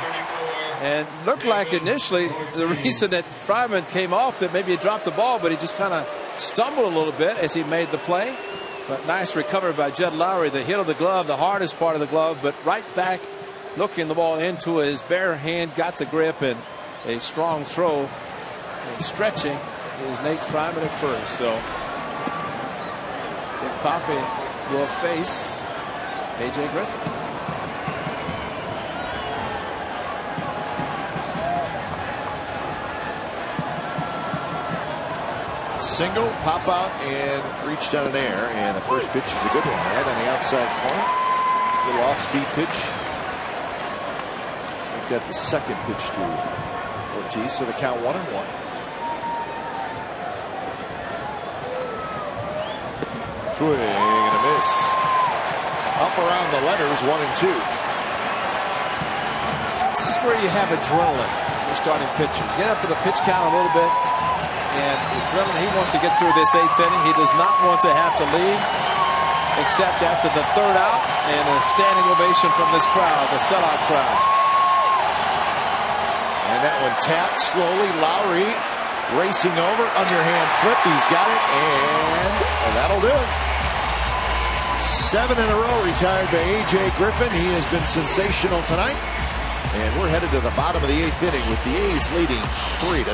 And looked like initially the reason that Fryman came off, that maybe he dropped the ball, but he just kind of stumbled a little bit as he made the play. But nice recovery by Jed Lowry. The hit of the glove, the hardest part of the glove, but right back, looking the ball into his bare hand, got the grip, and a strong throw and stretching is Nate Fryman at first. So Big Papi will face AJ Griffin. Single, pop out, and reach down in air, and the first pitch is a good one right on the outside corner. Little off-speed pitch. Got the second pitch to Ortiz, so the count 1-1. Swing and a miss. Up around the letters, 1 and 2. This is where you have adrenaline. You're starting pitcher. Get up to the pitch count a little bit, and adrenaline. He wants to get through this 8th inning. He does not want to have to leave, except after the 3rd out, and a standing ovation from this crowd, the sellout crowd. And that one tapped slowly. Lowry racing over, underhand flip. He's got it, and that'll do it. 7 in a row retired by AJ Griffin. He has been sensational tonight. And we're headed to the bottom of the 8th inning with the A's leading 3-0.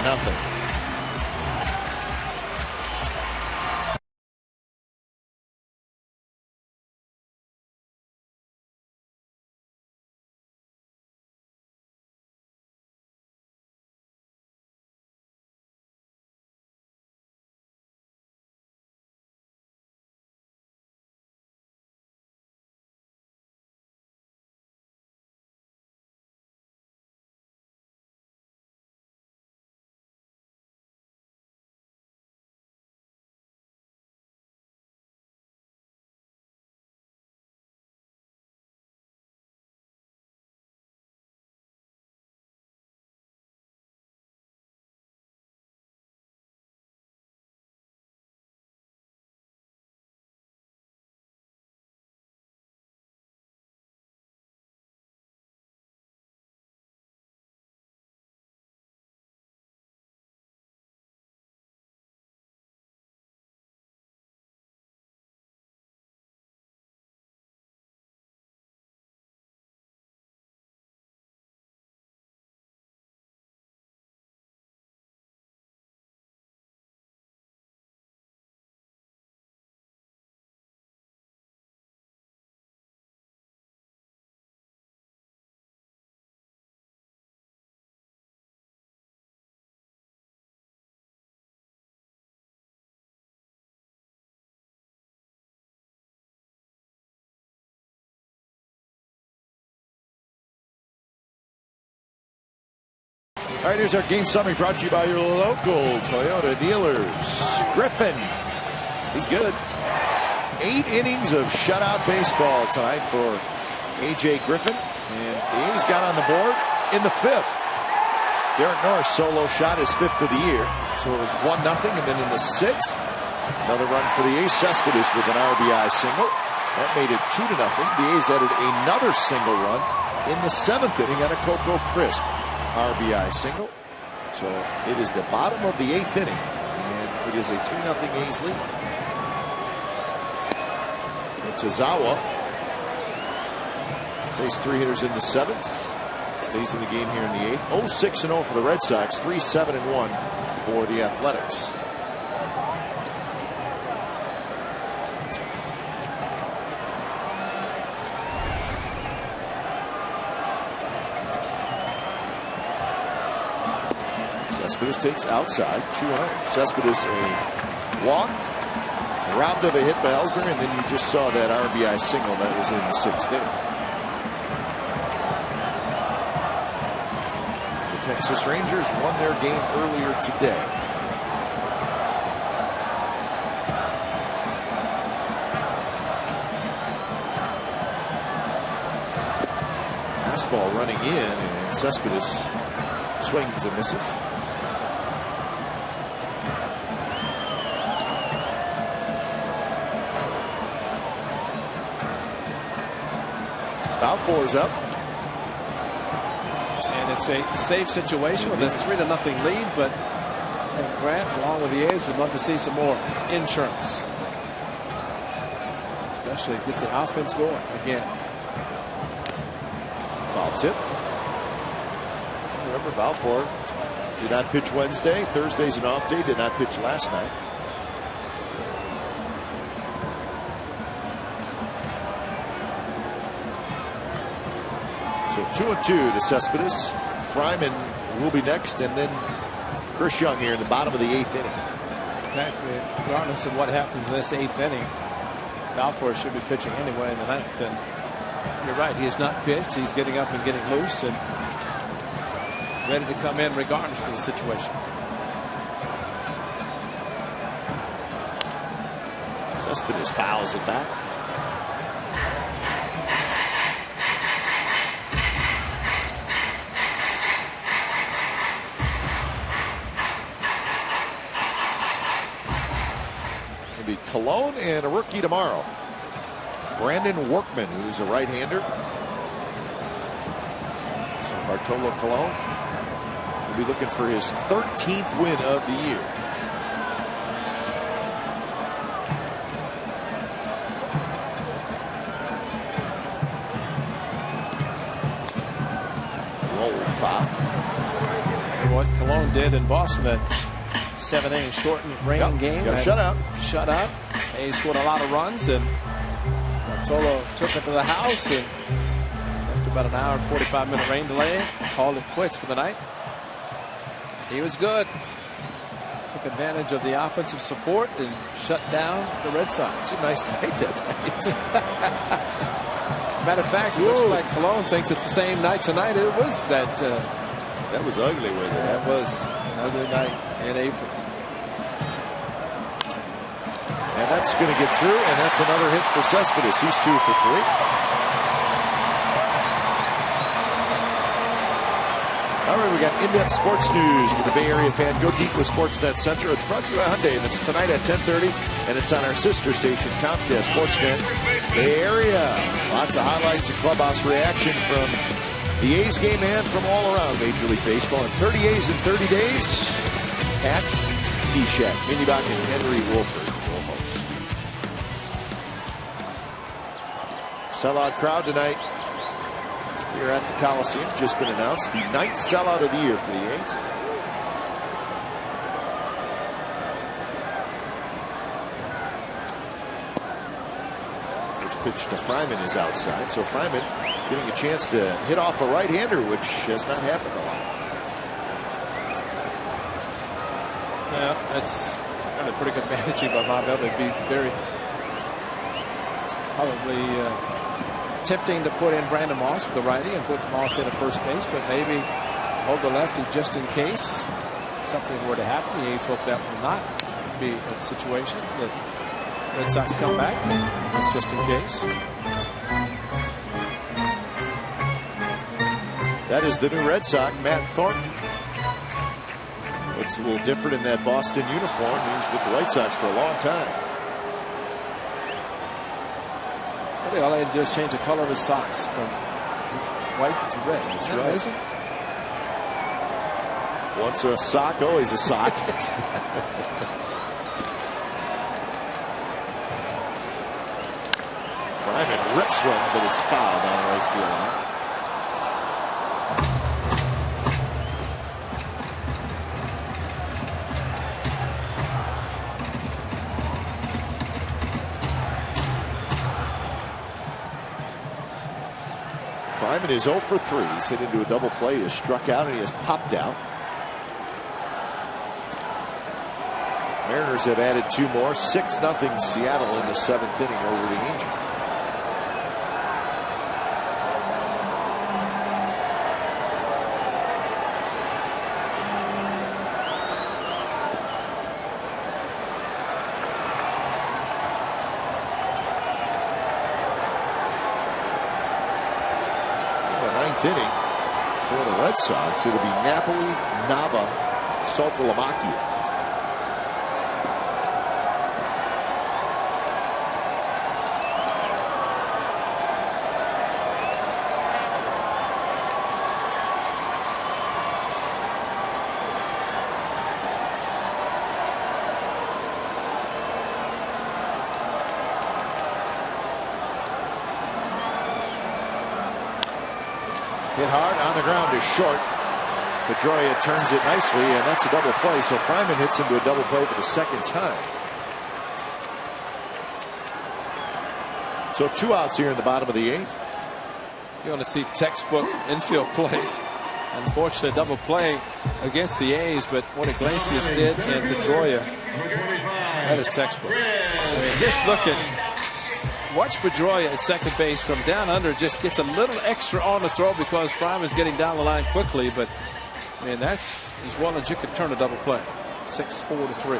All right, here's our game summary brought to you by your local Toyota dealers. Griffin, he's good. 8 innings of shutout baseball tonight for A.J. Griffin. And the A's got on the board in the 5th. Derek Norris solo shot his 5th of the year. So it was 1-0. And then in the 6th, another run for the A's. Cespedes with an RBI single. That made it 2-0. The A's added another single run in the 7th inning on a Coco Crisp RBI single. So it is the bottom of the 8th inning, and it is a 2-0 A's lead. Tazawa faced 3 hitters in the 7th. Stays in the game here in the 8th. 0-6-0 for the Red Sox. 3-7-1 for the Athletics. Cespedes takes outside. 2-0. Cespedes a walk. Robbed of a hit by Ellsbury, and then you just saw that RBI single that was in the 6th inning. The Texas Rangers won their game earlier today. Fastball running in, and Cespedes swings and misses. Balfour's up. And it's a safe situation with a 3-0 lead, but Grant, along with the A's, would love to see some more insurance. Especially get the offense going again. Foul tip. Remember, Balfour did not pitch Wednesday. Thursday's an off day. Did not pitch last night. So 2-2 to Cespedes. Fryman will be next, and then Chris Young here in the bottom of the 8th inning. Exactly. Regardless of what happens in this 8th inning, Balfour should be pitching anyway in the 9th. And you're right, he has not pitched. He's getting up and getting loose and ready to come in regardless of the situation. Cespedes fouls it back. Be Cologne and a rookie tomorrow. Brandon Workman, who's a right-hander. So Bartolo Colon will be looking for his 13th win of the year. Roll foul. What Cologne did in Boston, that 7-inning shortened rain game. Got a shutout. Shutout. They scored a lot of runs, and Bartolo took it to the house, and after about an hour and 45-minute rain delay, called it quits for the night. He was good. Took advantage of the offensive support and shut down the Red Sox. It's a nice night that night. Matter of fact, it looks like Cologne thinks it's the same night tonight. It was that. That was ugly with it. That was another night in April. And that's going to get through, and that's another hit for Cespedes. He's 2 for 3. All right, we got in-depth sports news for the Bay Area fan. Go deep with Sportsnet Central. It's brought to you by Hyundai, and it's tonight at 10:30, and it's on our sister station, Comcast Sportsnet Bay Area. Lots of highlights and clubhouse reaction from the A's game and from all around Major League Baseball. And 30 A's in 30 days at E-Shack. Mindy Bach and Henry Wolford. Sellout crowd tonight here at the Coliseum. Just been announced, the 9th sellout of the year for the A's. First pitch to Fryman is outside, so Fryman getting a chance to hit off a right-hander, which has not happened a lot. Yeah, that's a pretty good managing by Bob Elliott. It'd be very probably tempting to put in Brandon Moss with the righty and put Moss in at first base, but maybe hold the lefty just in case something were to happen. The A's hope that will not be a situation that Red Sox come back. That's just in case. That is the new Red Sox, Matt Thornton. Looks a little different in that Boston uniform. He was with the White Sox for a long time. All they had to do is change the color of his socks from white to red. That's right. Amazing? Once a sock, always a sock. Fryman rips one, but it's fouled on the right field line. Fryman is 0 for 3. He's hit into a double play. He has struck out and he has popped out. Mariners have added 2 more. 6-0 Seattle in the 7th inning over the Angels. Inning for the Red Sox. It'll be Napoli, Nava, Saltalamacchia. Hit hard on the ground is short. Pedroia turns it nicely, and that's a double play. So Fryman hits into a double play for the 2nd time. So 2 outs here in the bottom of the 8th. You want to see textbook infield play. Unfortunate double play against the A's, but what Iglesias did and Pedroia, that is textbook. I mean, just look at. Watch Pedroia at second base from down under, just gets a little extra on the throw because Fryman's getting down the line quickly, but man, that's as well as you could turn a double play. 6-4-3.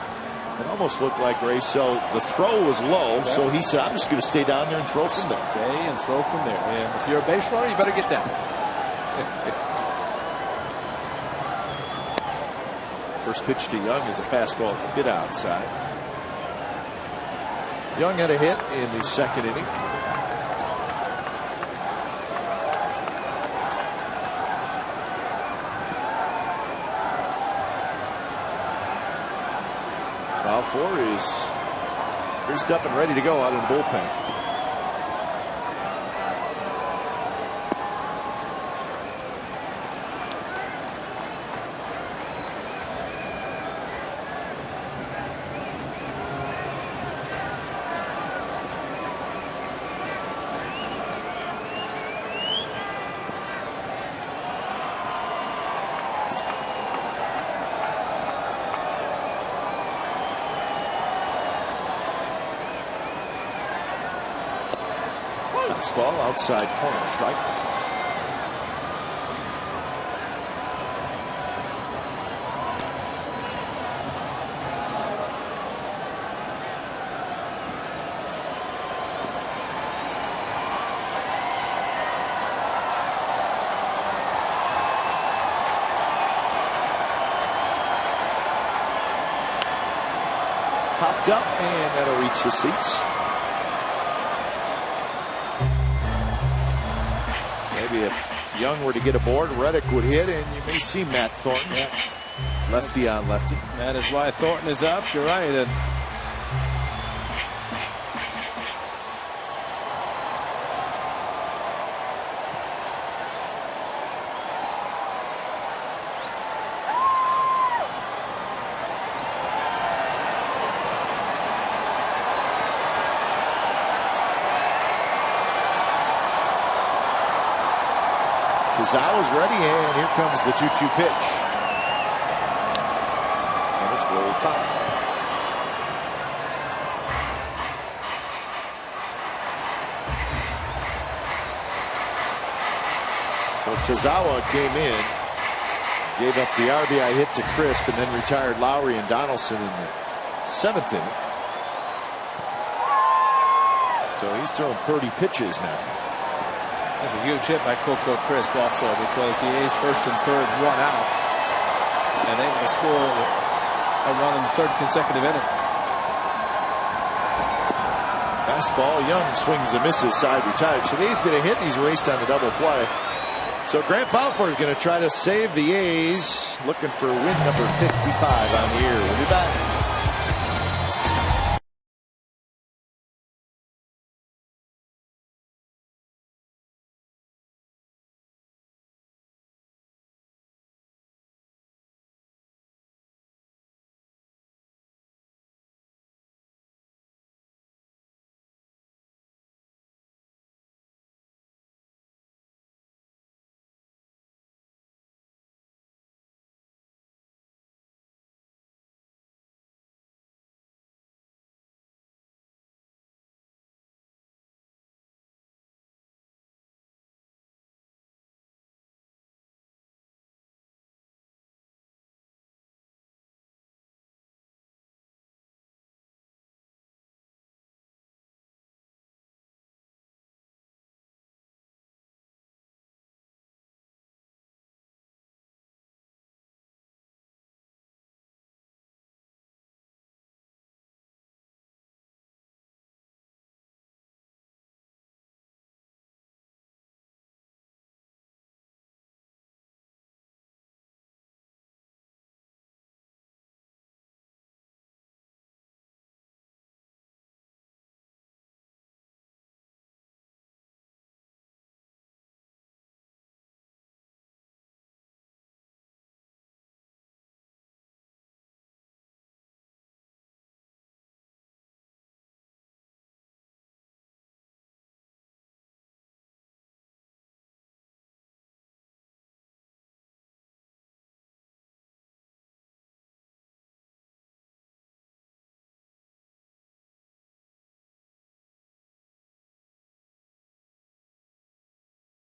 It almost looked like, Ray, so the throw was low, so he said, I'm just going to stay down there and throw from there. Stay and throw from there. And if you're a base runner, you better get down. First pitch to Young is a fastball a bit outside. Young had a hit in the 2nd inning. Balfour is greased up and ready to go out in the bullpen. Fastball outside corner, strike. Popped up, and that'll reach the seats. Maybe if Young were to get aboard, Reddick would hit, and you may see Matt Thornton. Yeah. Lefty on lefty. That is why Thornton is up. You're right. And Tazawa's ready, and here comes the 2-2 pitch. And it's rolled foul. So Tazawa came in, gave up the RBI hit to Crisp, and then retired Lowry and Donaldson in the 7th inning. So he's thrown 30 pitches now. That's a huge hit by Coco Crisp also, because the A's first and third, 1 out, and able to score a run in the 3rd consecutive inning. Fastball, Young swings and misses, side retired. So the A's get a hit, and he's raced on a double play. So Grant Balfour is going to try to save the A's, looking for win number 55 on the year. We'll be back.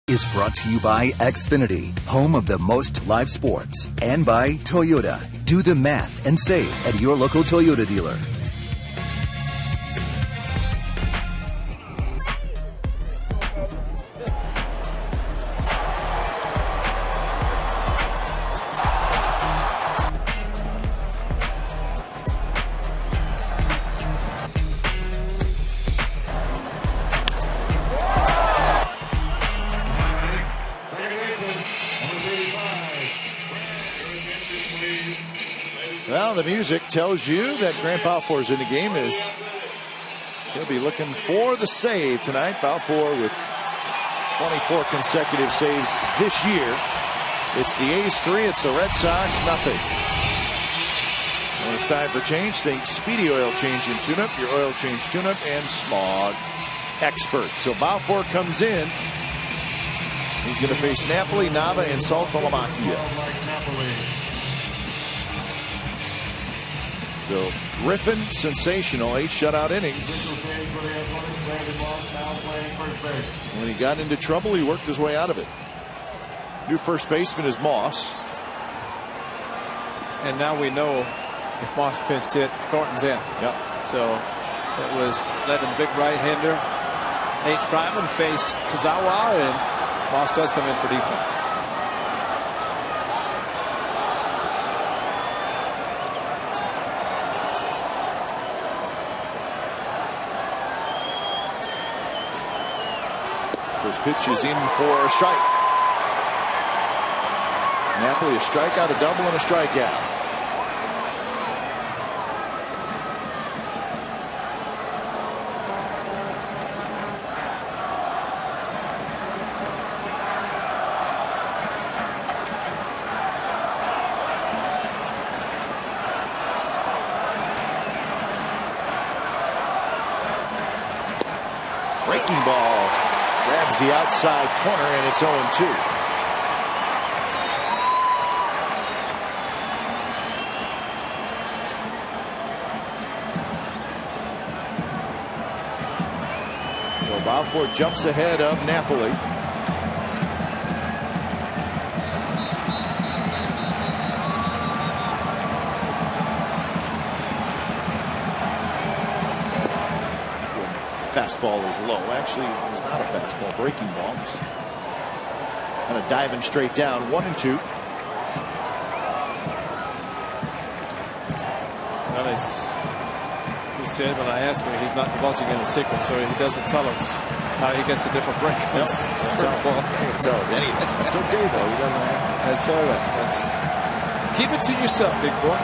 Is brought to you by Xfinity, home of the most live sports, and by Toyota. Do the math and save at your local Toyota dealer. Well, the music tells you that Grant Balfour is in the game. He'll be looking for the save tonight. Balfour with 24 consecutive saves this year. It's the A's 3, it's the Red Sox nothing. When it's time for change, think Speedy Oil Change and Tune-Up, your oil change tune-up and smog expert. So Balfour comes in. He's going to face Napoli, Nava, and Saltalamacchia. So Griffin, sensational, 8 shutout innings. When he got into trouble, he worked his way out of it. New first baseman is Moss. And now we know if Moss pinched hit, Thornton's in. Yep. So it was letting big right-hander Nate Fryman face Tazawa, and Moss does come in for defense. First pitch is in for a strike. Napoli, a strikeout, a double, and a strikeout. Breaking ball. Grabs the outside corner, and it's 0-2. So Balfour jumps ahead of Napoli. Fastball is low. Actually, it was not a fastball. Breaking ball. Kind of diving straight down. 1-2. Well, he said when I asked him, he's not divulging any secrets, so he doesn't tell us He gets a different break. Yep. Can't tell us anything. It's okay though. He doesn't have. That's all right. Keep it to yourself, big boy.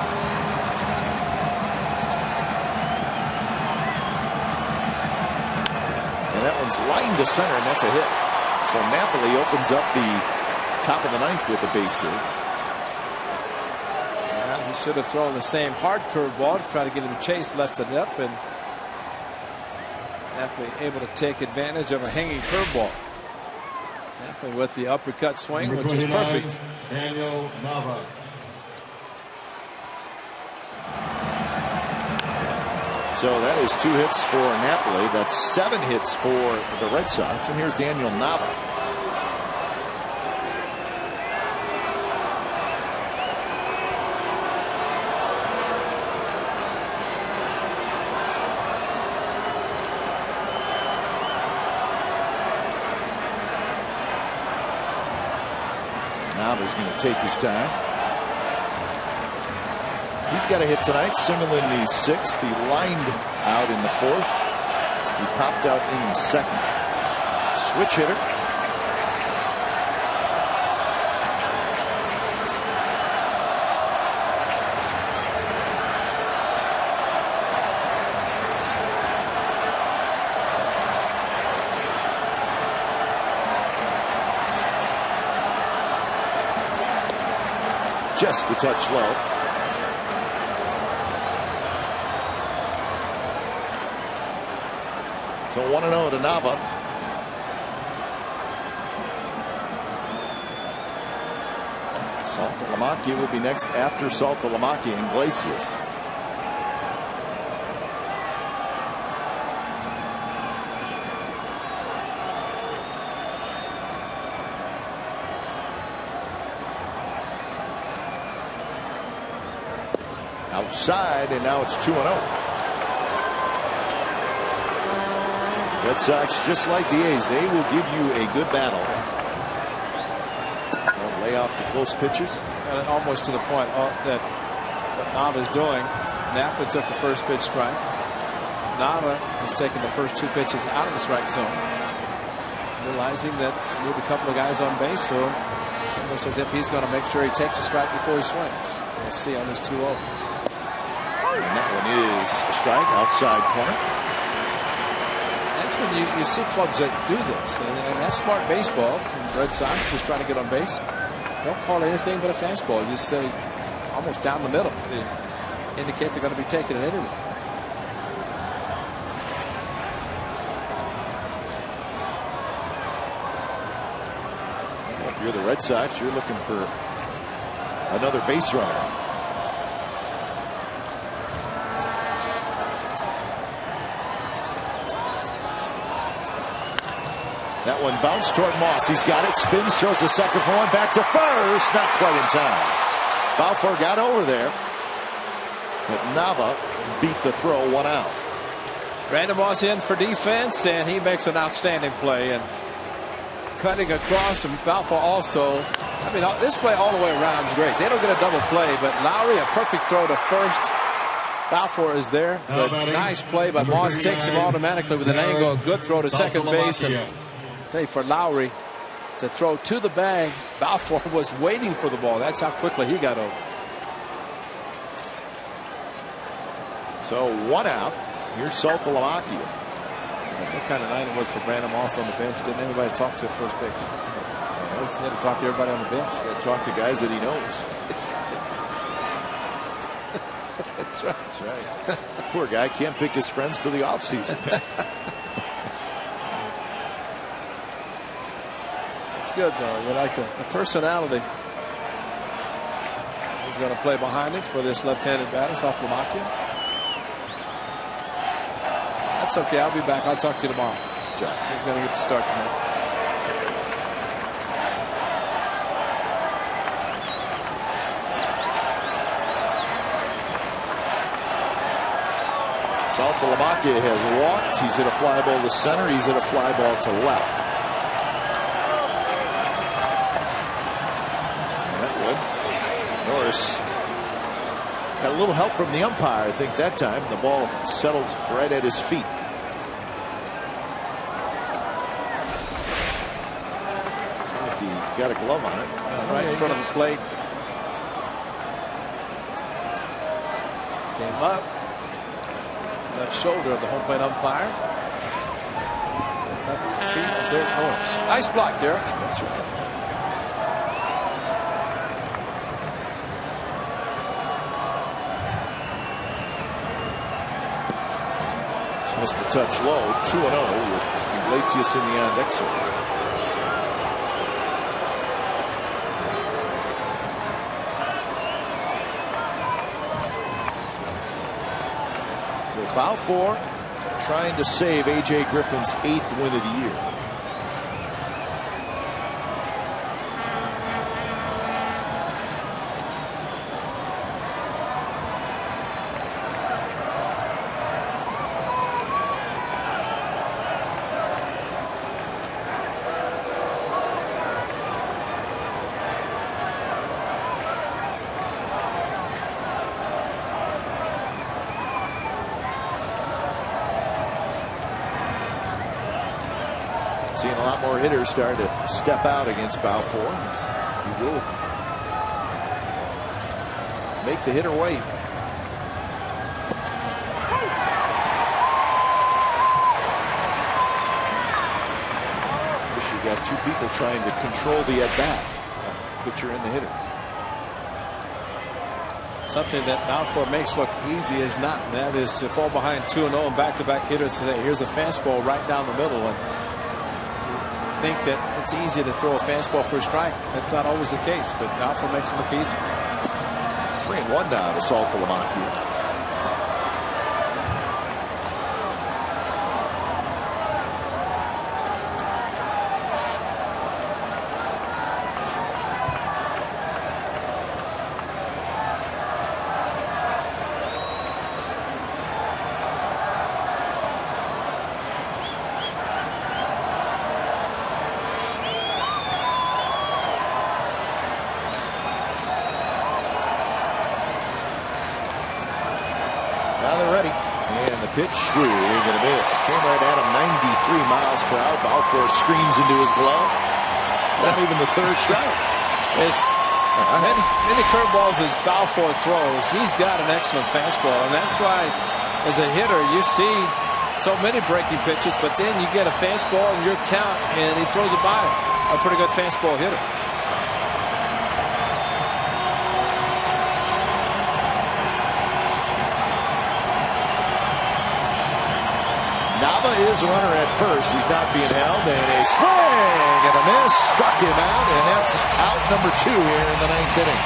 And that one's lined to center, and that's a hit. So Napoli opens up the top of the ninth with a base hit. Yeah, he should have thrown the same hard curveball to try to get him chased, left it up, and Napoli able to take advantage of a hanging curveball. Napoli with the uppercut swing, which is perfect. Daniel Nava. So that is 2 hits for Napoli. That's 7 hits for the Red Sox. And here's Daniel Nava. Nava's going to take his time. He's got a hit tonight, single in the 6th. He lined out in the 4th. He popped out in the 2nd. Switch hitter. Just a touch low. So 1-0 to Nava. Saltalamacchia will be next after Saltalamacchia and Iglesias. Outside, and now it's 2-0. Red Sox, just like the A's, they will give you a good battle. They'll lay off the close pitches. And almost to the point that what Nava is doing. Napoli took the first pitch strike. Nava has taken the first 2 pitches out of the strike zone, realizing that you need a couple of guys on base, so it's almost as if he's going to make sure he takes a strike before he swings. We'll see on his 2-0. And that one is a strike, outside corner. That's when you see clubs that do this, and that's smart baseball from Red Sox, just trying to get on base. Don't call it anything but a fastball. You just say almost down the middle to indicate they're going to be taking it anyway. Well, if you're the Red Sox, you're looking for another base runner. That one bounced toward Moss. He's got it. Spins, throws a second for one. Back to first. Not quite in time. Balfour got over there. But Nava beat the throw, 1 out. Brandon Moss in for defense, and he makes an outstanding play. And cutting across, and Balfour also. I mean, this play all the way around is great. They don't get a double play, but Lowry, a perfect throw to first. Balfour is there. But nice play by Moss. Takes him automatically with an angle. A good throw to second base. And for Lowry to throw to the bag, Balfour was waiting for the ball. That's how quickly he got over. So 1 out. Here's Saltalamacchia. What kind of night it was for Brandon Moss on the bench. Didn't anybody talk to at first base? He had to talk to everybody on the bench. He had to talk to guys that he knows. That's right. That's right. Poor guy can't pick his friends till the offseason. Good though. You like the personality. He's going to play behind it for this left-handed batter, Saltalamacchia. That's okay. I'll be back. I'll talk to you tomorrow. Sure. He's going to get the start tonight. Saltalamacchia has walked. He's hit a fly ball to center. He's hit a fly ball to left. Norris got a little help from the umpire, I think, that time. The ball settled right at his feet. got a glove on it. Right in front of the plate. Came up. Left shoulder of the home plate umpire. Up the feet of Derek Norris. Nice block, Derek. That's right. Just a touch low, 2-0 with Iglesias in the on-deck circle. So Balfour trying to save A.J. Griffin's 8th win of the year. Seeing a lot more hitters start to step out against Balfour. He will make the hitter wait. Wish you got two people trying to control the at-bat. Pitcher and the hitter. Something that Balfour makes look easy is not, and that is to fall behind 2-0 and back-to-back hitters say, here's a fastball right down the middle. And think that it's easy to throw a fastball for a strike. That's not always the case, but Balfour makes it look easy. 3-1 now to Saltalamacchia. Now they're ready. And the pitch, swing and a miss. Came right at him, 93 miles per hour. Balfour screams into his glove. Not even the third strike. It's many curveballs as Balfour throws. He's got an excellent fastball, and that's why, as a hitter, you see so many breaking pitches, but then you get a fastball in your count, and he throws it by a pretty good fastball hitter. Nava is a runner at first. He's not being held. And a swing and a miss. Struck him out. And that's out number 2 here in the 9th inning.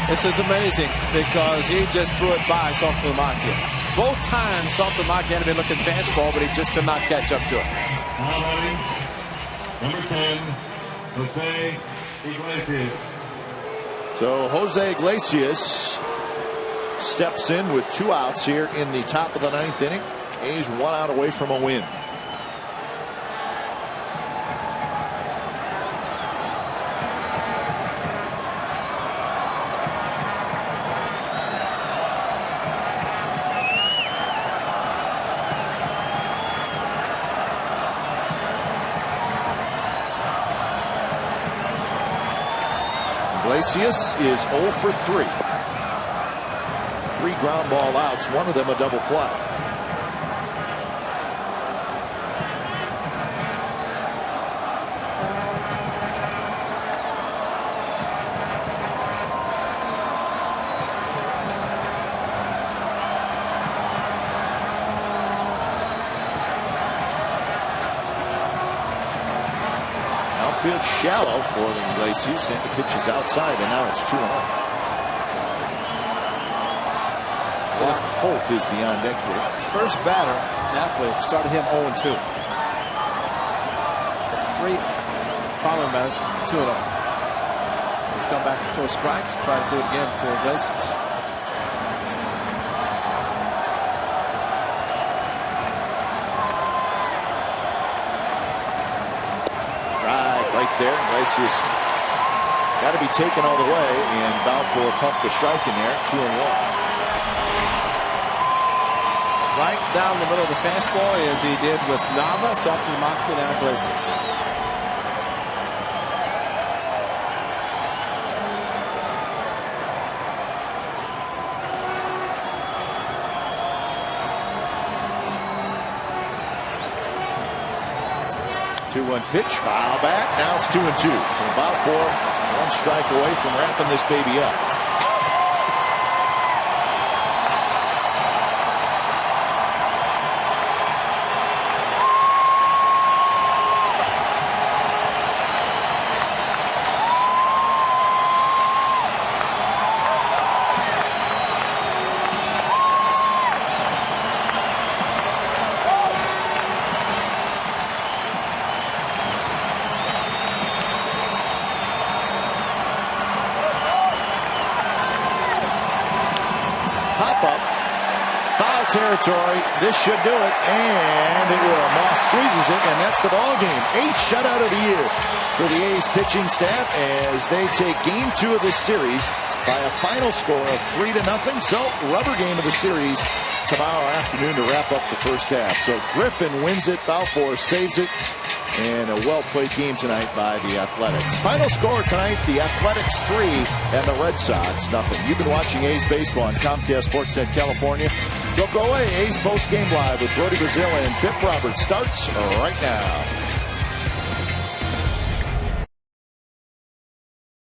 This is amazing because he just threw it by Saltalamacchia. Both times Saltalamacchia had to be looking fastball, but he just could not catch up to it. Number 10, Jose Iglesias. So Jose Iglesias steps in with 2 outs here in the top of the 9th inning. A's 1 out away from a win. Iglesias is 0 for 3. 3 ground ball outs, 1 of them a double play. Outfield shallow for the Iglesias, and the pitch is outside, and now it's 2-0. Jeff Holt is the on-deck here. First batter, Napoli, started him 0-2. The 3 following batters, 2-0. He's come back to throw strikes, try to do it again for Iglesias. Right there, Iglesias got to be taken all the way, and Balfour pumped the strike in there, 2-1. right down the middle of the fastball as he did with Navas off to the mountain and Iglesias. Two-one pitch, foul back. Now it's 2-2. So about 1 strike away from wrapping this baby up. Pop-up, foul territory. This should do it, and it will. Moss squeezes it, and that's the ball game. 8th shutout of the year for the A's pitching staff as they take Game 2 of this series by a final score of 3-0. So rubber game of the series tomorrow afternoon to wrap up the first half. So Griffin wins it, Balfour saves it, and a well-played game tonight by the Athletics. Final score tonight, the Athletics 3 and the Red Sox 0. You've been watching A's Baseball on Comcast Sportsnet California. Don't go away. A's Post Game Live with Brody Brazil and Pip Roberts starts right now.